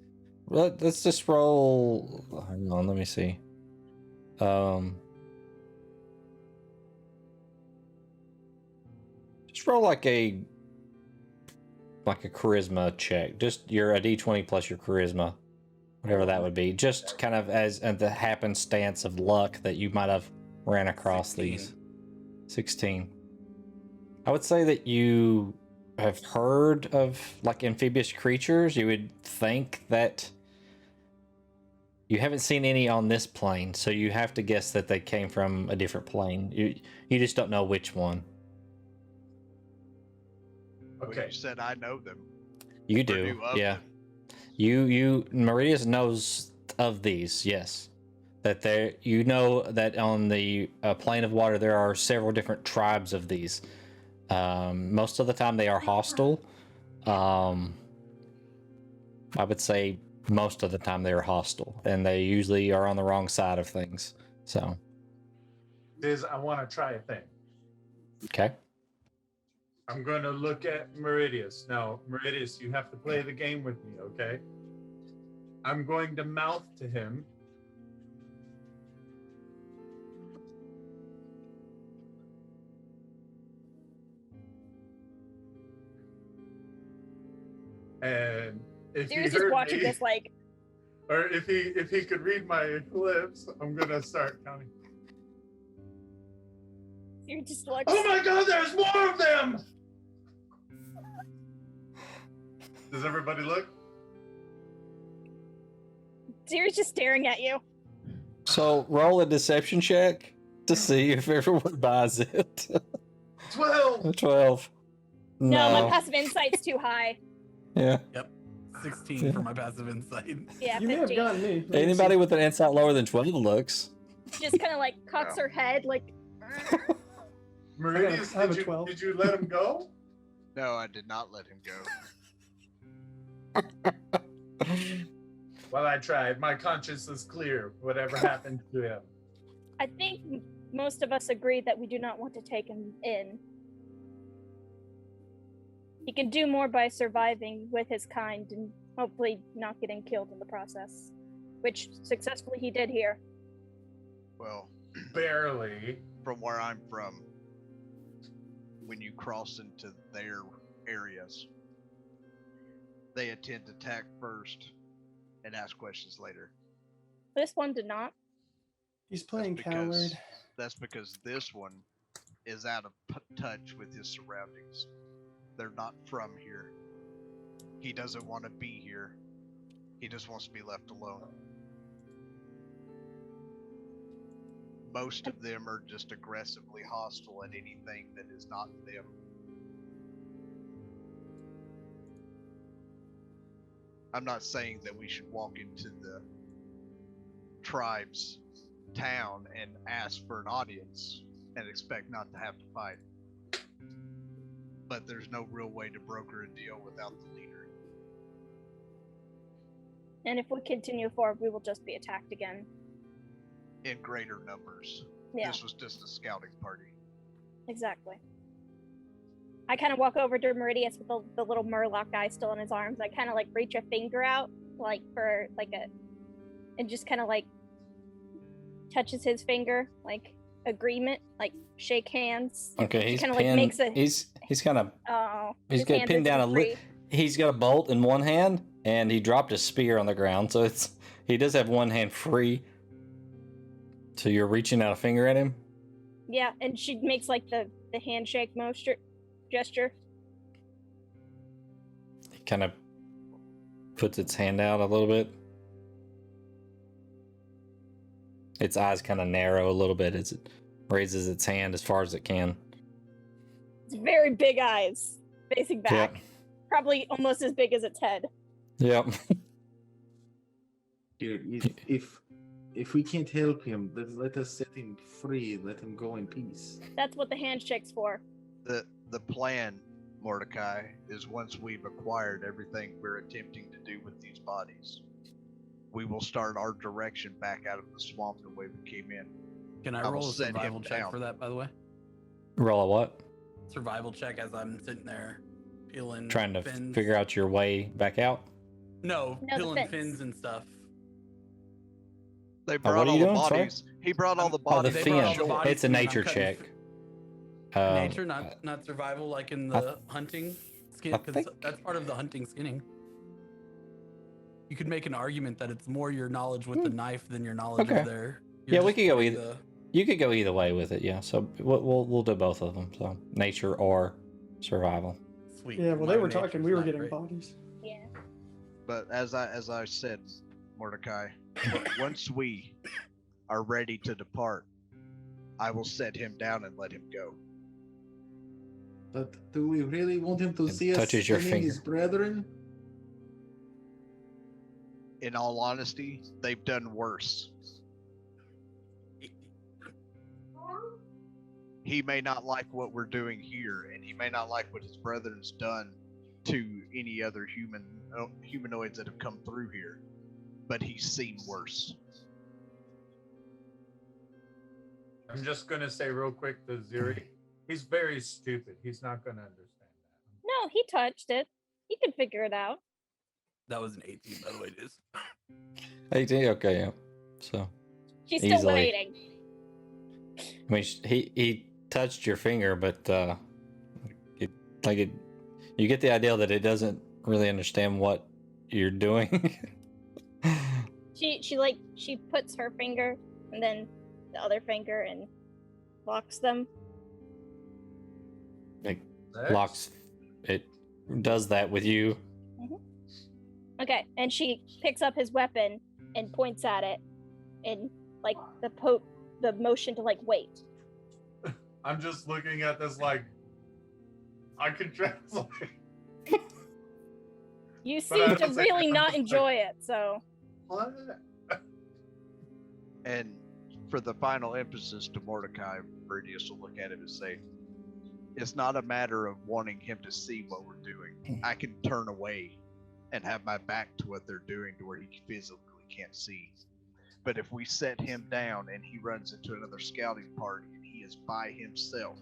Let's just roll. Hang on, let me see. Just roll like a charisma check. Just a D20 plus your charisma, whatever that would be. Just kind of as the happenstance of luck that you might have ran across 16. these. 16. I would say that you have heard of like amphibious creatures. You would think that you haven't seen any on this plane, so you have to guess that they came from a different plane. You just don't know which one. Well, Okay. you said I know them. You or do, knew of yeah. them. You Meridius knows of these, yes. That you know that on the plane of water there are several different tribes of these. Most of the time they are hostile. I would say most of the time they are hostile, and they usually are on the wrong side of things. So, I want to try a thing. okay. I'm going to look at Meridius. Now, Meridius, you have to play the game with me, okay? I'm going to mouth to him. And if he You're just heard watching me, this like, or if he could read my lips, I'm gonna start counting. you're just like, Oh my God! There's more of them. Does everybody look? Deer's just staring at you. So roll a deception check to see if everyone buys it. 12. 12. No, my No. passive insight's too high. Yeah. 16 for my passive insight. Yeah, You may have 15. gotten me. Anybody with an insight lower than 12 looks. Just kind of like cocks her head, like. Meridius, I have a 12. did you let him go? No, I did not let him go. Well, I tried. My conscience is clear. Whatever happened to him. I think most of us agree that we do not want to take him in. He can do more by surviving with his kind and hopefully not getting killed in the process, which successfully he did here. Well, Barely. from where I'm from, when you cross into their areas, they attend to attack first and ask questions later. This one did not. He's playing coward. That's because this one is out of touch with his surroundings. They're not from here. He doesn't want to be here. He just wants to be left alone. Most of them are just aggressively hostile at anything that is not them. I'm not saying that we should walk into the tribe's town and ask for an audience and expect not to have to fight. But there's no real way to broker a deal without the leader. And if we continue forward, we will just be attacked again. In greater numbers. Yeah. This was just a scouting party. Exactly. I kind of walk over to Meridius with the little Murloc guy still in his arms. I kind of like reach a finger out, like for like a, and just kind of like touches his finger, like agreement, like shake hands. Okay, he's kind of pinned. like makes a. He's kind of. Oh. He's his got hands pinned are down a free. He's got a bolt in one hand, and he dropped a spear on the ground. So he does have one hand free. So you're reaching out a finger at him. Yeah, and she makes like the handshake gesture. He kind of puts its hand out a little bit. Its eyes kind of narrow a little bit as it raises its hand as far as it can. It's very big eyes facing back. Yep. Probably almost as big as its head. Yep. Dude, if we can't help him, let us set him free. Let him go in peace. That's what the handshake's for. The plan, Mordecai, is once we've acquired everything we're attempting to do with these bodies, we will start our direction back out of the swamp the way we came in. Can I I will roll a set him survival check down. for that, by the way? Roll a what? Survival check as I'm sitting there peeling Trying to fins. figure out your way back out. No, No, the peeling fins. fins and stuff. They what brought are all you the doing? Sorry? bodies. He brought all the Oh, the bodies. They brought all fin. the bodies It's a to me and I'm nature cutting check. Nature, not survival, like in the hunting skin, I because think- that's part of the hunting skinning. You could make an argument that it's more your knowledge with the knife than your knowledge Okay. of their. Yeah, we just could go putting either. You could go either way with it, yeah. So we'll do both of them. So nature or survival. Sweet. Yeah, well, they My were talking. nature's We were not getting great. bodies. Yeah. But as I said, Mordecai, once we are ready to depart, I will set him down and let him go. But do we really want him to It see us touches your killing his finger. brethren? In all honesty, they've done worse. He may not like what we're doing here, and he may not like what his brethren's done to any other humanoids that have come through here, but he's seen worse. I'm just gonna say real quick to Ziri, he's very stupid. He's not gonna understand that. No, he touched it. He can figure it out. That was an 18, by the way, dude. 18. Okay, yeah. So She's still Easily. waiting. I mean, he touched your finger, but you get the idea that it doesn't really understand what you're doing. She puts her finger and then the other finger and locks them. It Next. locks. It does that with you. Okay, and she picks up his weapon and points at it in like the motion to like wait. I'm just looking at this like I can translate. You But I seem to was like- really I not was like- enjoy it, so. What? And for the final emphasis to Mordecai, Meridius will look at him and say, it's not a matter of wanting him to see what we're doing. I can turn away and have my back to what they're doing to where he physically can't see. But if we set him down and he runs into another scouting party and he is by himself,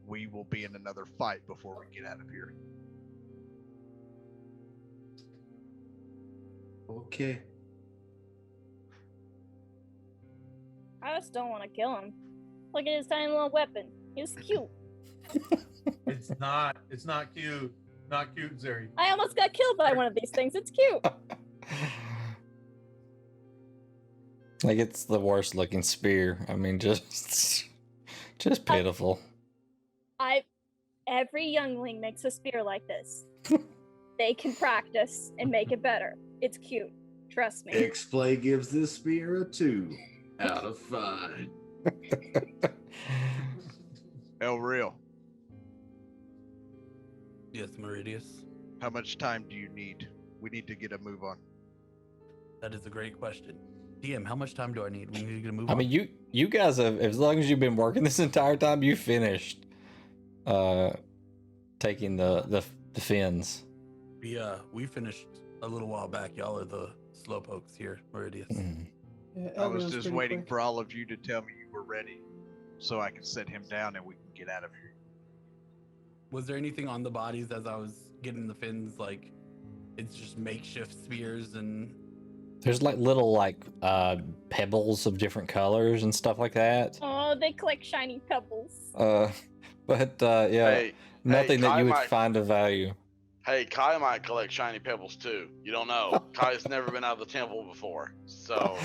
we will be in another fight before we get out of here. Okay. I just don't want to kill him. Look at his tiny little weapon. He's cute. It's not cute. Not cute, Zeri. I almost got killed by one of these things. It's cute. Like, it's the worst looking spear. I mean, just pitiful. Every youngling makes a spear like this. They can practice and make it better. It's cute. Trust me. X-Play gives this spear a 2 out of 5. El Real, Yes, Meridius. how much time do you need? We need to get a move on. That is a great question. DM, how much time do I need? We need to get a move I on. mean, you guys have, as long as you've been working this entire time, you finished taking the fins. We finished a little while back. Y'all are the slowpokes here, Meridius. Mm. Yeah, I was Elvin's just pretty waiting quick. for all of you to tell me you were ready so I can set him down and we can get out of here. Was there anything on the bodies as I was getting the fins? Like, it's just makeshift spears and. There's like little pebbles of different colors and stuff like that. Oh, they collect shiny pebbles. But yeah, Hey, nothing that Kai you would might- find of value. Hey, Kai might collect shiny pebbles too. You don't know. Kai's never been out of the temple before. So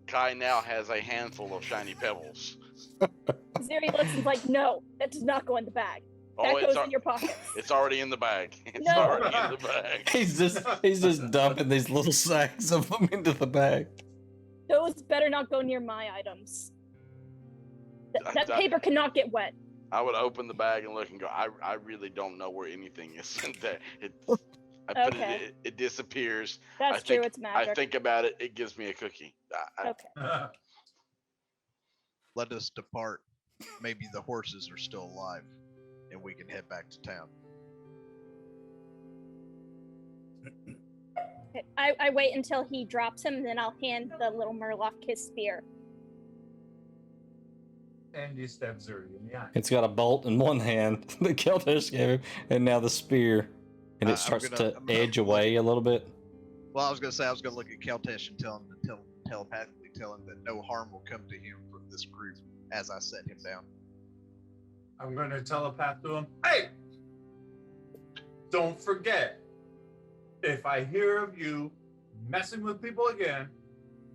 Kai now has a handful of shiny pebbles. Zeri looks and is like, no, that does not go in the bag. That Oh, goes in your pockets. it's already in the bag. It's No. already in the bag. He's just dumping these little sacks of them into the bag. Those better not go near my items. That I- paper cannot get wet. I would open the bag and look and go, I really don't know where anything is in there. Okay. It disappears. That's I think, true. It's magic. I think about it, it gives me a cookie. Okay. Let us depart. Maybe the horses are still alive and we can head back to town. Okay, I wait until he drops him, and then I'll hand the little Murloc his spear. And you stab Zuri in the eye. It's got a bolt in one hand that Keltash gave him, and now the spear, and I'm it starts gonna- to I'm gonna edge look- away a little bit. Well, I was gonna say I was gonna look at Keltash and telepathically tell him that no harm will come to him from this group as I set him down. I'm going to telepath to him. Hey! Don't forget, if I hear of you messing with people again,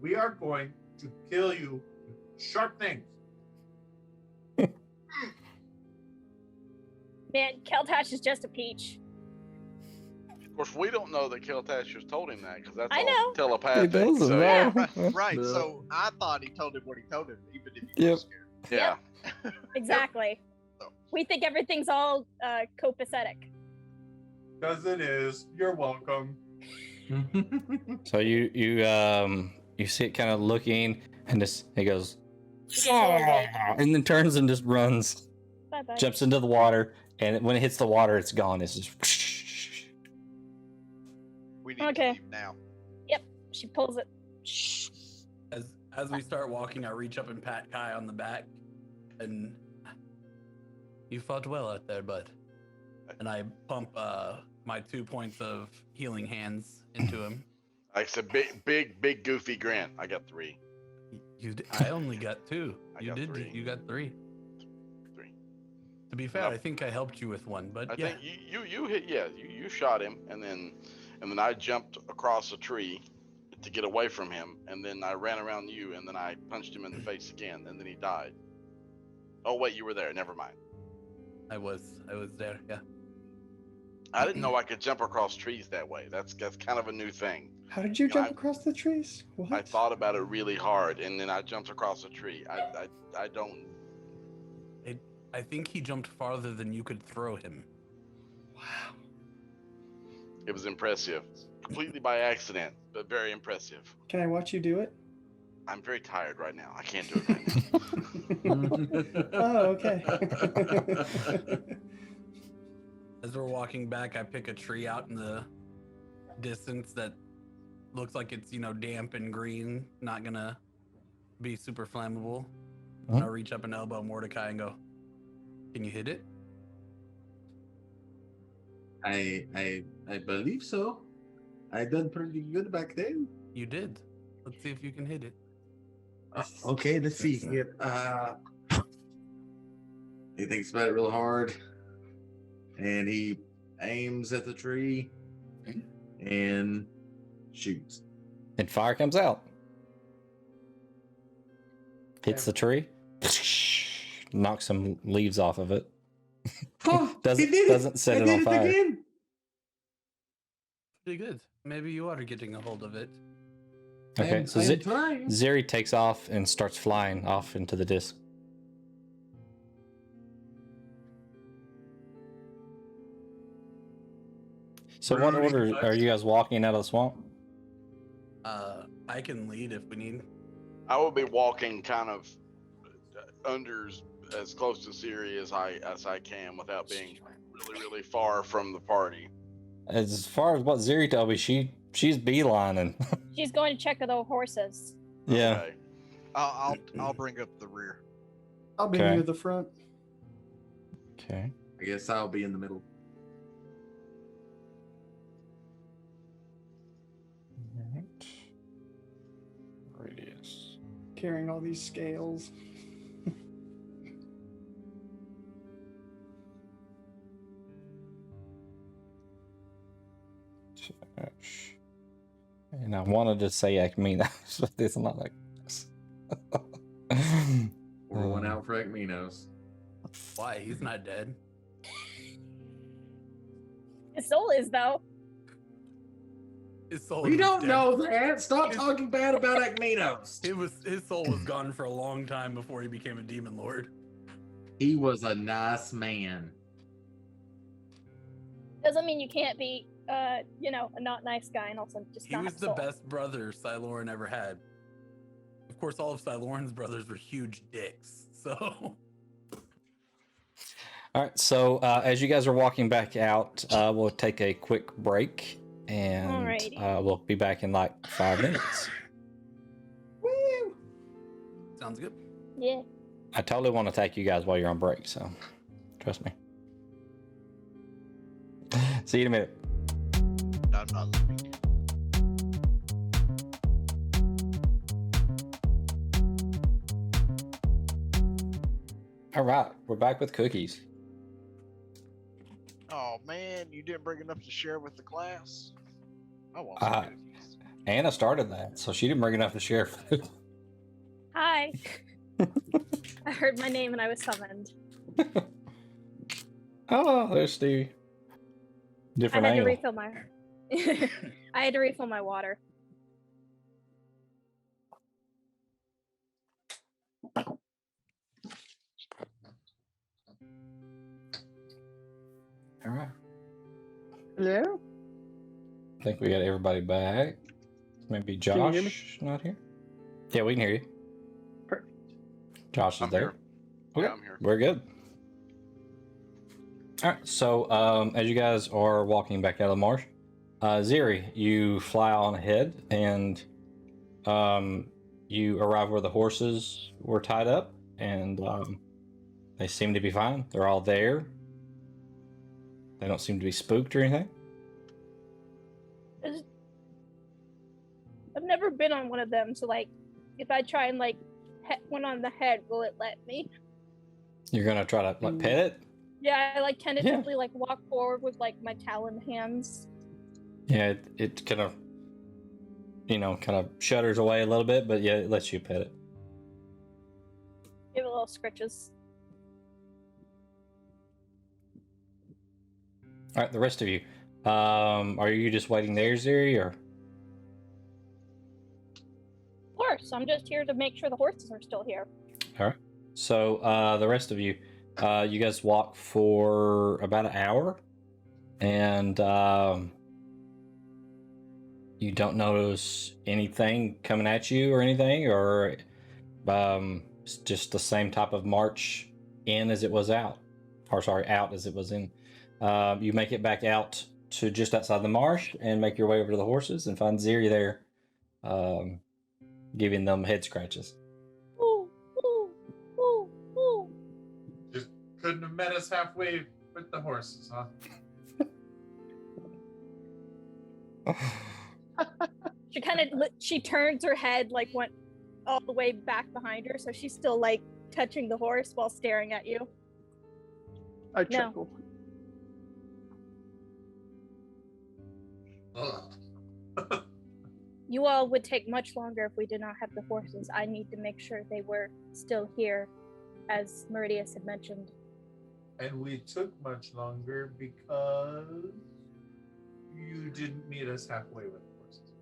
we are going to kill you with sharp things. Man, Keltash is just a peach. Of course, we don't know that Keltash just told him that because that's I all know. telepathic. doesn't so, know. Right, No. so I thought he told him what he told him, even if he Yep. was scared. Yeah. Exactly. So- We think everything's all copacetic. Because it is. You're welcome. So you see it kind of looking, and just it goes, and then turns and just runs, Bye bye. jumps into the water, and when it hits the water, it's gone. It's just. We need Okay. to leave now. She pulls it. Shh. As we start walking, I reach up and pat Kai on the back, and you fought well out there, bud. And I pump my 2 points of healing hands into him. Like it's a big goofy grin. I got 3. I only got 2. I got 3. You got 3. 3. To be fair, Nope. I think I helped you with one, but I yeah. think you hit. Yeah, you shot him, and then I jumped across a tree to get away from him, and then I ran around you, and then I punched him in the face again, and then he died. Oh wait, you were there. Never mind. I was there. Yeah. I didn't know I could jump across trees that way. That's kind of a new thing. How did you Yeah, jump I- across the trees? What? I thought about it really hard, and then I jumped across a tree. I don't. I think he jumped farther than you could throw him. Wow. It was impressive. Completely by accident, but very impressive. Can I watch you do it? I'm very tired right now. I can't do it right now. Oh, okay. As we're walking back, I pick a tree out in the distance that looks like it's, damp and green, not gonna be super flammable. And I'll reach up and elbow Mordecai and go, "Can you hit it?" I believe so. I done pretty good back then. You did. Let's see if you can hit it. Okay, let's see here. He thinks about it real hard, and he aims at the tree and shoots. And fire comes out. Hits the tree. Knocks some leaves off of it. Oh, doesn't set it on fire. Again. Pretty good. Maybe you are getting a hold of it. Okay, so I'm trying. Zeri takes off and starts flying off into the disc. So what order are you guys walking out of the swamp? I can lead if we need. I will be walking kind of under as close to Siri as I can without being really far from the party. As far as what Zeri told me, she's beelining. She's going to check the horses. Yeah. Okay. I'll bring up the rear. I'll be Okay. near the front. Okay. I guess I'll be in the middle. Alright. Radius. Carrying all these scales. And I wanted to say Acminos, but it's not like this. We're one out for Ekminos. Why? He's not dead. His soul is, though. His soul. We is don't dead. know that. Stop His- talking bad about Ekminos. His soul was gone for a long time before he became a demon lord. He was a nice man. Doesn't mean you can't be, a not nice guy and also just He not was have the soul. best brother Siloran ever had. Of course, all of Siloran's brothers were huge dicks. So All right, so as you guys are walking back out, we'll take a quick break, and Alrighty. we'll be back in like 5 minutes. Woo! sounds good. Yeah. I totally want to take you guys while you're on break, so trust me. See you in a minute. I'm not leaving. All right, we're back with cookies. Oh man, you didn't bring enough to share with the class. I want Uh, some cookies. Anna started that, so she didn't bring enough to share. Hi. I heard my name and I was summoned. Oh, there's Stevie. I Different had to angle. refill my. I had to refill my water. All right. Hello? I think we got everybody back. Maybe you Josh hear me? not here. Yeah, we can hear you. Perfect. Josh is I'm there. here. Okay, Yeah, I'm here. we're good. All right. So, as you guys are walking back out of the marsh, Zeri, you fly on ahead, and you arrive where the horses were tied up, and they seem to be fine. They're all there. They don't seem to be spooked or anything. I've never been on one of them, so if I try and pet one on the head, will it let me? You're gonna try to pet it. Yeah, I tentatively walk forward with my talon hands. Yeah, it kind of, kind of shudders away a little bit, but yeah, it lets you pet it. Give it little scritches. All right, the rest of you, are you just waiting there, Zeri, or? Of course, I'm just here to make sure the horses are still here. All right. So the rest of you, you guys walk for about an hour, and You don't notice anything coming at you or anything, or it's just the same type of march in as it was out, or sorry, out as it was in. You make it back out to just outside the marsh and make your way over to the horses and find Ziri there, giving them head scratches. Ooh, ooh, ooh, ooh. Just couldn't have met us halfway with the horses, huh? She turns her head, like went all the way back behind her, so she's still like touching the horse while staring at you. I chuckle. Ugh. You all would take much longer if we did not have the horses. I need to make sure they were still here, as Meridius had mentioned. And we took much longer because you didn't meet us halfway with the horses.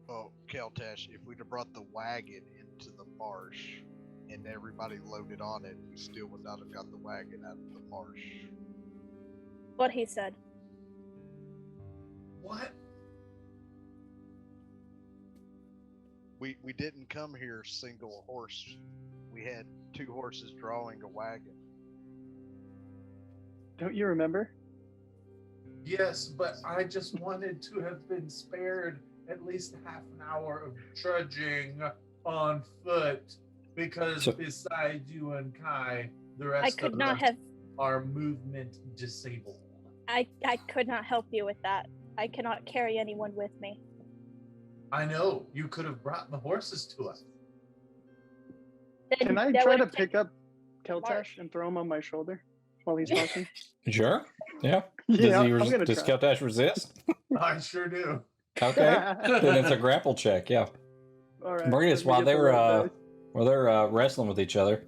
Oh, Keltash, if we'd have brought the wagon into the marsh and everybody loaded on it, we still would not have got the wagon out of the marsh. What he said. What? We didn't come here single horse. We had 2 horses drawing a wagon. Don't you remember? Yes, but I just wanted to have been spared at least half an hour of trudging on foot, because besides you and Kai, the rest of us are movement disabled. I could not help you with that. I cannot carry anyone with me. I know. You could have brought the horses to us. Then Can I that try to would've pick taken up Keltash and throw him on my shoulder while he's talking? Sure. Yeah. Yeah, Does Keltash resist? I sure do. Okay. Then it's a grapple check. Yeah. All right. Marius, while they're wrestling with each other,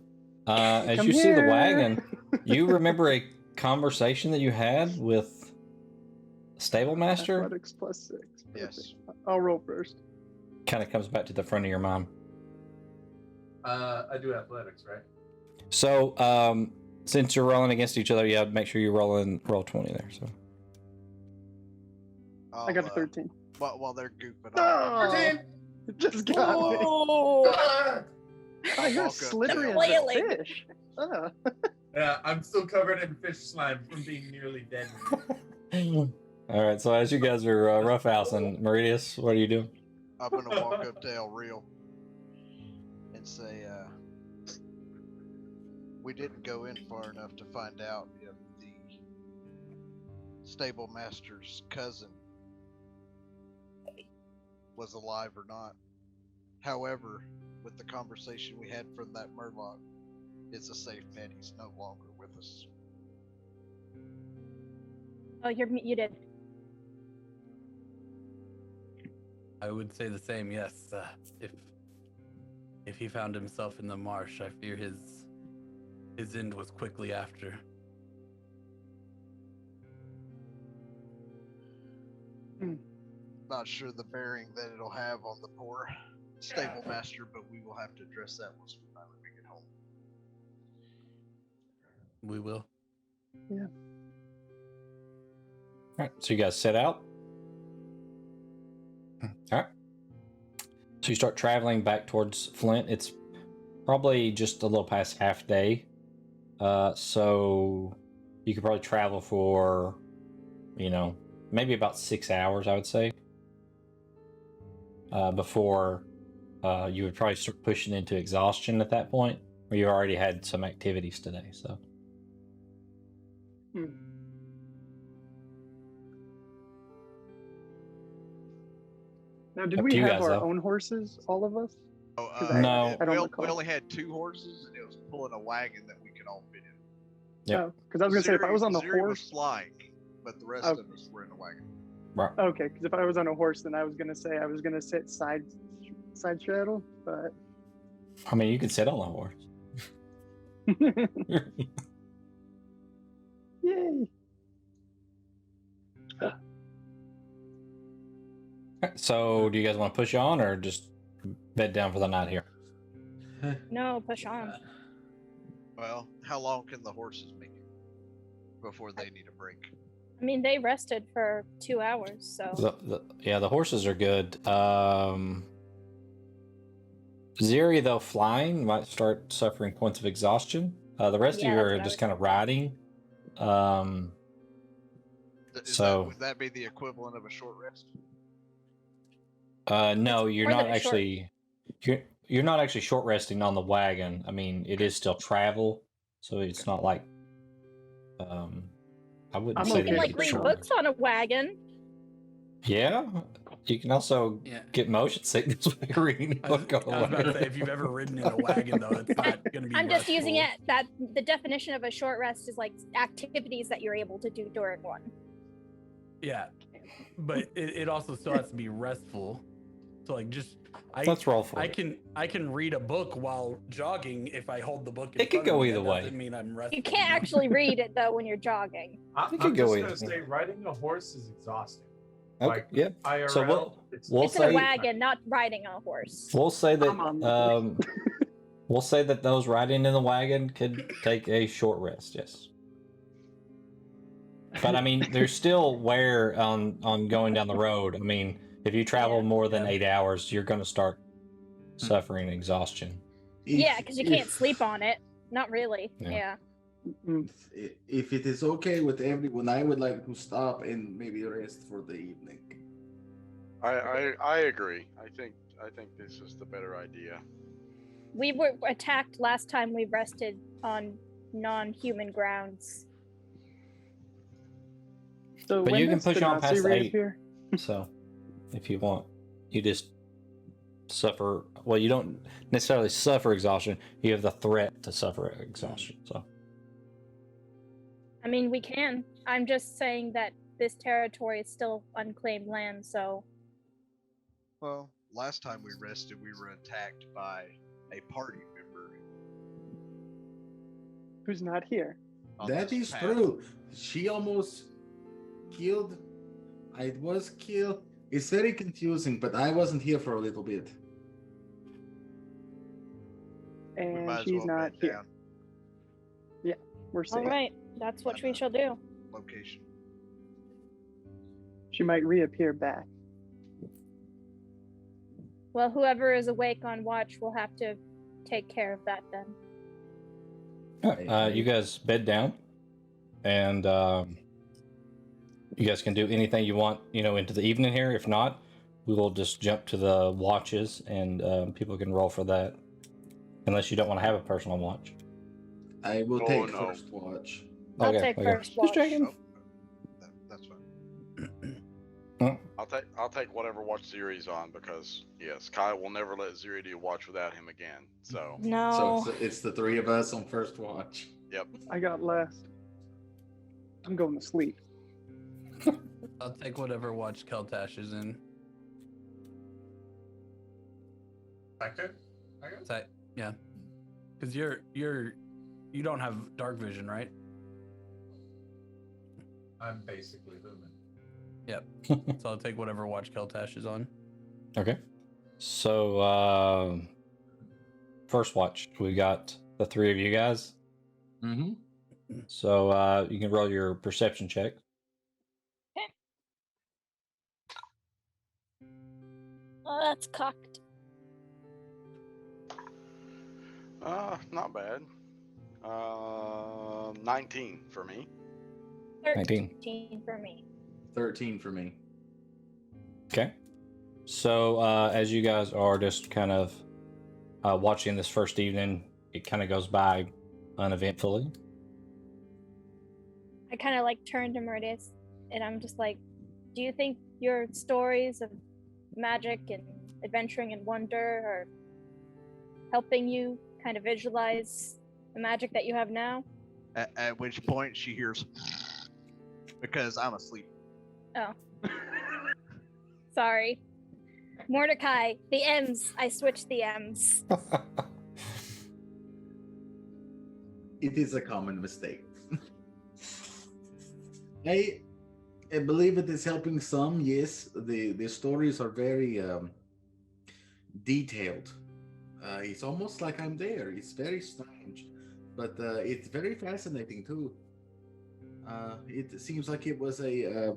as you see the wagon, you remember a conversation that you had with Stable Master? Athletics +6. Yes. I'll roll first. Kind of comes back to the front of your mind. I do athletics, right? So, since you're rolling against each other, yeah, make sure you roll 20 there. So I got a 13. While they're goofing Oh, off. 14! Just got me. Oh, Oh, you're Welcome. slippery as a Flailing. fish. Oh. Yeah, I'm still covered in fish slime from being nearly dead. all right. So as you guys are roughhousing, Meridius, what are you doing? I'm gonna walk up to El Real and say, we didn't go in far enough to find out if the stable master's cousin was alive or not. However, with the conversation we had from that Murloc, it's a safe bet he's no longer with us. oh, you're muted. I would say the same. Yes. If he found himself in the marsh, I fear his end was quickly after. Not sure the bearing that it'll have on the poor stable master, but we will have to address that once we finally make it home. We will. Yeah. All right. So you guys set out. All right. So you start traveling back towards Flint. It's probably just a little past half day. So you could probably travel for, maybe about 6 hours, I would say. Before you would probably start pushing into exhaustion at that point, where you already had some activities today. So. Now, did we have our own horses, all of us? Oh, No. I don't we recall. only had 2 horses, and it was pulling a wagon that we could all fit in. Yep. Because I was going to say, if I was on the Ziri horse... was flying, but the rest of us were in a wagon. Right. Okay, because if I was on a horse, then I was going to say I was going to sit side straddle, but... I mean, you could sit on the horse. Yay! So, do you guys want to push on or just bed down for the night here? No, push on. Well, how long can the horses make it before they need a break? I mean, they rested for 2 hours, so. The horses are good. Ziri, though, flying might start suffering points of exhaustion. The rest Yeah, of you that's are what I just was kind of thinking. riding. So- Would that be the equivalent of a short rest? No, It's you're more not than a short- actually. You're not actually short resting on the wagon. I mean, it is still travel, so it's not like. I wouldn't I'm say You can okay that like with it's read short. books on a wagon. Yeah, you can also Yeah. get motion sickness by reading a I was, book on I a was about to wagon. say, if you've ever ridden in a wagon, though, it's not going to be. I'm just using restful. it that the definition of a short rest is like activities that you're able to do during one. Yeah, but it also still has to be restful. So like, just Let's roll for I it. can read a book while jogging if I hold the book. In It could front of go me. either That way. doesn't mean I'm resting. You can't actually read it though when you're jogging. You could I'm go just with gonna it. say riding a horse is exhausting. Okay, Like, yeah. IRL, So we'll It's in a say wagon, not riding on a horse. we'll say I'm on that we'll say that those riding in the wagon could take a short rest. Yes. But I mean, there's still wear on going down the road. I mean, if you travel Yeah. more than Yeah. 8 hours, you're going to start suffering exhaustion. Yeah, because you can't sleep on it. Not really. Yeah. Yeah. Mm. If it is okay with everyone, I would like to stop and maybe rest for the evening. I agree. I think this is the better idea. We were attacked last time we rested on non-human grounds. So But when you can does push on Tanasi past 8. reappear? So, if you want, you just suffer. Well, you don't necessarily suffer exhaustion. You have the threat to suffer exhaustion. So, I mean, we can. I'm just saying that this territory is still unclaimed land, so Well, last time we rested, we were attacked by a party member. Who's not here? on That this is path. true. She almost killed. I was killed. It's very confusing, but I wasn't here for a little bit. We And might as she's well not bed here. down. We're safe. all right. That's what we shall do. Location. She might reappear back. Well, whoever is awake on watch will have to take care of that then. you guys bed down, and you guys can do anything you want, into the evening here. If not, we will just jump to the watches, and people can roll for that, unless you don't want to have a personal watch. I will Oh, take no. first watch. I'll take first watch. Just checking. Oh, that's fine. I'll take whatever watch Ziri's on because yes, Kai will never let Ziri do watch without him again. So No. So it's the three of us on first watch. I got last. I'm going to sleep. I'll take whatever watch Keltash is in. Okay. Yeah, because you don't have dark vision, right? I'm basically human. Yep. So I'll take whatever watch Keltash is on. Okay. So, first watch, we got the three of you guys. Mm-hmm. So, you can roll your perception check. Oh, that's cocked. not bad. 19 for me. 19. 13 for me. 13 for me. Okay. So, as you guys are just kind of watching this first evening, it kind of goes by uneventfully. I kind of like turn to Meridius and I'm just like, do you think your stories of magic and adventuring and wonder are helping you kind of visualize the magic that you have now? At which point she hears, because I'm asleep. Oh. Sorry. Mordecai, the M's. I switched the M's. It is a common mistake. I believe it is helping some. Yes, the stories are very detailed. It's almost like I'm there. It's very strange, but it's very fascinating too. It seems like it was a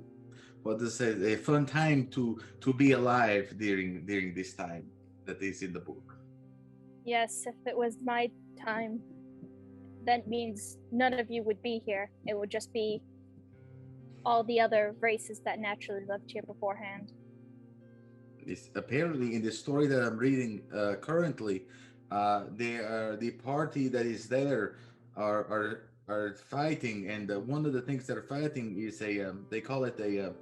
what does it say, a fun time to be alive during this time that is in the book. Yes, if it was my time, that means none of you would be here. It would just be all the other races that naturally lived here beforehand. This apparently in the story that I'm reading currently, they are the party that is there are fighting, and one of the things they're fighting is a they call it a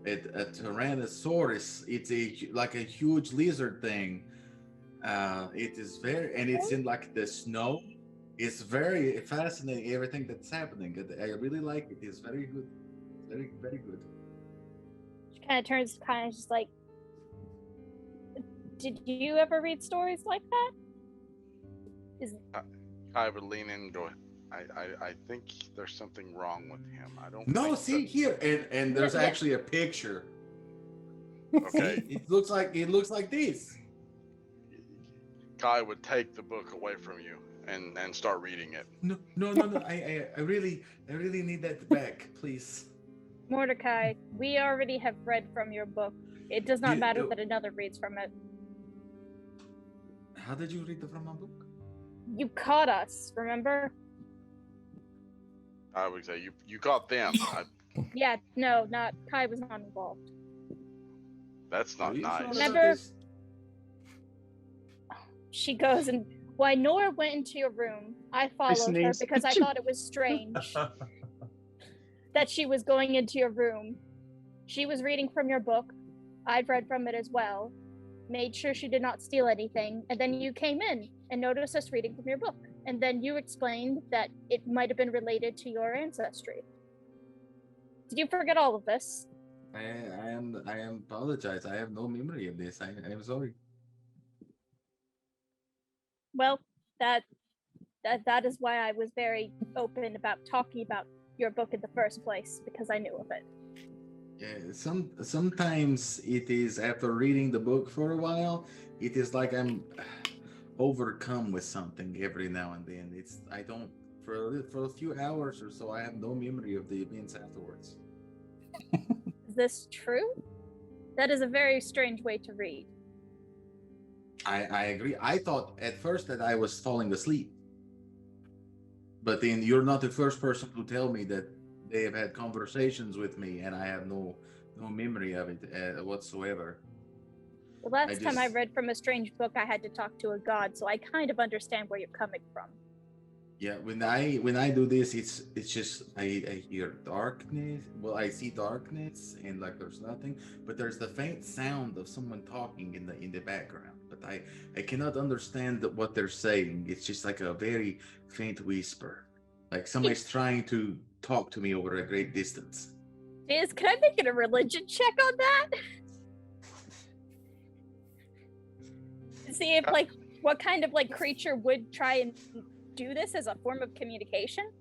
Tyrannosaurus. It's like a huge lizard thing. It is very, and it's in like the snow. It's very fascinating everything that's happening. I really like it. It's very good. Very, very good. She kind of turns, kind of just like, did you ever read stories like that? I would lean in and go, I think there's something wrong with him. I don't No, think see here, and there's actually a picture. Okay. See, it looks like this. Kai would take the book away from you and start reading it. No. I really need that back, please. Mordecai, we already have read from your book. It does not matter that another reads from it. How did you read from my book? You caught us, remember? I would say you caught them. Yeah, no, not Kai was not involved. That's not nice. Remember? She goes and why Nora went into your room, I followed her because I thought it was strange that she was going into your room. She was reading from your book. I'd read from it as well. Made sure she did not steal anything, and then you came in and noticed us reading from your book. And then you explained that it might have been related to your ancestry. Did you forget all of this? I apologize. I have no memory of this. I'm sorry. Well, that is why I was very open about talking about your book in the first place, because I knew of it. Yeah, sometimes it is after reading the book for a while, it is like I'm overcome with something every now and then. I don't for a few hours or so I have no memory of the events afterwards. Is this true? That is a very strange way to read. I agree. I thought at first that I was falling asleep. But then you're not the first person to tell me that they have had conversations with me and I have no memory of it whatsoever. The last time I read from a strange book, I had to talk to a god, so I kind of understand where you're coming from. Yeah, when I do this, it's just I hear darkness. Well, I see darkness and like there's nothing, but there's the faint sound of someone talking in the background. But I cannot understand what they're saying. It's just like a very faint whisper, like somebody's trying to talk to me over a great distance. Can I make it a religion check on that? See if like what kind of like creature would try and do this as a form of communication?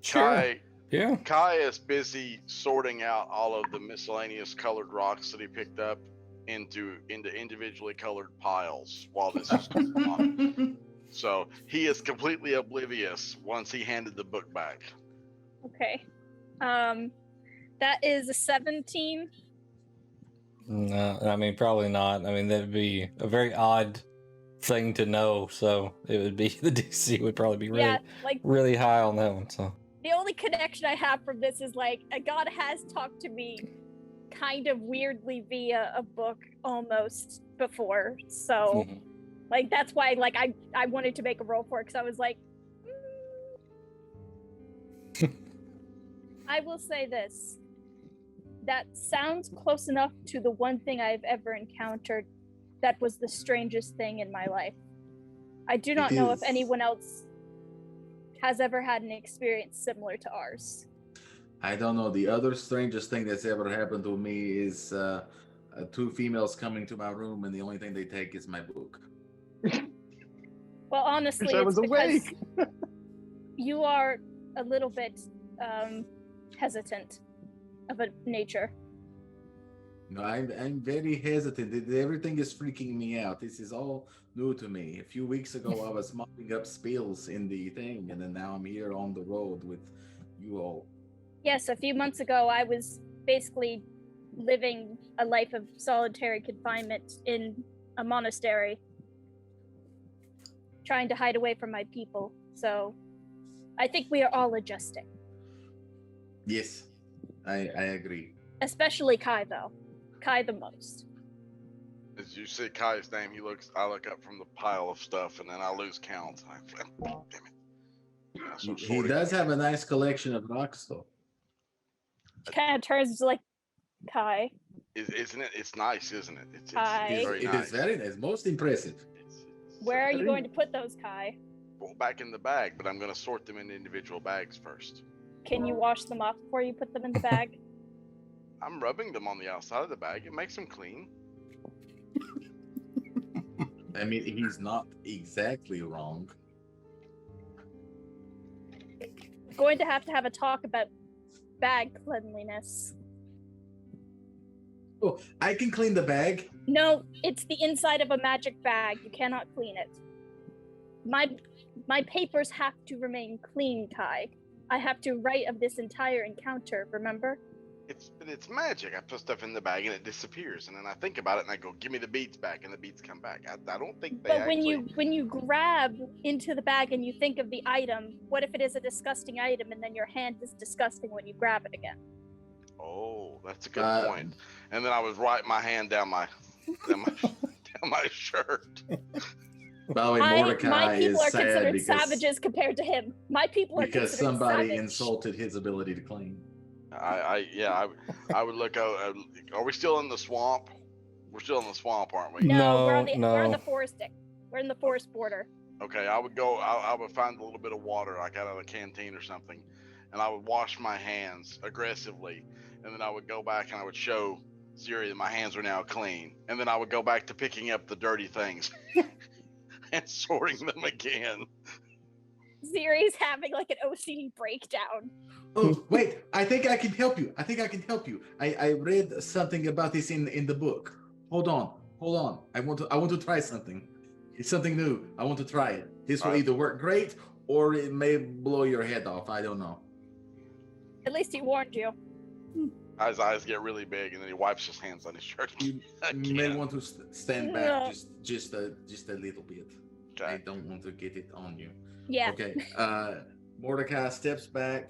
Sure. Yeah. Kai is busy sorting out all of the miscellaneous colored rocks that he picked up into individually colored piles while this is going on. So he is completely oblivious once he handed the book back. Okay. That is a 17. No, I mean probably not. I mean that'd be a very odd thing to know, so it would be the DC would probably be really high on that one. So the only connection I have from this is like a god has talked to me kind of weirdly via a book almost before, so like that's why like I wanted to make a roll for it because I was like I will say this, that sounds close enough to the one thing I've ever encountered that was the strangest thing in my life. I do not know if anyone else has ever had an experience similar to ours. I don't know. The other strangest thing that's ever happened to me is two females coming to my room and the only thing they take is my book. Well, honestly, it's because you are a little bit hesitant of a nature. No, I'm very hesitant. Everything is freaking me out. This is all new to me. A few weeks ago, I was mopping up spills in the thing, and then now I'm here on the road with you all. Yes, a few months ago, I was basically living a life of solitary confinement in a monastery, trying to hide away from my people. So I think we are all adjusting. Yes, I agree. Especially Kai, though. Kai the most. As you see Kai's name, I look up from the pile of stuff, and then I lose count. Damn it. I start He sorting. does have a nice collection of rocks, though. Kind of turns to like Kai. Isn't it? It's nice, isn't it? It's Hi. very It nice. is very nice, most impressive. Where are you going to put those, Kai? Well, back in the bag, but I'm going to sort them into individual bags first. Can you wash them off before you put them in the bag? I'm rubbing them on the outside of the bag. It makes them clean. I mean, he's not exactly wrong. We're going to have a talk about bag cleanliness. Oh, I can clean the bag. No, it's the inside of a magic bag. You cannot clean it. My papers have to remain clean, Kai. I have to write of this entire encounter, remember? It's magic. I put stuff in the bag and it disappears, and then I think about it and I go, "Give me the beads back," and the beads come back. I don't think they. But when you grab into the bag and you think of the item, what if it is a disgusting item and then your hand is disgusting when you grab it again? Oh, that's a good point. And then I would write my hand down my shirt. By the way, my Mordecai people is are sad considered because savages compared to him. My people are because considered somebody savage. insulted his ability to clean. I would look out. Are we still in the swamp? We're still in the swamp, aren't we? No, we're No. in the forest. We're in the forest border. Okay, I would go. I would find a little bit of water, like out of a canteen or something, and I would wash my hands aggressively, and then I would go back and I would show Ziri that my hands are now clean, and then I would go back to picking up the dirty things and sorting them again. Ziri's having like an OCD breakdown. Oh, wait, I think I can help you. I read something about this in the book. Hold on. I want to try something. It's something new. I want to try it. This will either work great or it may blow your head off. I don't know. At least he warned you. His eyes get really big, and then he wipes his hands on his shirt. You may want to stand back just a little bit. Okay. I don't want to get it on you. Yeah. Okay. Mordecai steps back,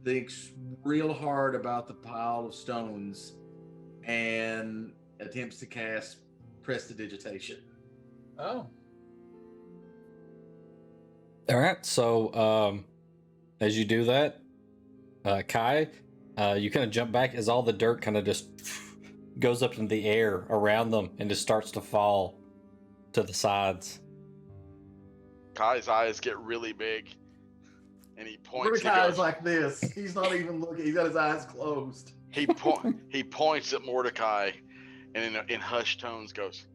thinks real hard about the pile of stones, and attempts to cast prestidigitation. Oh. All right. So, as you do that, Kai, you kind of jump back as all the dirt kind of just goes up in the air around them and just starts to fall to the sides. Kai's eyes get really big, and he points. Mordecai's like this. He's not even looking. He's got his eyes closed. He points at Mordecai, and in hushed tones goes,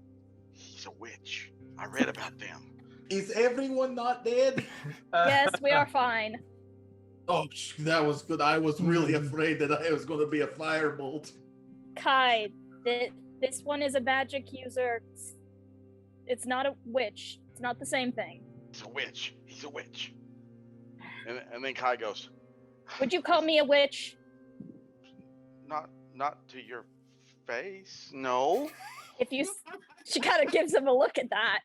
"He's a witch. I read about them." Is everyone not dead? Yes, we are fine. Oh, that was good. I was really afraid that I was going to be a firebolt. Kai, this one is a magic user. It's not a witch. It's not the same thing. He's a witch. He's a witch. And then Kai goes, Would you call me a witch? Not to your face, no. If you, she kind of gives him a look at that.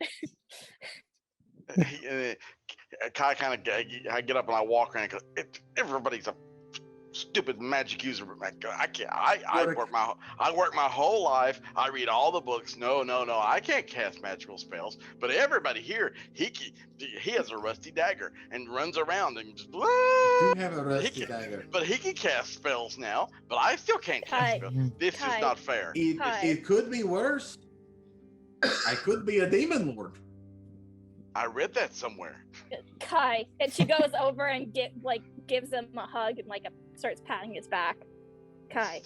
Kai kind of, I get up and I walk around and go, everybody's a stupid magic user. I can't. I work my whole life. I read all the books. No. I can't cast magical spells. But everybody here, he has a rusty dagger and runs around and just. You do have a rusty dagger. But he can cast spells now. But I still can't cast spells. This is not fair. It could be worse. I could be a demon lord. I read that somewhere. Kai, and she goes over and gives him a hug and starts patting his back. Kai,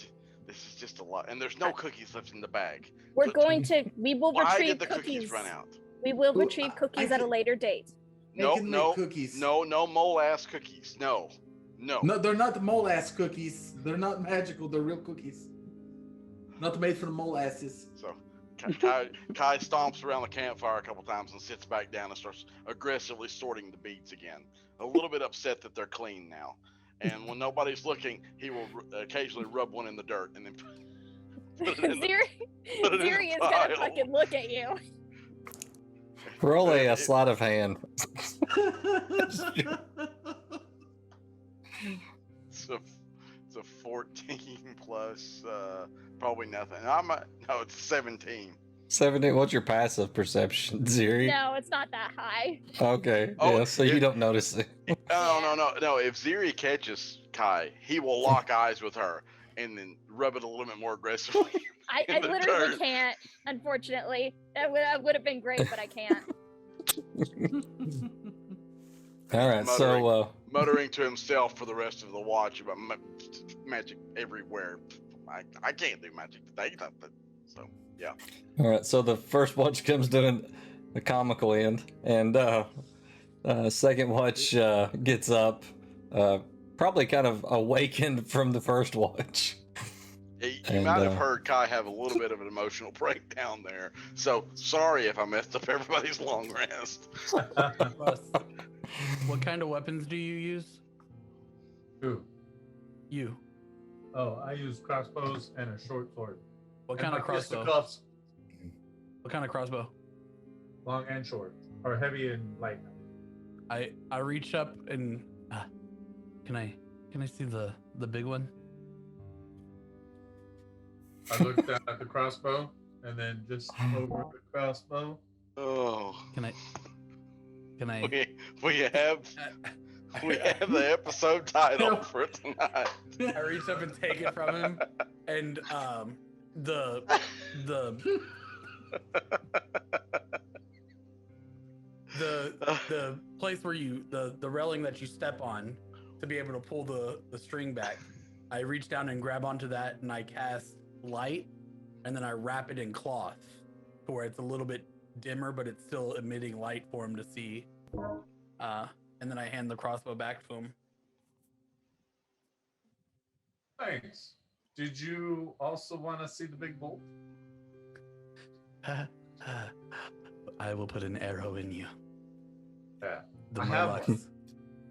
this is just a lot, and there's no cookies left in the bag. We will Why retrieve did the cookies run out? We will retrieve cookies at a later date. No cookies. No mole ass cookies. No, they're not mole ass cookies. They're not magical. They're real cookies. Not made from molasses. So Kai stomps around the campfire a couple times and sits back down and starts aggressively sorting the beads again. A little bit upset that they're clean now. and when nobody's looking, he will occasionally rub one in the dirt and then put it in the, put it in Ziri the is gonna pile. fucking look at you. Roll a It- sleight of hand. It's a 14 plus probably nothing. No, it's 17. 17. What's your passive perception, Ziri? No, it's not that high. Okay. Oh, yeah, so you it- don't notice it. No. If Ziri catches Kai, he will lock eyes with her and then rub it a little bit more aggressively. I In the literally dirt. can't, unfortunately. That would have been great, but I can't. All right. So, Muttering to himself for the rest of the watch about magic everywhere. I can't do magic today, but so yeah. all right. So the first watch comes to a comical end, and second watch gets up, probably kind of awakened from the first watch. You And, might have heard Kai have a little bit of an emotional breakdown there. So sorry if I messed up everybody's long rest. Russ, what kind of weapons do you use? Who? You. Oh, I use crossbows and a short sword. What And kind of my crossbow? fisticuffs, What kind of crossbow? long and short, or heavy and light. I reach up and can I see the big one? I looked down at the crossbow and then just over the crossbow. Oh, Can I? we have the episode title for tonight. I reach up and take it from him, and the place where the railing that you step on to be able to pull the string back, I reach down and grab onto that, and I cast light, and then I wrap it in cloth to where it's a little bit dimmer, but it's still emitting light for him to see. And then I hand the crossbow back to him. Thanks. Did you also want to see the big bolt? I will put an arrow in you. Yeah. The I have Murlocs. one.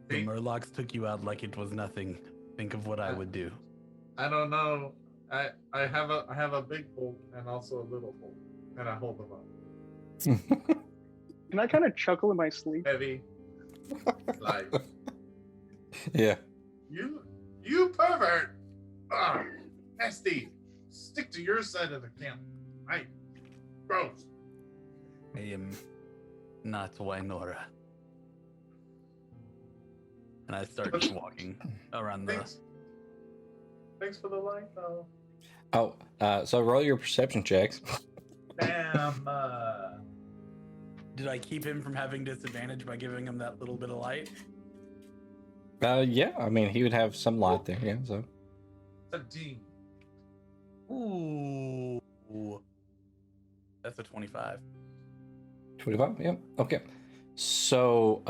The See? Murlocs took you out like it was nothing. Think of what I would do. I don't know. I have a big bolt and also a little bolt, and I hold them up. Can I kind of chuckle in my sleep? Heavy, light. Yeah. You pervert! Ah, nasty. Stick to your side of the camp. Right. Gross. I am not Wynora. And I start walking around the. Thanks for the light, though. Oh, so roll your perception checks. Damn. Did I keep him from having disadvantage by giving him that little bit of light? Yeah. I mean, he would have some light there. Yeah. So. 17. Ooh. That's a 25. 25. Yeah. Okay. So,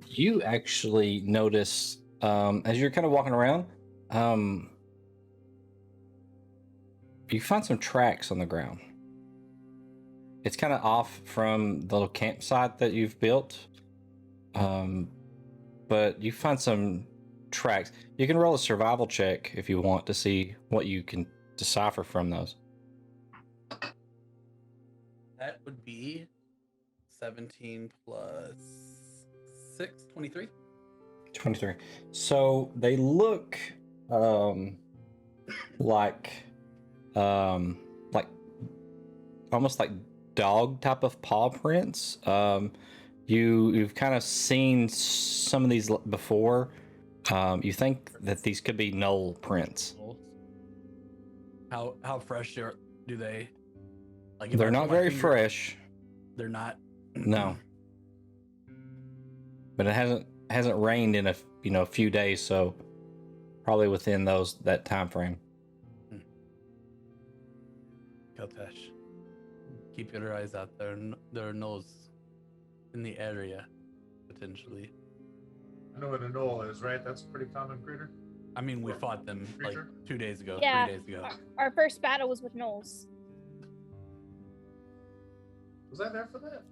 you actually notice as you're kind of walking around, you find some tracks on the ground. It's kind of off from the little campsite that you've built, but you find some tracks. You can roll a survival check if you want to see what you can decipher from those. That would be 17 plus 6, 23. 23. So they look like almost like dog type of paw prints. You've kind of seen some of these before. You think that these could be knoll prints. How fresh do they? Like if They're I not put my very finger- fresh. They're not. No. But it hasn't rained in a few days, so probably within that time frame. Keltash, keep your eyes out there. There are gnolls in the area, potentially. I know what a knoll is, right? That's a pretty common critter. I mean, we fought them like Creature? 2 days ago, Yeah. 3 days ago. Our first battle was with gnolls. Was I there for that?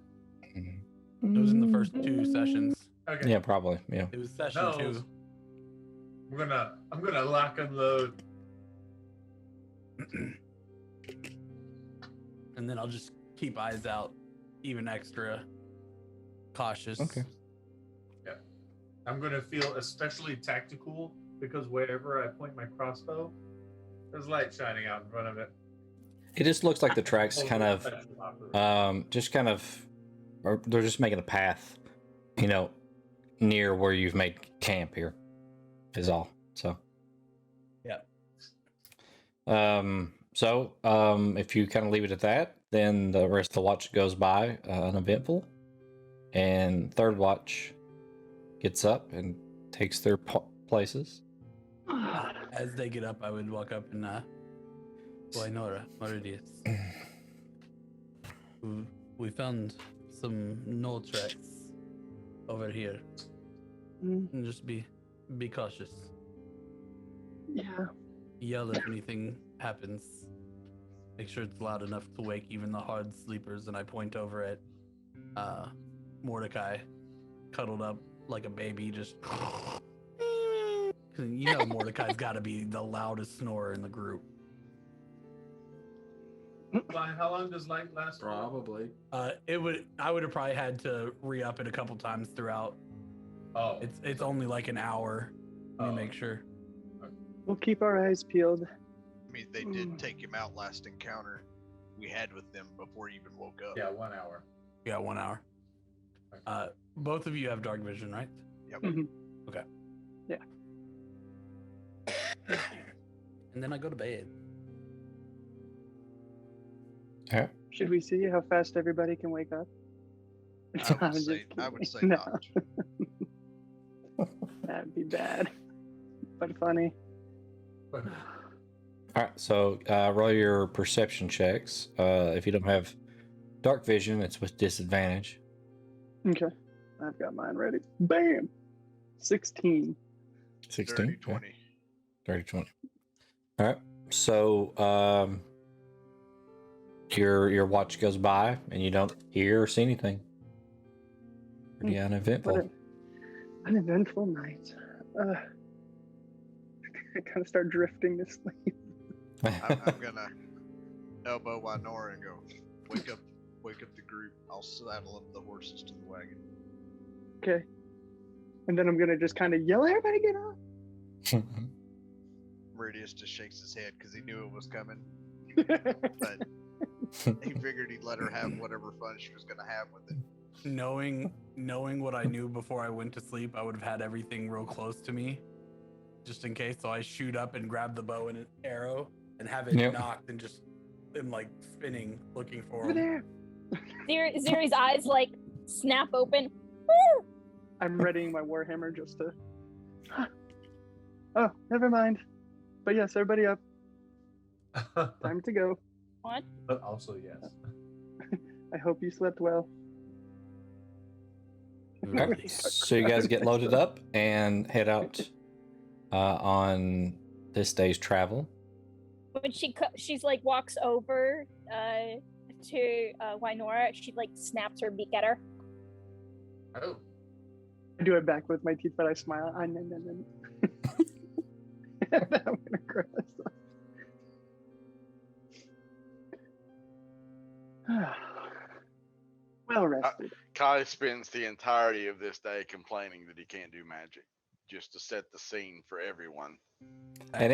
It was in the first 2 sessions. Okay. Yeah, probably. Yeah. It was session No. 2. I'm gonna lock and load. And then I'll just keep eyes out, even extra cautious. Okay. I'm gonna feel especially tactical because wherever I point my crossbow, there's light shining out in front of it. It just looks like the tracks kind of, or they're just making a path, near where you've made camp here, is all. So. Yeah. If you kind of leave it at that, then the rest of the watch goes by uneventful, and third watch gets up and takes their places. As they get up, I would walk up and, Wainora, Meridius. We found some null tracks over here. And just be cautious. Yeah. Yell if anything happens. Make sure it's loud enough to wake even the hard sleepers. And I point over at Mordecai, cuddled up like a baby, just. Mordecai's got to be the loudest snorer in the group. How long does light last? Probably. I would have probably had to re-up it a couple times throughout. Oh. It's only like an hour. Let me make sure. We'll keep our eyes peeled. I mean, they did take him out last encounter we had with them before he even woke up. Yeah, 1 hour. Yeah, 1 hour. Both of you have dark vision, right? Yep. Mhm. Okay. Yeah. And then I go to bed. Okay. Should we see how fast everybody can wake up? I would say No. not. That'd be bad, but funny. All right, so roll your perception checks. If you don't have dark vision, it's with disadvantage. Okay, I've got mine ready. Bam! 16. 16. 30, Okay. 20. 30, 20. All right, so your watch goes by and you don't hear or see anything. Pretty uneventful. An eventful night. I kind of start drifting to sleep. I'm gonna elbow Wainora and go, wake up the group. I'll saddle up the horses to the wagon. Okay. And then I'm gonna just kind of yell, "Everybody get up!" Meridius just shakes his head because he knew it was coming, but he figured he'd let her have whatever fun she was gonna have with it. Knowing what I knew before I went to sleep, I would have had everything real close to me, just in case. So I shoot up and grab the bow and an arrow and have it knocked and just am like spinning, looking for Over him. there. Ziri's eyes like snap open. I'm readying my warhammer just to. Oh, never mind. But yes, everybody up. Time to go. What? But also, yes. I hope you slept well. Alright, so you guys get loaded up and head out on this day's travel. When she's like walks over to Wainora, she like snaps her beak at her. Oh. I do it back with my teeth, but I smile. I'm gonna gross. Well rested. Kai spends the entirety of this day complaining that he can't do magic, just to set the scene for everyone. And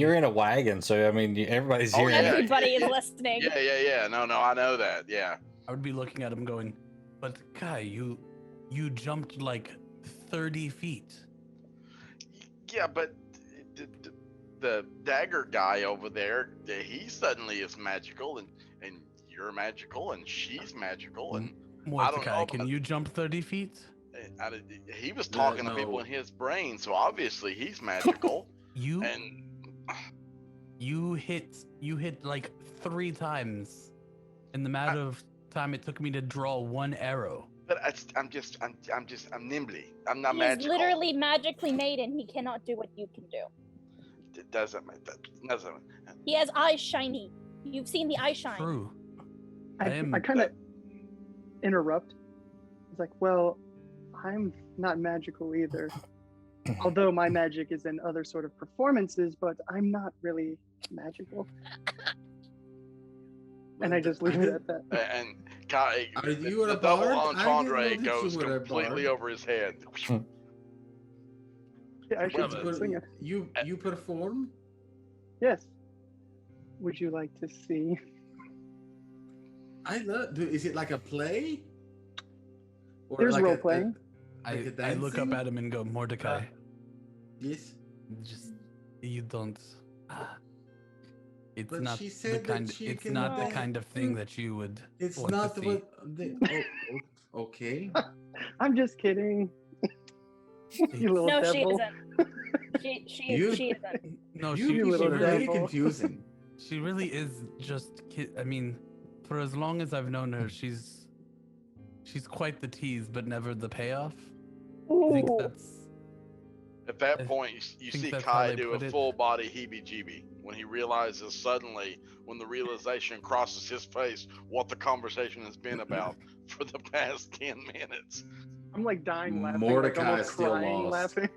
you're in a wagon, so everybody's Oh, hearing it. Everybody is listening. Yeah. No, I know that. Yeah. I would be looking at him going, but Kai, you jumped like 30 feet. Yeah, but the dagger guy over there, he suddenly is magical, and you're magical, and she's magical, and Mordecai, can you jump 30 feet? he was talking to people in his brain, so obviously he's magical. You hit like 3 times in the matter of time it took me to draw 1 arrow. But I'm nimbly. I'm not He magical. is literally magically made, and he cannot do what you can do. It doesn't. He has eyes shiny. You've seen the eye shine. True. I kind of interrupt. He's like, well, I'm not magical either. Although my magic is in other sort of performances, but I'm not really magical. And I just leave it at that. And Kai, Are you the a double bard? I didn't know entendre that you goes were a completely bard. over his head. Yeah, I should Well, start but singing. you perform? Yes. Would you like to see? I love. Is it like a play? Or There's like role playing. like a I look up dancing? at him and go, Mordecai, Yes. just you don't. It's But not she the said that kind. she It's can not the dance. kind of thing that you would. It's want not to see. what. Okay. I'm just kidding. You little No, she devil. isn't. She You- isn't. No, You she people little are very devil. confusing. She really is just I mean, for as long as I've known her, she's quite the tease, but never the payoff. I think Ooh. that's At that I point, you think see that's how Kai they do a put it. full body heebie-jeebie when he realizes suddenly, when the realization crosses his face, what the conversation has been about for the past 10 minutes. I'm like dying laughing. Mordecai like almost is still crying lost. laughing.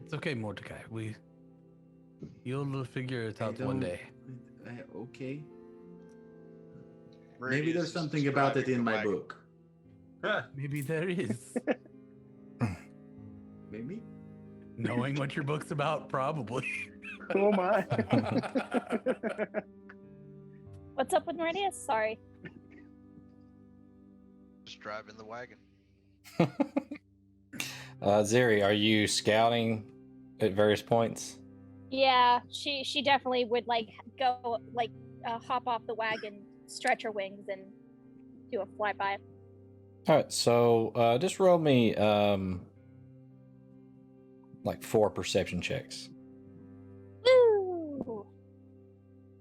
it's okay, Mordecai. You'll figure it I out one don't- day. Okay. Meridius Maybe there's is something about it describing in the my wagon. book. Maybe there is. Maybe. Knowing what your book's about, probably. Oh my. What's up with Meridius? Sorry. Just driving the wagon. Zeri, are you scouting at various points? Yeah, she definitely would like go like hop off the wagon, stretch her wings, and do a flyby. All right, so just roll me like 4 perception checks. Woo!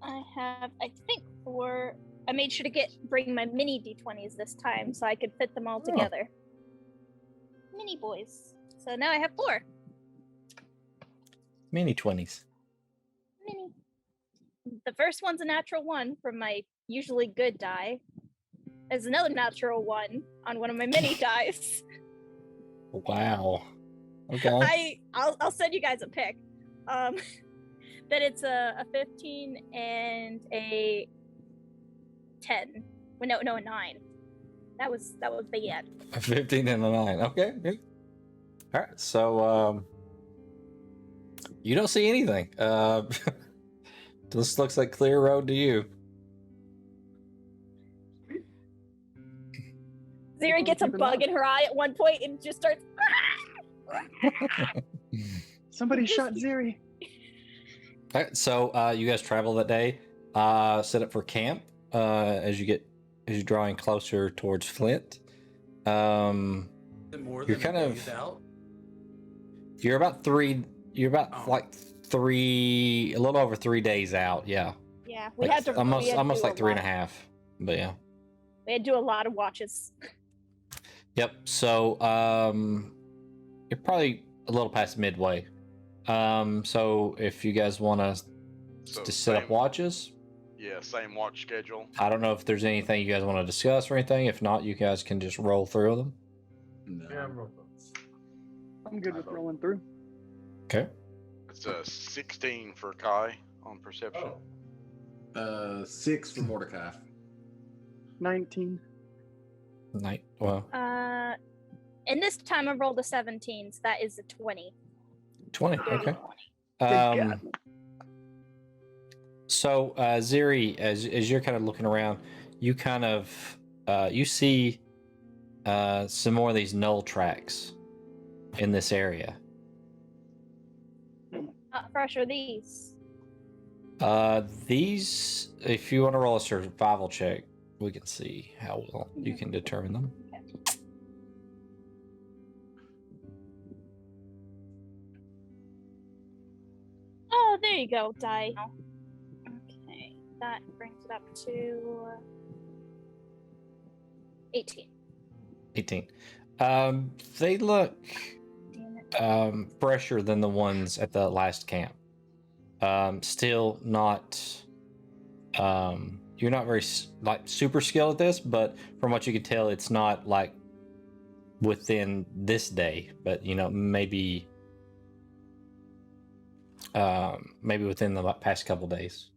I have, I think, 4. I made sure to bring my mini d20s this time so I could fit them all together. Mini boys. So now I have 4. Mini 20s. Mini. The first one's a natural 1 from my usually good die. There's another natural 1 on one of my mini dice. Wow. Okay. I'll send you guys a pic. That it's a 15 and a 10. Well, no, a 9. That was bad. A 15 and a 9. Okay. Good. All right. So you don't see anything. This looks like clear road to you. Zeri gets a Keep an bug eye. in her eye at one point and just starts. Somebody shot Zeri. All right, so you guys travel that day. Set up for camp as you're drawing closer towards Flint. More You're than kind a of- days out. You're about Oh. like a little over 3 days out. Yeah, Yeah, we like, had to almost we had to do like a 3 and a lot. half. But yeah. We had to do a lot of watches. Yep. So you're probably a little past midway. So if you guys want to So just set up same- watches, Yeah, same watch schedule. I don't know if there's anything you guys want to discuss or anything. If not, you guys can just roll through them. No. Yeah, I'm real close. I'm good with rolling through. Okay. It's a 16 for Kai on perception. Oh, 6 for Mordecai. 19. Night. Well, And this time I rolled a 17, so that is a 20. 20. Dirty Okay. 20. God. So, Zeri, as you're kind of looking around, you kind of you see some more of these null tracks in this area. Not fresh are these. These, if you want to roll a survival check, we can see how well you can determine them. Oh, there you go, die. Okay, that brings it up to 18. 18. They look Damn it. fresher than the ones at the last camp. Still not. You're not very like super skilled at this, but from what you can tell, it's not like within this day, but maybe within the past couple days.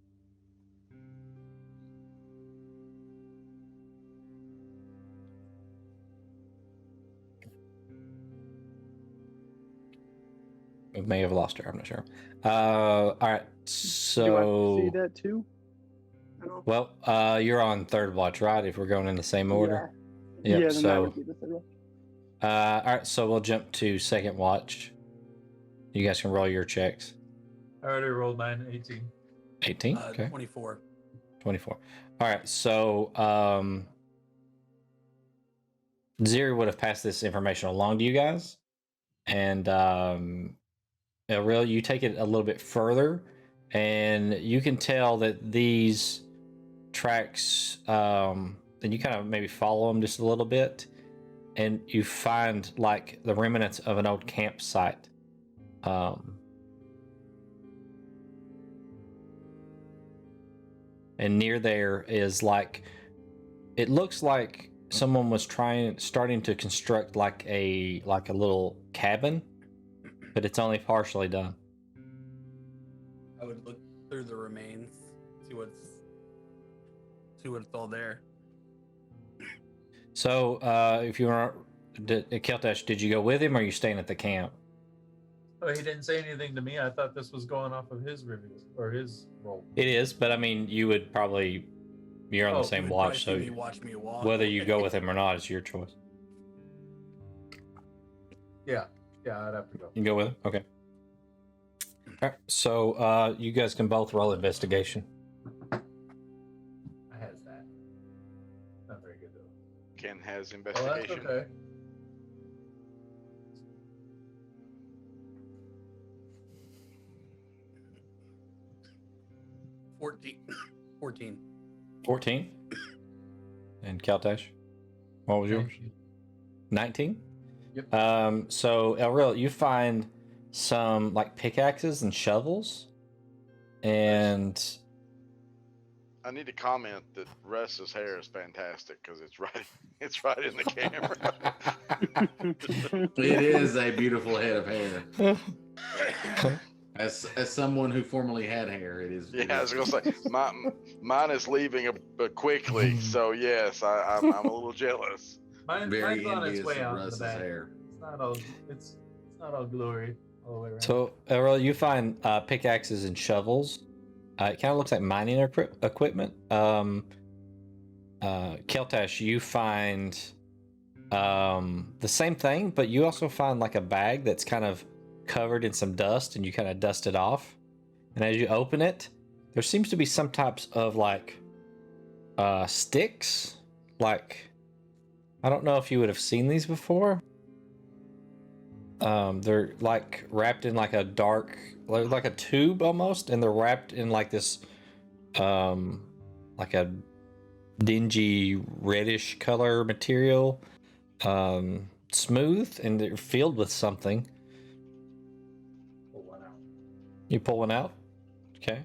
We may have lost her. I'm not sure. All right. So Do I see that too? I don't- well, you're on third watch, right? If we're going in the same order. Yeah, Yep, then that would be the third one. all right. So we'll jump to second watch. You guys can roll your checks. I already rolled mine, 18. 18. Okay. 24. 24. All right. So Ziri would have passed this information along to you guys, and Real, you take it a little bit further, and you can tell that these tracks, and you kind of maybe follow them just a little bit, and you find like the remnants of an old campsite. And near there is like, it looks like someone was starting to construct like a little cabin, but it's only partially done. I would look through the remains, see what's all there. So, if you were Keltash, did you go with him, or are you staying at the camp? Oh, he didn't say anything to me. I thought this was going off of his review or his roll. It is, but I mean, you're on the same You would watch, so probably see me watch me walk. whether you go with him or not, it's your choice. Yeah, I'd have to go. You go with him? Okay. All right, so you guys can both roll investigation. I has that. Not very good though. Ken has Oh, that's investigation. okay. Fourteen. 14. And Keltash, what was yours? 19. Yep. So Elril, you find some like pickaxes and shovels, and I need to comment that Russ's hair is fantastic because it's right in the camera. It is a beautiful head of hair. As someone who formerly had hair, it is. Yeah, I was gonna say mine is leaving quickly, so yes, I'm a little jealous. very mine's on its envious way of out in the Russ's back. hair. It's not all glory all the way around. so Elril, you find pickaxes and shovels. It kind of looks like mining equipment. Keltash, you find the same thing, but you also find like a bag that's kind of covered in some dust, and you kind of dust it off. And as you open it, there seems to be some types of like sticks. Like, I don't know if you would have seen these before. They're like wrapped in like a dark, like a tube almost, and they're wrapped in like this like a dingy reddish color material, smooth, and they're filled with something. Pull one out. You pull one out. Okay.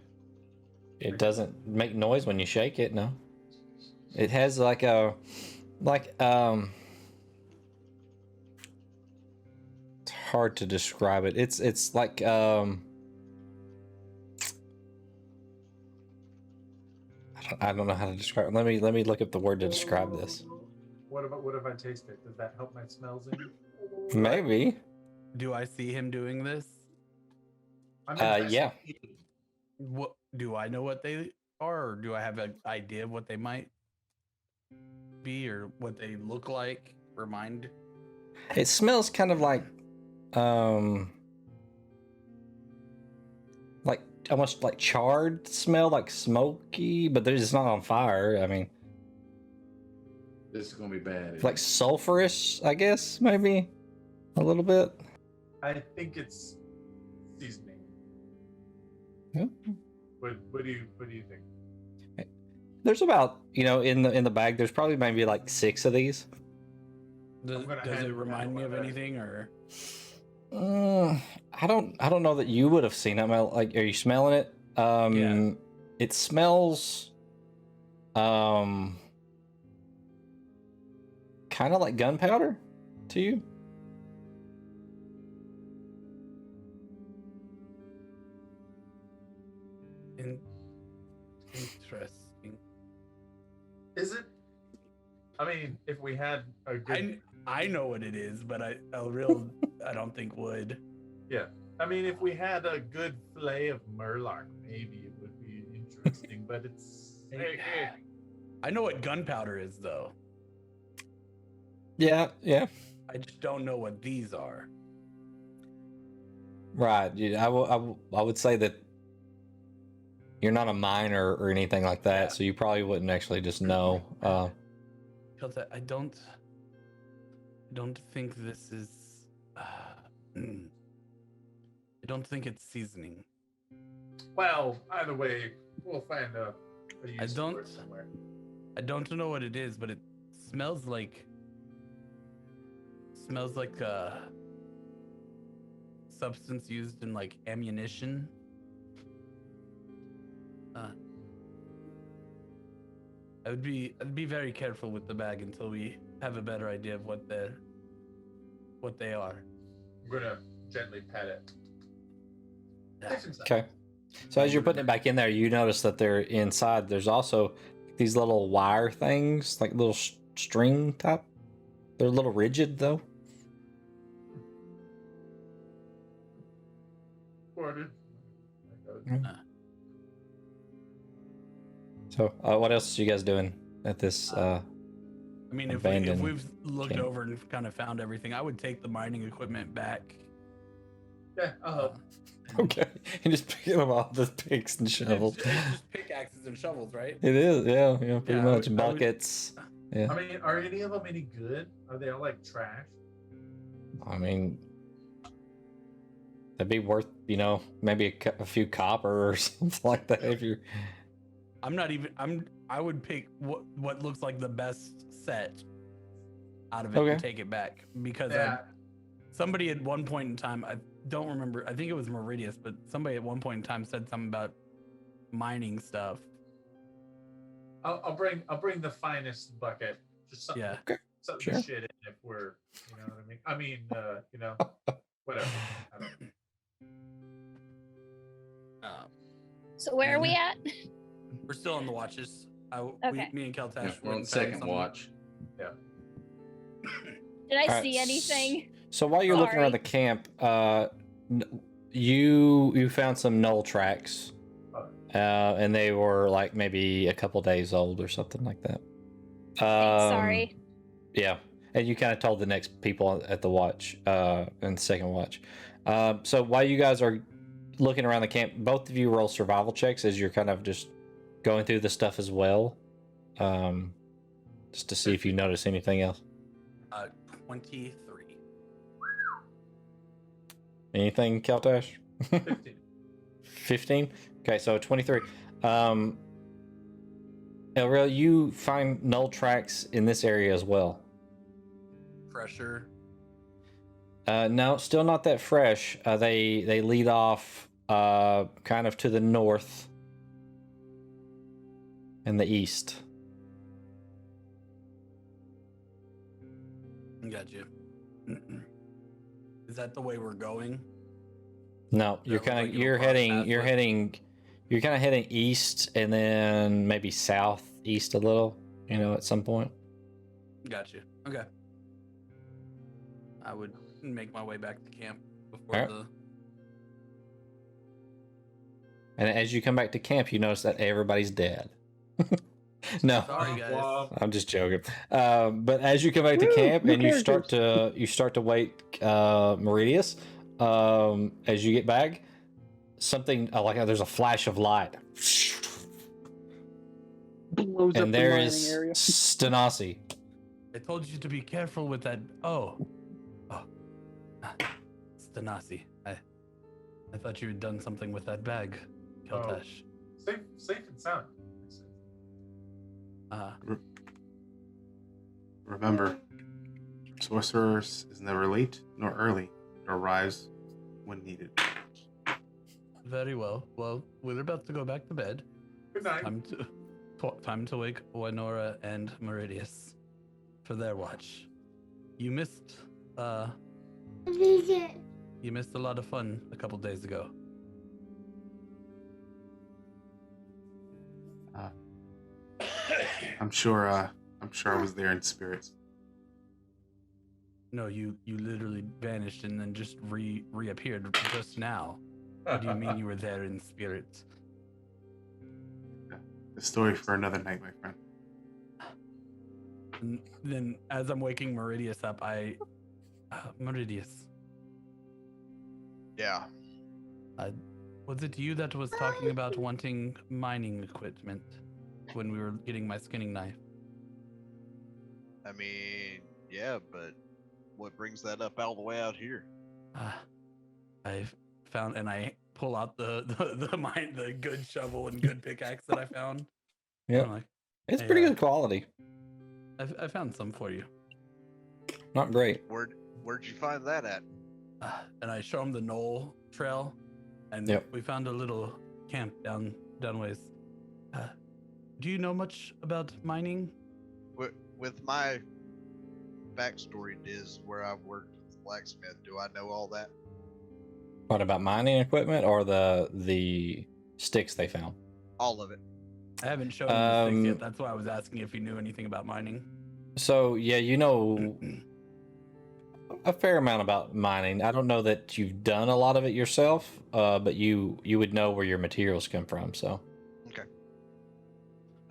It doesn't make noise when you shake it. No. It has like it's hard to describe it. It's like I don't know how to describe it. Let me look up the word to describe this. What if I taste it? Does that help my smells in? Maybe. Do I see him doing this? Yeah. What do I know what they are, or do I have an idea of what they might be or what they look like? Remind. It smells kind of like almost like charred smell, like smoky, but it's not on fire. I mean, This is gonna be bad. like sulfurous, I guess, maybe a little bit. I think it's seasoning. Yeah. What do you think? There's about, in the bag, there's probably maybe like 6 of these. Does gonna it hand remind me of that. anything, or I don't know that you would have seen it. Like, are you smelling it? Yeah. It smells kind of like gunpowder. to you. Interesting. Is it? I mean, if we had a good, I know what it is, but I don't think would. yeah. I mean, if we had a good fillet of Murloc, maybe it would be interesting. But it's. I know what gunpowder is, though. Yeah, yeah. I just don't know what these are. Right. I would say that you're not a miner or anything like that, Yeah. so you probably wouldn't actually just know. I don't think this is. I don't think it's seasoning. Well, either way, we'll find a use for don't- it somewhere. I don't know what it is, but it smells like substance used in like ammunition. I'd be very careful with the bag until we have a better idea of what they are. I'm gonna gently pet it. Yeah. Safe and sound. Okay. So as you're putting it back in there, you notice that they're inside. There's also these little wire things, like little string type. They're a little rigid though. Ordered. So what else are you guys doing at this? I mean, if abandoned we've looked camp. over and kind of found everything, I would take the mining equipment back. Yeah, I'll help. Okay, and just picking up all the picks and shovels. It's just pickaxes and shovels, right? It is, yeah, pretty Yeah, I much would- I would- buckets. Yeah, I mean, are any of them any good? Are they all like trash? I mean, that'd be worth, maybe a few copper or something like that if you're. I would pick what looks like the best set out of it Okay. and take it back because Yeah. somebody at one point in time, I don't remember, I think it was Meridius, but somebody at one point in time said something about mining stuff. I'll bring the finest bucket. Just something, Yeah. something Sure. to shit in if we're, you know what I mean? I mean, whatever. I don't know. So where are we at? We're still on the watches. Okay. Me and Keltash Yeah, we're on went and found second something. watch. Did I Alright, see anything? So while you're looking around the Sorry. camp, you found some null tracks, and they were like maybe a couple days old or something like that. Sorry. Yeah, and you kind of told the next people at the watch, in the second watch. So while you guys are looking around the camp, both of you roll survival checks as you're kind of just going through the stuff as well, just to see if you notice anything else. 23. Anything, Keltash? 15. 15? Okay, so 23. Elrel, you find null tracks in this area as well. Fresher. No, still not that fresh. They lead off kind of to the north and the east. Got you. Is that the way we're going? No, That looks like it'll cross paths you're kind of heading east and then maybe southeast a little, at some point. Got you. Okay. I would make my way back to camp before Alright. And as you come back to camp, you notice that everybody's dead. No, Sorry, guys. I'm just joking. But as you come back to camp and you start to wait, Meridius, as you get back, something like there's a flash of light, Blows up and the there mining is area. Stenasi. I told you to be careful with that. Stenasi. I thought you had done something with that bag, Keltash. Safe and sound. Remember, sorcerers is never late nor early, nor rise when needed. Very well. Well, we're about to go back to bed. Good night. Time to wake Winora and Meridius for their watch. You missed you missed a lot of fun a couple days ago. I'm sure I was there in spirit. No, you literally vanished and then just reappeared just now. What do you mean you were there in spirit? The story for another night, my friend. And then, as I'm waking Meridius up, Meridius, Yeah. was it you that was talking about wanting mining equipment when we were getting my skinning knife? I mean, yeah, but what brings that up all the way out here? I found, and I pull out the good shovel and good pickaxe that I found. Yeah, I'm like, it's hey, pretty good quality. I found some for you. Not great. Where'd you find that at? And I show him the knoll trail, and Yep. we found a little camp down ways. Do you know much about mining? With my backstory, Diz, where I've worked with blacksmith, do I know all that? What about mining equipment or the sticks they found? All of it. I haven't shown him the sticks yet. That's why I was asking if he knew anything about mining. So yeah, you know a fair amount about mining. I don't know that you've done a lot of it yourself, but you would know where your materials come from. So Okay.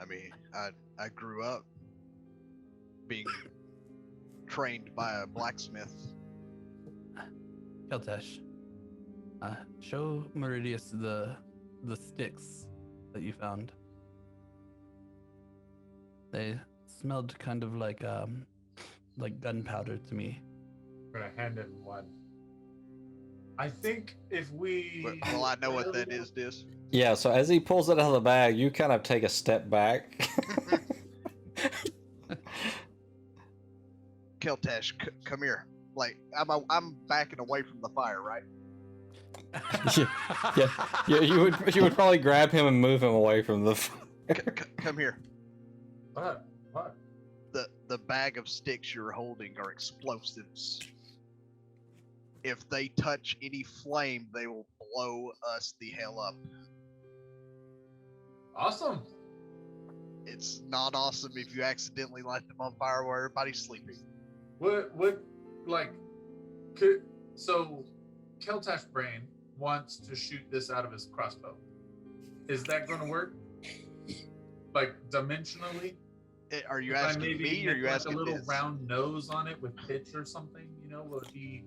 I mean, I grew up being trained by a blacksmith. Keltash, show Meridius the sticks that you found. They smelled kind of like gunpowder to me. I'm gonna hand him one. I think if we. Well, I know what that is, Diz. yeah, so as he pulls it out of the bag, you kind of take a step back. Keltash, come here. Like I'm backing away from the fire, right? yeah. You would probably grab him and move him away from the fire. Come here. What? The bag of sticks you're holding are explosives. If they touch any flame, they will blow us the hell up. Awesome. It's not awesome if you accidentally light them on fire while everybody's sleeping. So Keltash Brain wants to shoot this out of his crossbow. Is that going to work? Like dimensionally? Are you If I asking maybe me or are you make, like, asking a little Diz? round nose on it with pitch or something? You know, will he?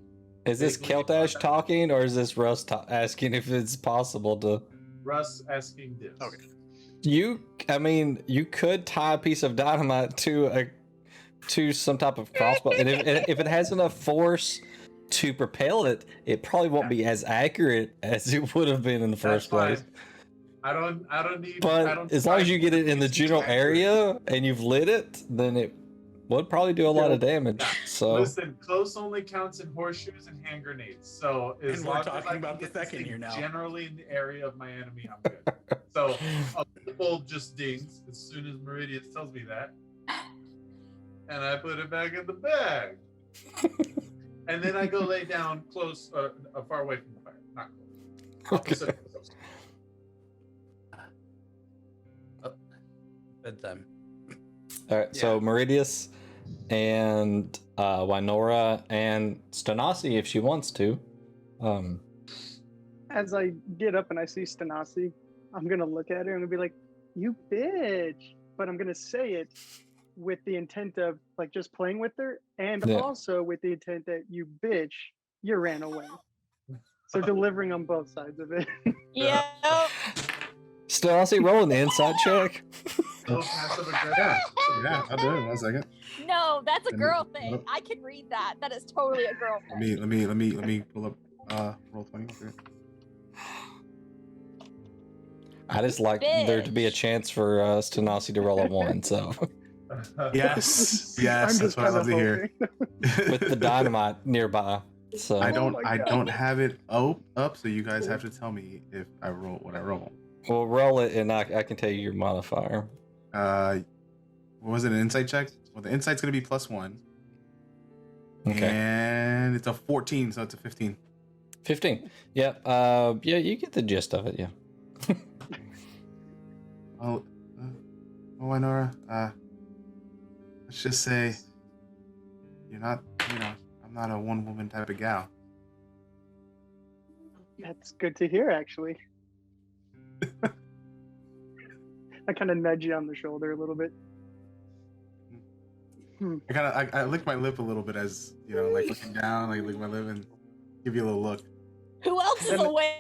Is this Keltash talking, or is this Russ asking if it's possible to? Russ asking this. Okay. You could tie a piece of dynamite to some type of crossbow, and if it has enough force to propel it, it probably won't be as accurate as it would have been in the first place. I don't need. But as long as you get it in the general area and you've lit it, then it would probably do a lot of damage. So Listen, close only counts in horseshoes and hand grenades. So as And long we're as I talking can about the get this second thing here now. generally in the area of my enemy, I'm good. So a bulb just dings as soon as Meridius tells me that, and I put it back in the bag. And then I go lay down close, far away from the fire, not close. Opposite of close. Bedtime. all right, so Meridius and Wynora and Stanasi, if she wants to. As I get up and I see Stanasi, I'm gonna look at her and I'm gonna be like, "You bitch!" But I'm gonna say it with the intent of like just playing with her, and Yeah. also with the intent that you bitch, you ran away. So delivering on both sides of it. Yeah. Stanasi, roll an insight check. Little passive aggressive. Yeah, I'll do it. 1 second. No, that's a Let me- girl let thing. me- I can read that. That is totally a girl Let thing. me pull up roll 20. Okay. I just like there to be a Bitch. chance for Stanasi to roll a 1, so Yes, I'm yes, that's just what I love to kinda hear. hoping. with the dynamite nearby. So I don't my I God. don't have it up, so you guys have to tell me if I roll what I roll. we'll roll it, and I can tell you your modifier. What was it, an insight check? Well, the insight's gonna be +1. Okay. And it's a 14, so it's a 15. 15. Yeah. Yeah, you get the gist of it. Yeah. Oh, Nora. Let's just say you're not. I'm not a one-woman type of gal. That's good to hear, actually. I kind of nudge you on the shoulder a little bit. I lick my lip a little bit as like looking down, like lick my lip and give you a little look. Who else is awake?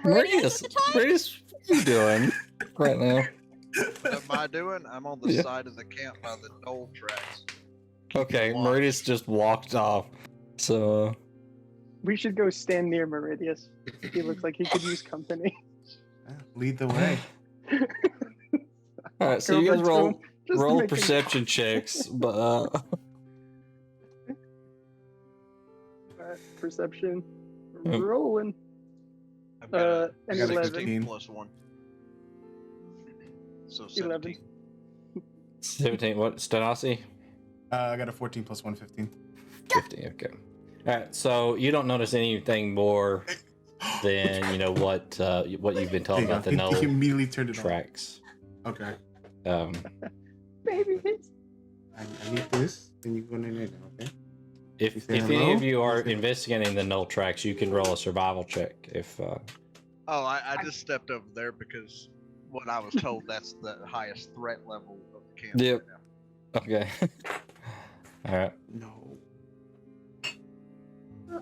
Meridius, Meridius, what are you doing right now? What am I doing? I'm on the side of the camp by the knoll tracks. Okay, Meridius just walked off. So We should go stand near Meridius. He looks like he could use company. Lead the way. all right, so Go you guys over to roll him, just roll make him- perception checks, but Perception. Yep. Rolling. I've got An got a 11. 15. plus 1. So 11. 17. 17. What? Stenasi? I got a 14 plus 1, 15. 50. Okay. All right. So you don't notice anything more than what you've been told There you about go. the knoll He immediately turned it tracks. on. Okay. Baby, it's I need this. Then you go in there. Okay. If You say any hello? of you are investigating the knoll tracks, you can roll a survival check. If Oh, I just stepped over there because what I was told that's the highest threat level of the camp. Yep. Right now. okay. All right. No.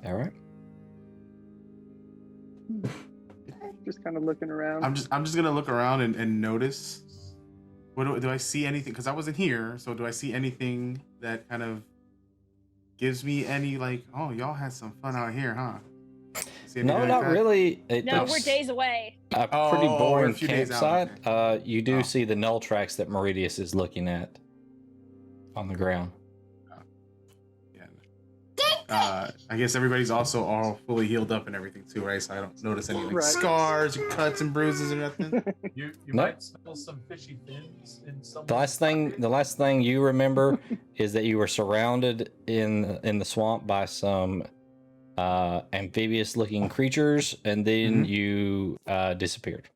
All right. just kind of looking around. I'm just gonna look around and notice. What do I see anything? Because I wasn't here, so do I see anything that kind of gives me any like, oh, y'all had some fun out here, huh? See No, anything not like that? really. It No, looks we're days away. a Oh, pretty we're a boring few days out, campsite. You do Oh. see the knoll tracks that Meridius is looking at on the ground. Yeah. I guess everybody's also all fully healed up and everything too, right? So I don't notice any like Right. scars or cuts and bruises or nothing. You Nope. might smell some fishy fins in some. The last thing you remember is that you were surrounded in the swamp by some amphibious-looking creatures, and then you disappeared,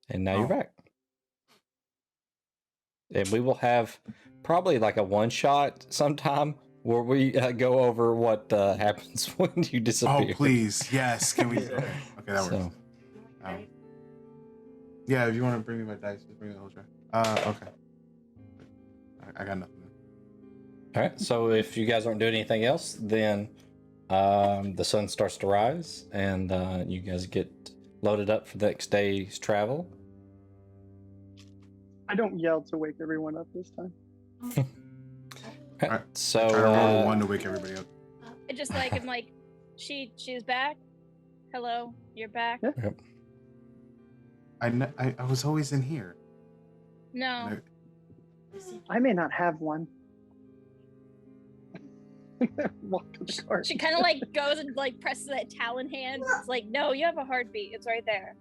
and now you're back. And we will have probably like a one-shot sometime where we go over what happens when you disappear. Oh please, yes. Can we? Okay, that works. So, Yeah, if you want to bring me my dice, just bring me the whole tray. Okay. I got nothing. all right. So if you guys aren't doing anything else, then the sun starts to rise, and you guys get loaded up for the next day's travel. I don't yell to wake everyone up this time. All right, Alright, so Try to roll one to wake everybody up. I just like I'm like, she's back. Hello, you're back. Yeah. I was always in here. No, I may not have one. Walk to the cart. she kind of like goes and like presses that talon hand. It's like, no, you have a heartbeat. It's right there.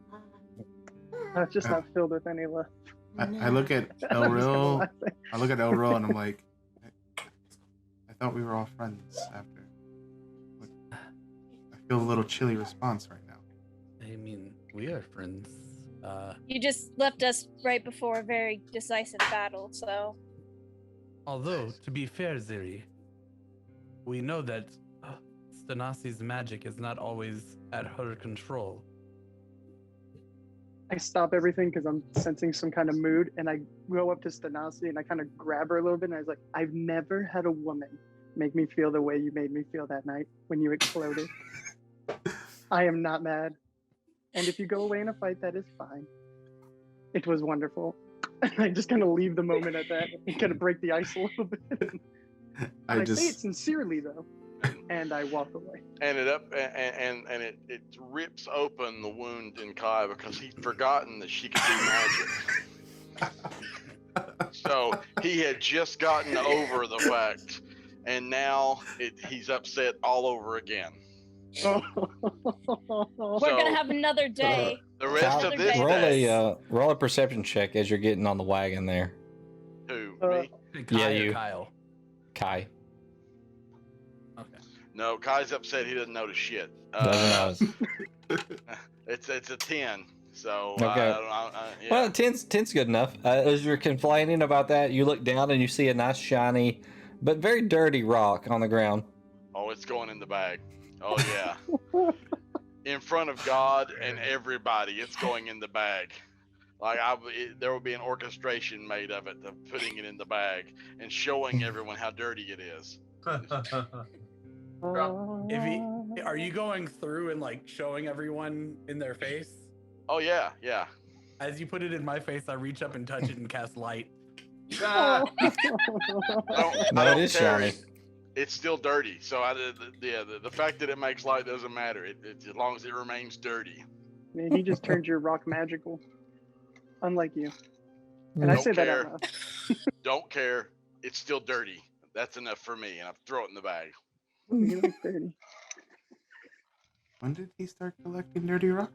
It's just not filled with any left. I look at Elril. I look at Elril and I'm like, I thought we were all friends after. I feel a little chilly response right now. I mean, we are friends. You just left us right before a very decisive battle, so Although, to be fair, Ziri, we know that Stanasi's magic is not always at her control. I stop everything because I'm sensing some kind of mood, and I go up to Stanasi and I kind of grab her a little bit, and I was like, I've never had a woman make me feel the way you made me feel that night when you exploded. I am not mad. And if you go away in a fight, that is fine. It was wonderful. I just kind of leave the moment at that and kind of break the ice a little bit. I say it sincerely, though, and I walk away. And it rips open the wound in Kai because he'd forgotten that she could do magic. So he had just gotten over the fact, and now he's upset all over again. we're gonna have another day. The rest of this roll day, roll a perception check as you're getting on the wagon there. who Uh, me? Kai Yeah, or you. Kyle. Kai. Okay. No, Kai's upset he doesn't notice shit. Doesn't notice. It's a 10. So Okay. yeah. Well, 10's good enough. As you're complaining about that, you look down and you see a nice shiny, but very dirty rock on the ground. Oh, it's going in the bag. Oh yeah. In front of God and everybody, it's going in the bag. Like there will be an orchestration made of it, of putting it in the bag and showing everyone how dirty it is. Are you going through and like showing everyone in their face? Oh yeah, yeah. As you put it in my face, I reach up and touch it and cast light. I No, don't it is care. shiny. It's still dirty. So the fact that it makes light doesn't matter. It as long as it remains dirty. Man, he just turned your rock magical. Unlike you. And I Don't say that care. out loud. Don't care. It's still dirty. That's enough for me, and I throw it in the bag. Ooh, he looks dirty. When did he start collecting dirty rocks?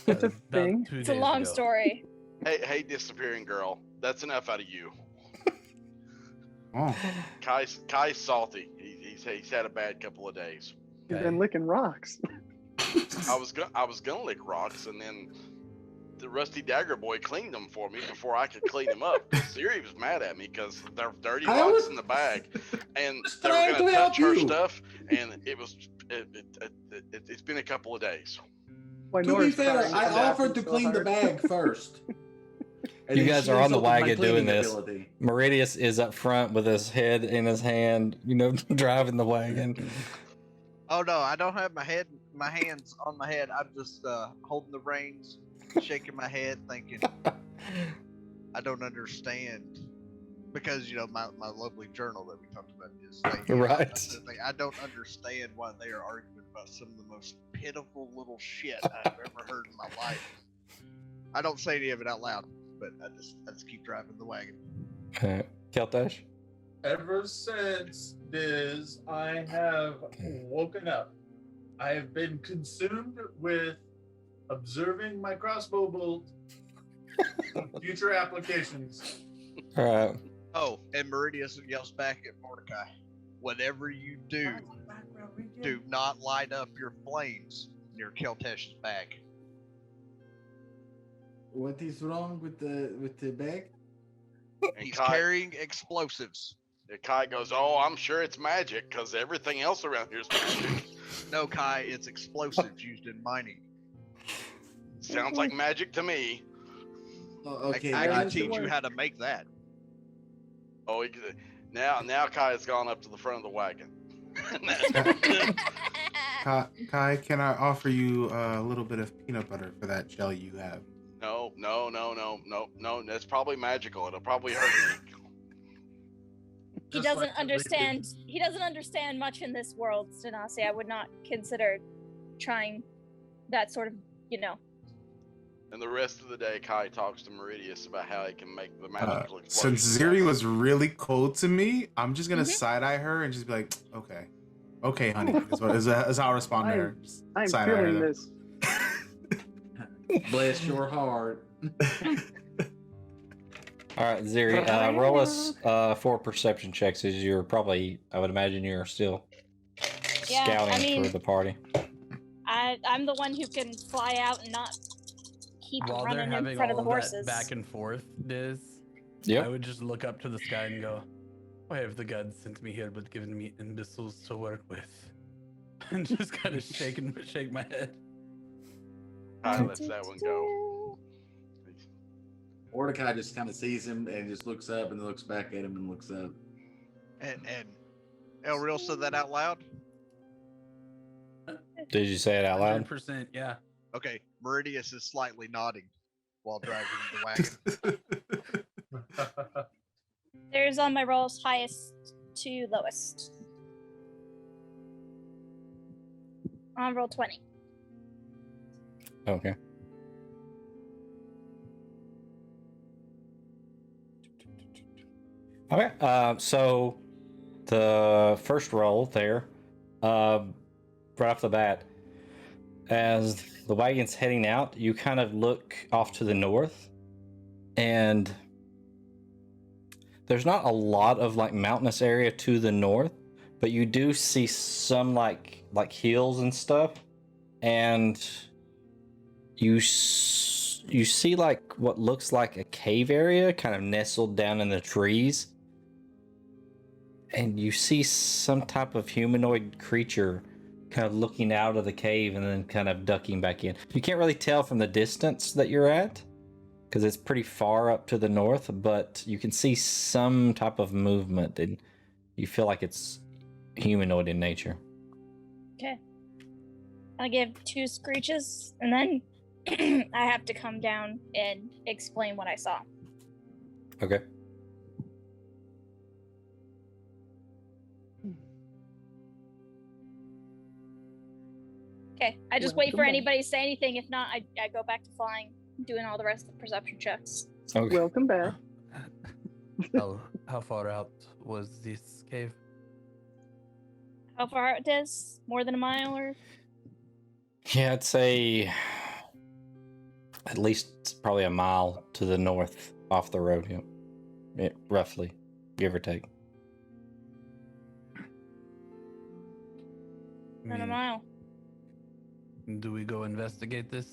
It's a About thing. 2 It's a days long ago. story. Hey, disappearing girl. That's enough out of you. Oh, Kai's salty. He's had a bad couple of days. He's Okay. been licking rocks. I was gonna lick rocks, and then the Rusty Dagger boy cleaned them for me before I could clean them up. Siri was mad at me because they're dirty I rocks was in the bag, and just they were trying gonna to help touch her you. stuff, and it's been a couple of days. Why To be Nora's fair, crying I from offered to laughing so clean the hard. bag first. And You then guys she are on the insulted my wagon doing cleaning this. ability. Meridius is up front with his head in his hand, driving the wagon. Oh no, I don't have my hands on my head. I'm just holding the reins, shaking my head, thinking I don't understand. Because my lovely journal that we talked about is like, Right. I don't understand why they are arguing about some of the most pitiful little shit I've ever heard in my life. I don't say any of it out loud, but I just keep driving the wagon. Keltash? Ever since Diz, I have woken up. I have been consumed with observing my crossbow bolt for future applications. All right. Oh, and Meridius yells back at Mordecai, whatever you do, do not light up your flames near Keltash's bag. What is wrong with the bag? And He's Kai, carrying explosives. and Kai goes, "Oh, I'm sure it's magic because everything else around here is magic." No, Kai, it's explosives used in mining. Sounds like magic to me. Oh, okay, I can gotcha. teach you how to make that. Oh, now Kai has gone up to the front of the wagon. Kai, can I offer you a little bit of peanut butter for that jelly you have? No. That's probably magical. It'll probably hurt me. He Just doesn't like the understand. He doesn't understand much in this world, Stanasi. I would not consider trying that sort of, And the rest of the day, Kai talks to Meridius about how he can make the magical explosions. Since Ziri was really cold to me, I'm just gonna Mhm. side eye her and just be like, okay, honey. Is how I respond to her. Just I'm side-eye her feeling there. this. Bless your heart. All right, Ziri, roll us 4 perception checks as you're probably, I would imagine you're still Yeah, scouting I mean- for the party. I'm the one who can fly out and not keep While they're running in having front of all the of horses. that back and forth, Diz, Yep. I would just look up to the sky and go, "Why have the gods sent me here but given me imbeciles to work with?" And just kind of shake my head. Kai lets that one go. Mordecai just kind of sees him and just looks up and looks back at him and looks up. And El Real said that out loud? Did you say it out loud? 100%, yeah. Okay, Meridius is slightly nodding while driving the wagon. There's on my rolls highest to lowest. On roll 20. Okay. Okay, so the first roll there, right off the bat, as the wagon's heading out, you kind of look off to the north, and there's not a lot of like mountainous area to the north, but you do see some like hills and stuff, and you see like what looks like a cave area kind of nestled down in the trees, and you see some type of humanoid creature kind of looking out of the cave and then kind of ducking back in. You can't really tell from the distance that you're at because it's pretty far up to the north, but you can see some type of movement and you feel like it's humanoid in nature. Okay. I give 2 screeches, and then I have to come down and explain what I saw. Okay. Okay, I just wait for Welcome back. anybody to say anything. If not, I go back to flying, doing all the rest of the perception checks. Okay. Welcome back. How far out was this cave? How far it is? More than a mile, or? Yeah, I'd say at least probably a mile to the north off the road. Yeah, roughly, give or take. Than a mile. Do we go investigate this,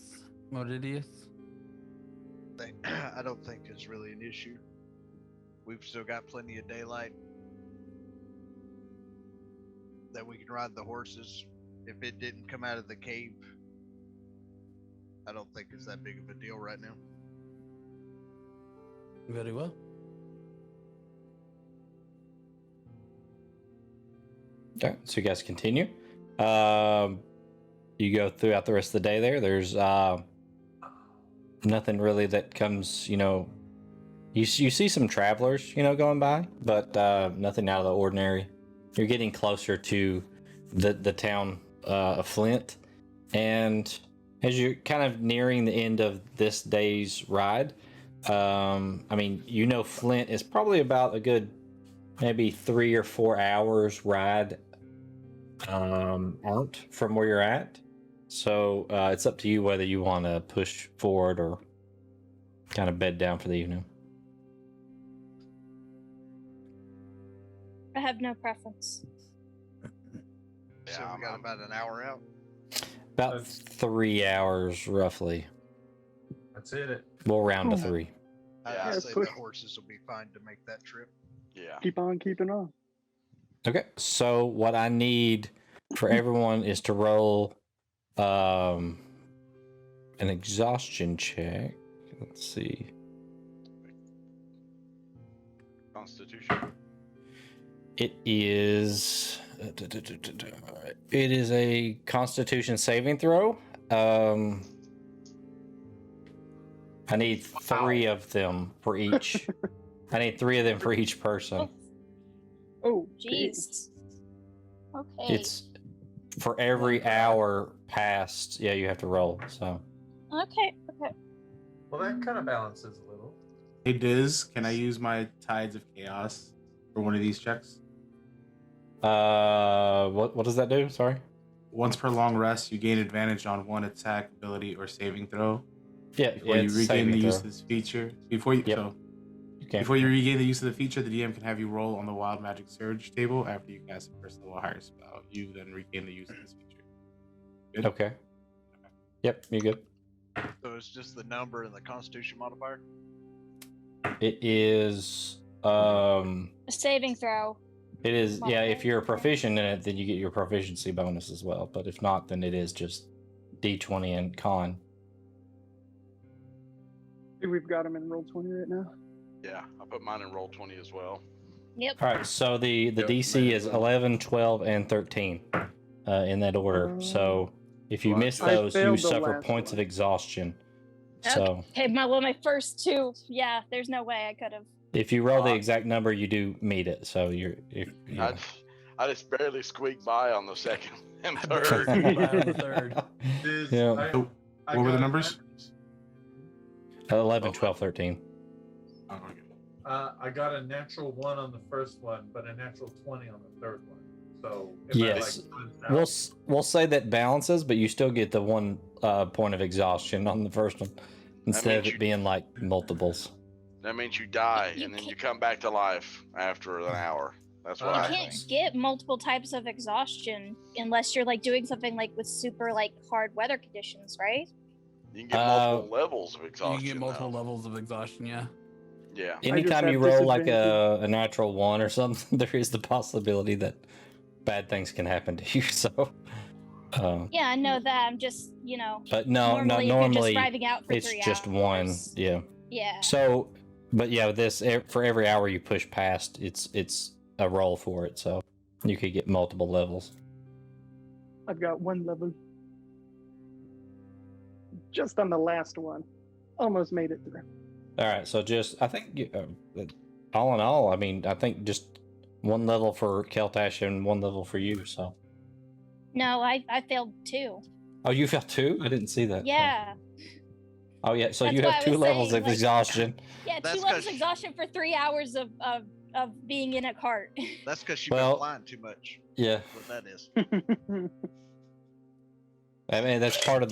Moridius? I don't think it's really an issue. We've still got plenty of daylight that we can ride the horses. If it didn't come out of the cave, I don't think it's that big of a deal right now. Very well. Okay, so you guys continue. You go throughout the rest of the day there. There's nothing really that comes, you see some travelers, going by, but nothing out of the ordinary. You're getting closer to the town of Flint, and as you're kind of nearing the end of this day's ride, Flint is probably about a good maybe 3 or 4 hours ride out from where you're at. So it's up to you whether you want to push forward or kind of bed down for the evening. I have no preference. So we got about an hour out. About 3 hours, roughly. That's it. We'll round to 3. I Yeah, say push. the horses will be fine to make that trip. Yeah. Keep on keeping on. Okay, so what I need for everyone is to roll an exhaustion check. Let's see. Constitution. It is a Constitution saving throw. I need 3 of them for each. I need 3 of them for each person. Oh, Jeez. Okay. It's for every hour past. Yeah, you have to roll. So Okay. Well, that kind of balances a little. Hey Diz, can I use my Tides of Chaos for one of these checks? what does that do? Sorry. Once per long rest, you gain advantage on one attack, ability, or saving throw. Yeah, Before you it's regain saving the use throw. of this feature, before you Yep. so Okay. before you regain the use of the feature, the DM can have you roll on the Wild Magic Surge table after you cast a first level higher spell. You then regain the use of this feature. Good? Okay. Yep, you're good. So it's just the number and the Constitution modifier. It is A saving throw. it is yeah, if Okay. you're proficient in it, then you get your proficiency bonus as well. But if not, then it is just D20 and con. we've got him in roll 20 right now. Yeah, I put mine in roll 20 as well. Yep. All right, so the Yep, DC is mine as well. 11, 12, and 13 in that order. So if you Well, miss I those, you failed the suffer last points one. of exhaustion. Okay. So Okay, my first 2. Yeah, there's no way I could have. if you roll the exact number, you do meet it. So I just barely squeaked by on the second and I barely third. squeaked by on the third. Is- Yeah. So, what were the got numbers? 11, 12, 13. Oh, okay. I got a natural 1 on the first one, but a natural 20 on the third one. So Yes. We'll say that balances, but you still get the 1 point of exhaustion on the first one instead of means it being like multiples. That means you die You and then can't- you come back to life after an hour. That's You what You I can't think. get multiple types of exhaustion unless you're like doing something like with super like hard weather conditions, right? You can get multiple levels of You exhaustion. can get multiple now. levels of exhaustion. Yeah. Yeah. Anytime have you roll like disadvantage. a natural one or something, there is the possibility that bad things can happen to you. So, Yeah, I know that. I'm just, but no, not normally if you're just normally. driving out for It's 3 just hours. one. Yeah. Yeah. So, but yeah, this for every hour you push past, it's a roll for it. So you could get multiple levels. I've got 1 level. Just on the last one. Almost made it through. All right. So just I think all in all, I mean, I think just 1 level for Keltash and 1 level for you. So. No, I failed 2. Oh, you felt 2? I didn't see that. Yeah. Oh yeah. So That's you why have I 2 was levels saying, of like- exhaustion. Yeah, That's 2 levels 'cause- exhaustion for 3 hours of being in a cart. That's because you've Well- been flying too much. Yeah. What that is. I mean, that's part of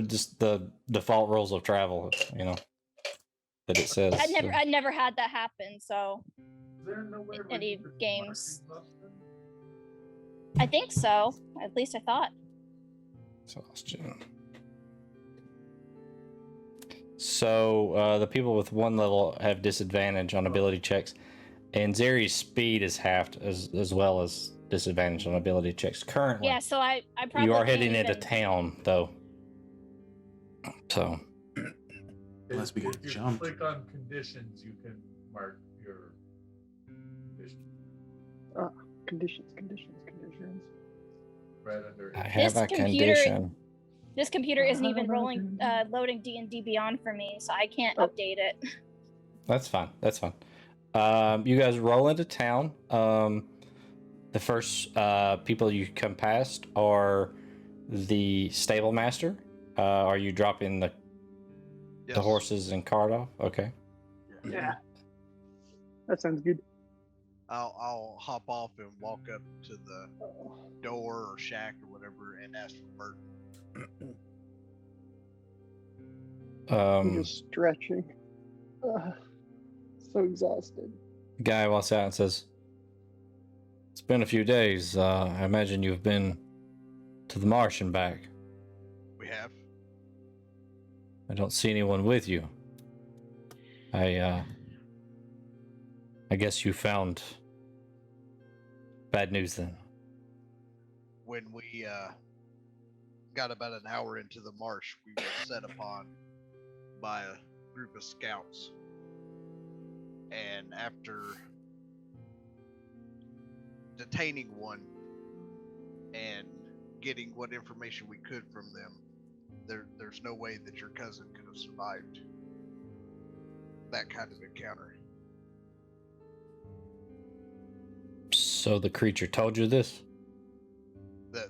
just the default rules of travel, that it says. I never had that happen, so Is there no way where Any you could games. mark exhaustion? I think so. At least I thought. Exhaustion. So the people with 1 level have disadvantage on ability checks, and Zeri's speed is halved as well as disadvantage on ability checks currently. Yeah, so I probably You are can't heading into even- town though. So Unless we If get you jumped. click on conditions, you can mark your condition Conditions. right under it. I have a computer- condition. This computer isn't even loading D&D Beyond for me, so I can't Oh. update it. That's fine. That's fine. You guys roll into town. The first people you come past are the stable master. Are you dropping the Yes. horses and cart off? Okay. Yeah. That sounds good. I'll hop off and walk up to the door or shack or whatever and ask for Bert. I'm just stretching. So exhausted. Guy walks out and says, "It's been a few days. I imagine you've been to the marsh and back. We have. I don't see anyone with you. I guess you found bad news then." When we got about an hour into the marsh, we were set upon by a group of scouts. And after detaining one and getting what information we could from them, there's no way that your cousin could have survived that kind of encounter. So the creature told you this?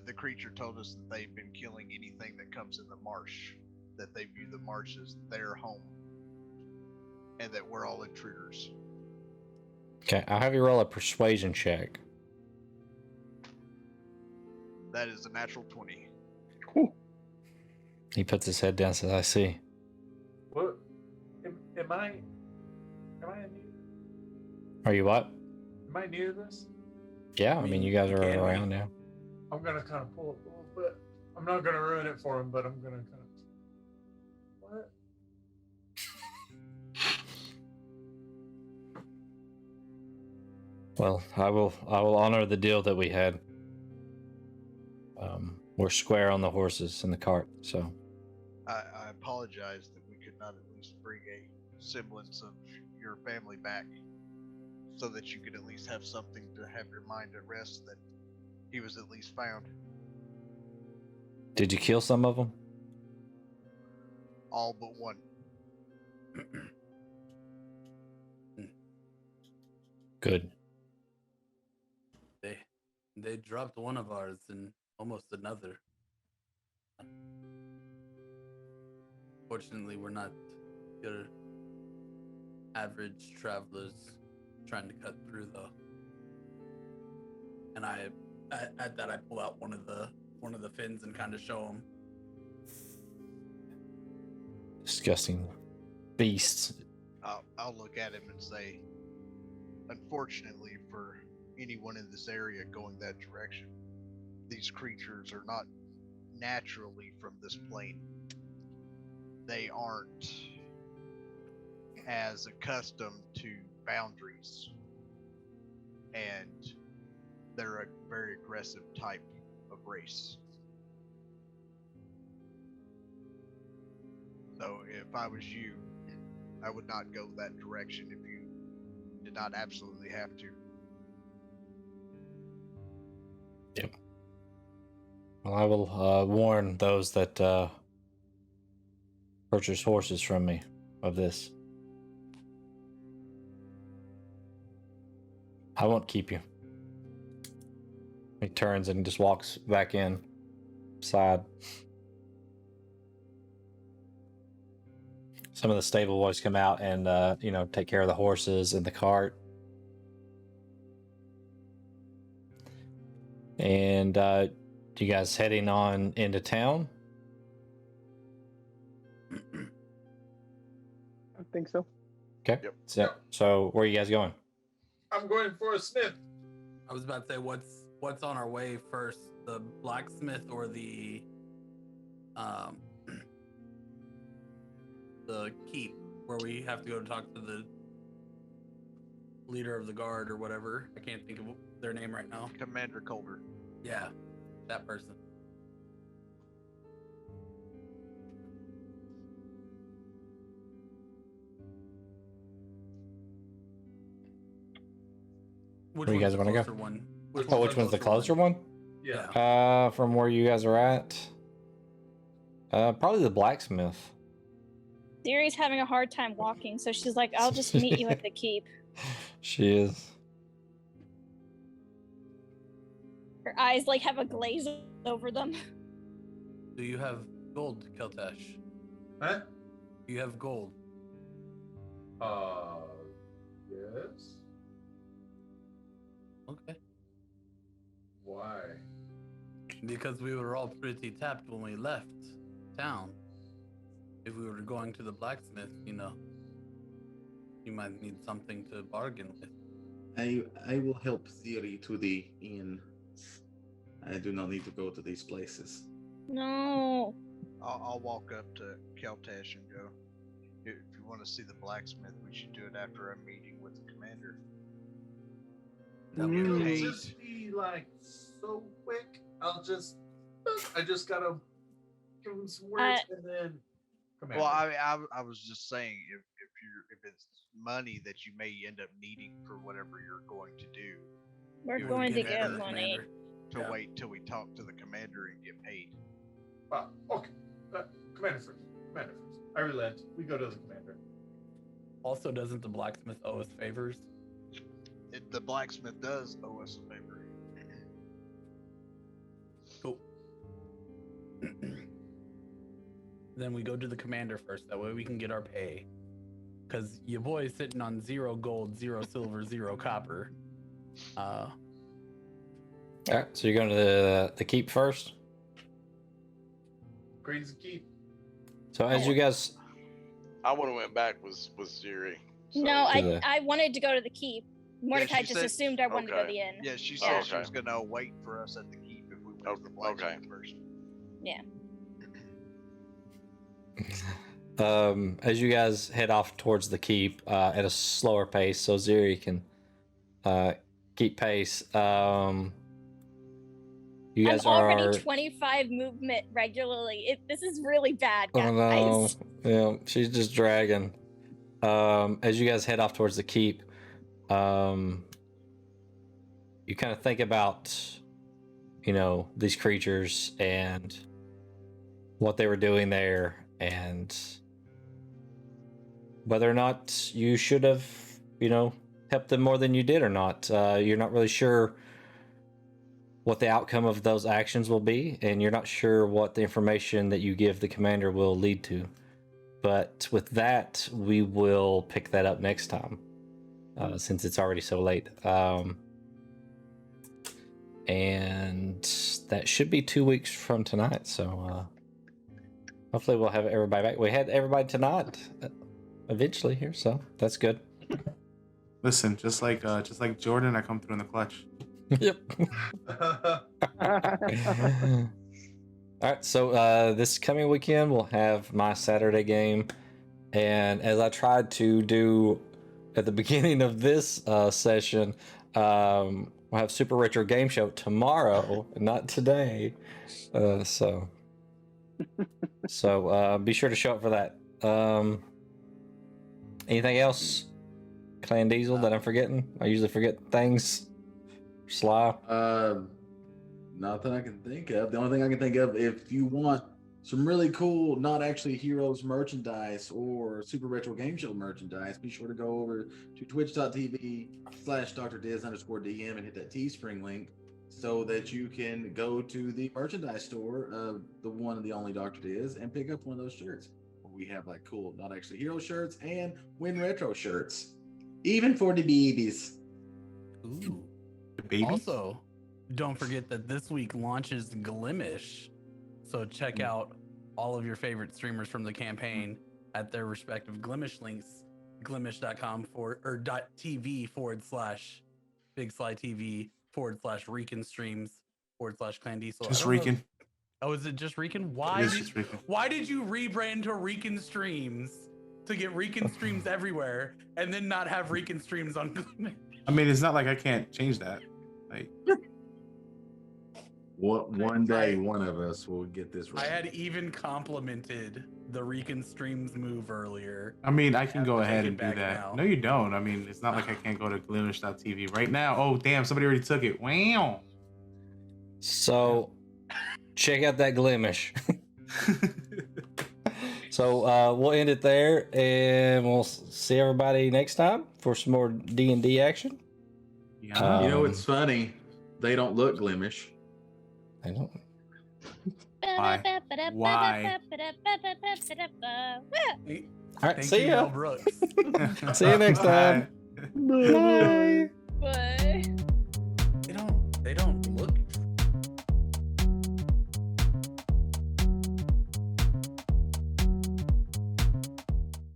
The creature told us that they've been killing anything that comes in the marsh, that they view the marsh as their home, and that we're all intruders. Okay, I'll have you roll a persuasion check. That is a natural 20. He puts his head down and says, "I see." What? Am I near? Are you what? Am I near this? Yeah, I mean, you guys are can we? around now. I'm gonna kind of pull up a little bit. I'm not gonna ruin it for him, but I'm gonna kind of. What? Well, I will honor the deal that we had. We're square on the horses and the cart, so I apologize that we could not at least bring a semblance of your family back so that you could at least have something to have your mind at rest that he was at least found. did you kill some of them? All but one. Good. They dropped one of ours and almost another. Fortunately, we're not your average travelers trying to cut through, though. And at that, I pull out one of the fins and kind of show him. Disgusting beasts. I'll look at him and say, unfortunately for anyone in this area going that direction. These creatures are not naturally from this plane. They aren't as accustomed to boundaries, and they're a very aggressive type of race. So if I was you, I would not go that direction if you did not absolutely have to. Yep. Well, I will warn those that purchase horses from me of this. I won't keep you. He turns and just walks back inside. Some of the stable boys come out and take care of the horses and the cart. And you guys heading on into town? I think so. Okay. Yep. So where are you guys going? I'm going for a smith. I was about to say, what's on our way first, the blacksmith or the keep, where we have to go to talk to the leader of the guard or whatever. I can't think of their name right now. Commander Colder. Yeah, that person. Which Where you guys one's the wanna go? closer One? Oh, which one's the closer one? Yeah. From where you guys are at? Probably the blacksmith. Siri's having a hard time walking, so she's like, I'll just meet you at the keep. She is. Her eyes like have a glaze over them. Do you have gold, Keltash? Huh? Do you have gold? Yes. Okay. Why? Because we were all pretty tapped when we left town. If we were going to the blacksmith, you might need something to bargain with. I will help Theory to the inn. I do not need to go to these places. No. I'll walk up to Keltash and go, if you want to see the blacksmith, we should do it after our meeting with the commander. That Get would It'll paid. just be like so quick. I just gotta give him some words and then. Commander. Well, I was just saying, if it's money that you may end up needing for whatever you're going to do, We're You going to get get the money. commander. to Yeah. wait till we talk to the commander and get paid. Okay. Commander first. I relent. We go to the commander. Also, doesn't the blacksmith owe us favors? The blacksmith does owe us a favor. Cool. Then we go to the commander first. That way we can get our pay. Because your boy's sitting on 0 gold, 0 silver, 0 copper. All right, so you're going to the keep first. Crazy keep. So as you guys, I would have went back was Ziri. So- No, To the- I wanted to go to the keep. Mordecai she just said- assumed I wanted to go to okay. the inn. Yeah, she Yeah. said she was gonna wait for us at the keep if we went to the blacksmith first. Yeah. as you guys head off towards the keep at a slower pace, so Ziri can keep pace. You guys I'm already are 25 movement regularly. This is really bad, guys. Oh no! Yeah, she's just dragging. As you guys head off towards the keep, you kind of think about, these creatures and what they were doing there, and whether or not you should have, helped them more than you did or not. You're not really sure what the outcome of those actions will be, and you're not sure what the information that you give the commander will lead to. But with that, we will pick that up next time, since it's already so late. And that should be 2 weeks from tonight, so hopefully we'll have everybody back. We had everybody tonight eventually here, so that's good. Listen, just like Jordan, I come through in the clutch. Yep. All right, so this coming weekend we'll have my Saturday game, and as I tried to do at the beginning of this session, we'll have Super Retro Game Show tomorrow, not today. So be sure to show up for that. Anything else, Clan Diesel, that I'm forgetting? I usually forget things. Sly. Nothing I can think of. The only thing I can think of, if you want some really cool, not actually Heroes merchandise or Super Retro Game Show merchandise, be sure to go over to twitch.tv/DrDiz_DM and hit that Teespring link so that you can go to the merchandise store of the one and the only Dr. Diz and pick up one of those shirts. We have like cool, not actually hero shirts and Win Retro shirts, even for the babies. Ooh. The baby. Also, don't forget that this week launches Glimish. So check out all of your favorite streamers from the campaign at their respective Glimish links, glimish.com/BigSlyTV/Reekin Streams/Clan Diesel. Just Reekin. Oh, is it just Reekin? Why did you rebrand to Reekin Streams to get Reekin Streams everywhere and then not have Reekin Streams on Glimish? I mean, it's not like I can't change that. Like, One day, one of us will get this right. I had even complimented the Reekin Streams move earlier. I mean, I can go Take ahead it and do back that. now. No, you don't. I mean, it's not like I can't go to glimish.tv right now. Oh, damn, somebody already took it. Wow. So check out that Glimish. So we'll end it there, and we'll see everybody next time for some more D&D action. Yeah. You know what's funny? They don't look Glimish. I don't. Why? Why? All right, Thank see you, ya. Mel Brooks. See you next time. Bye. Bye.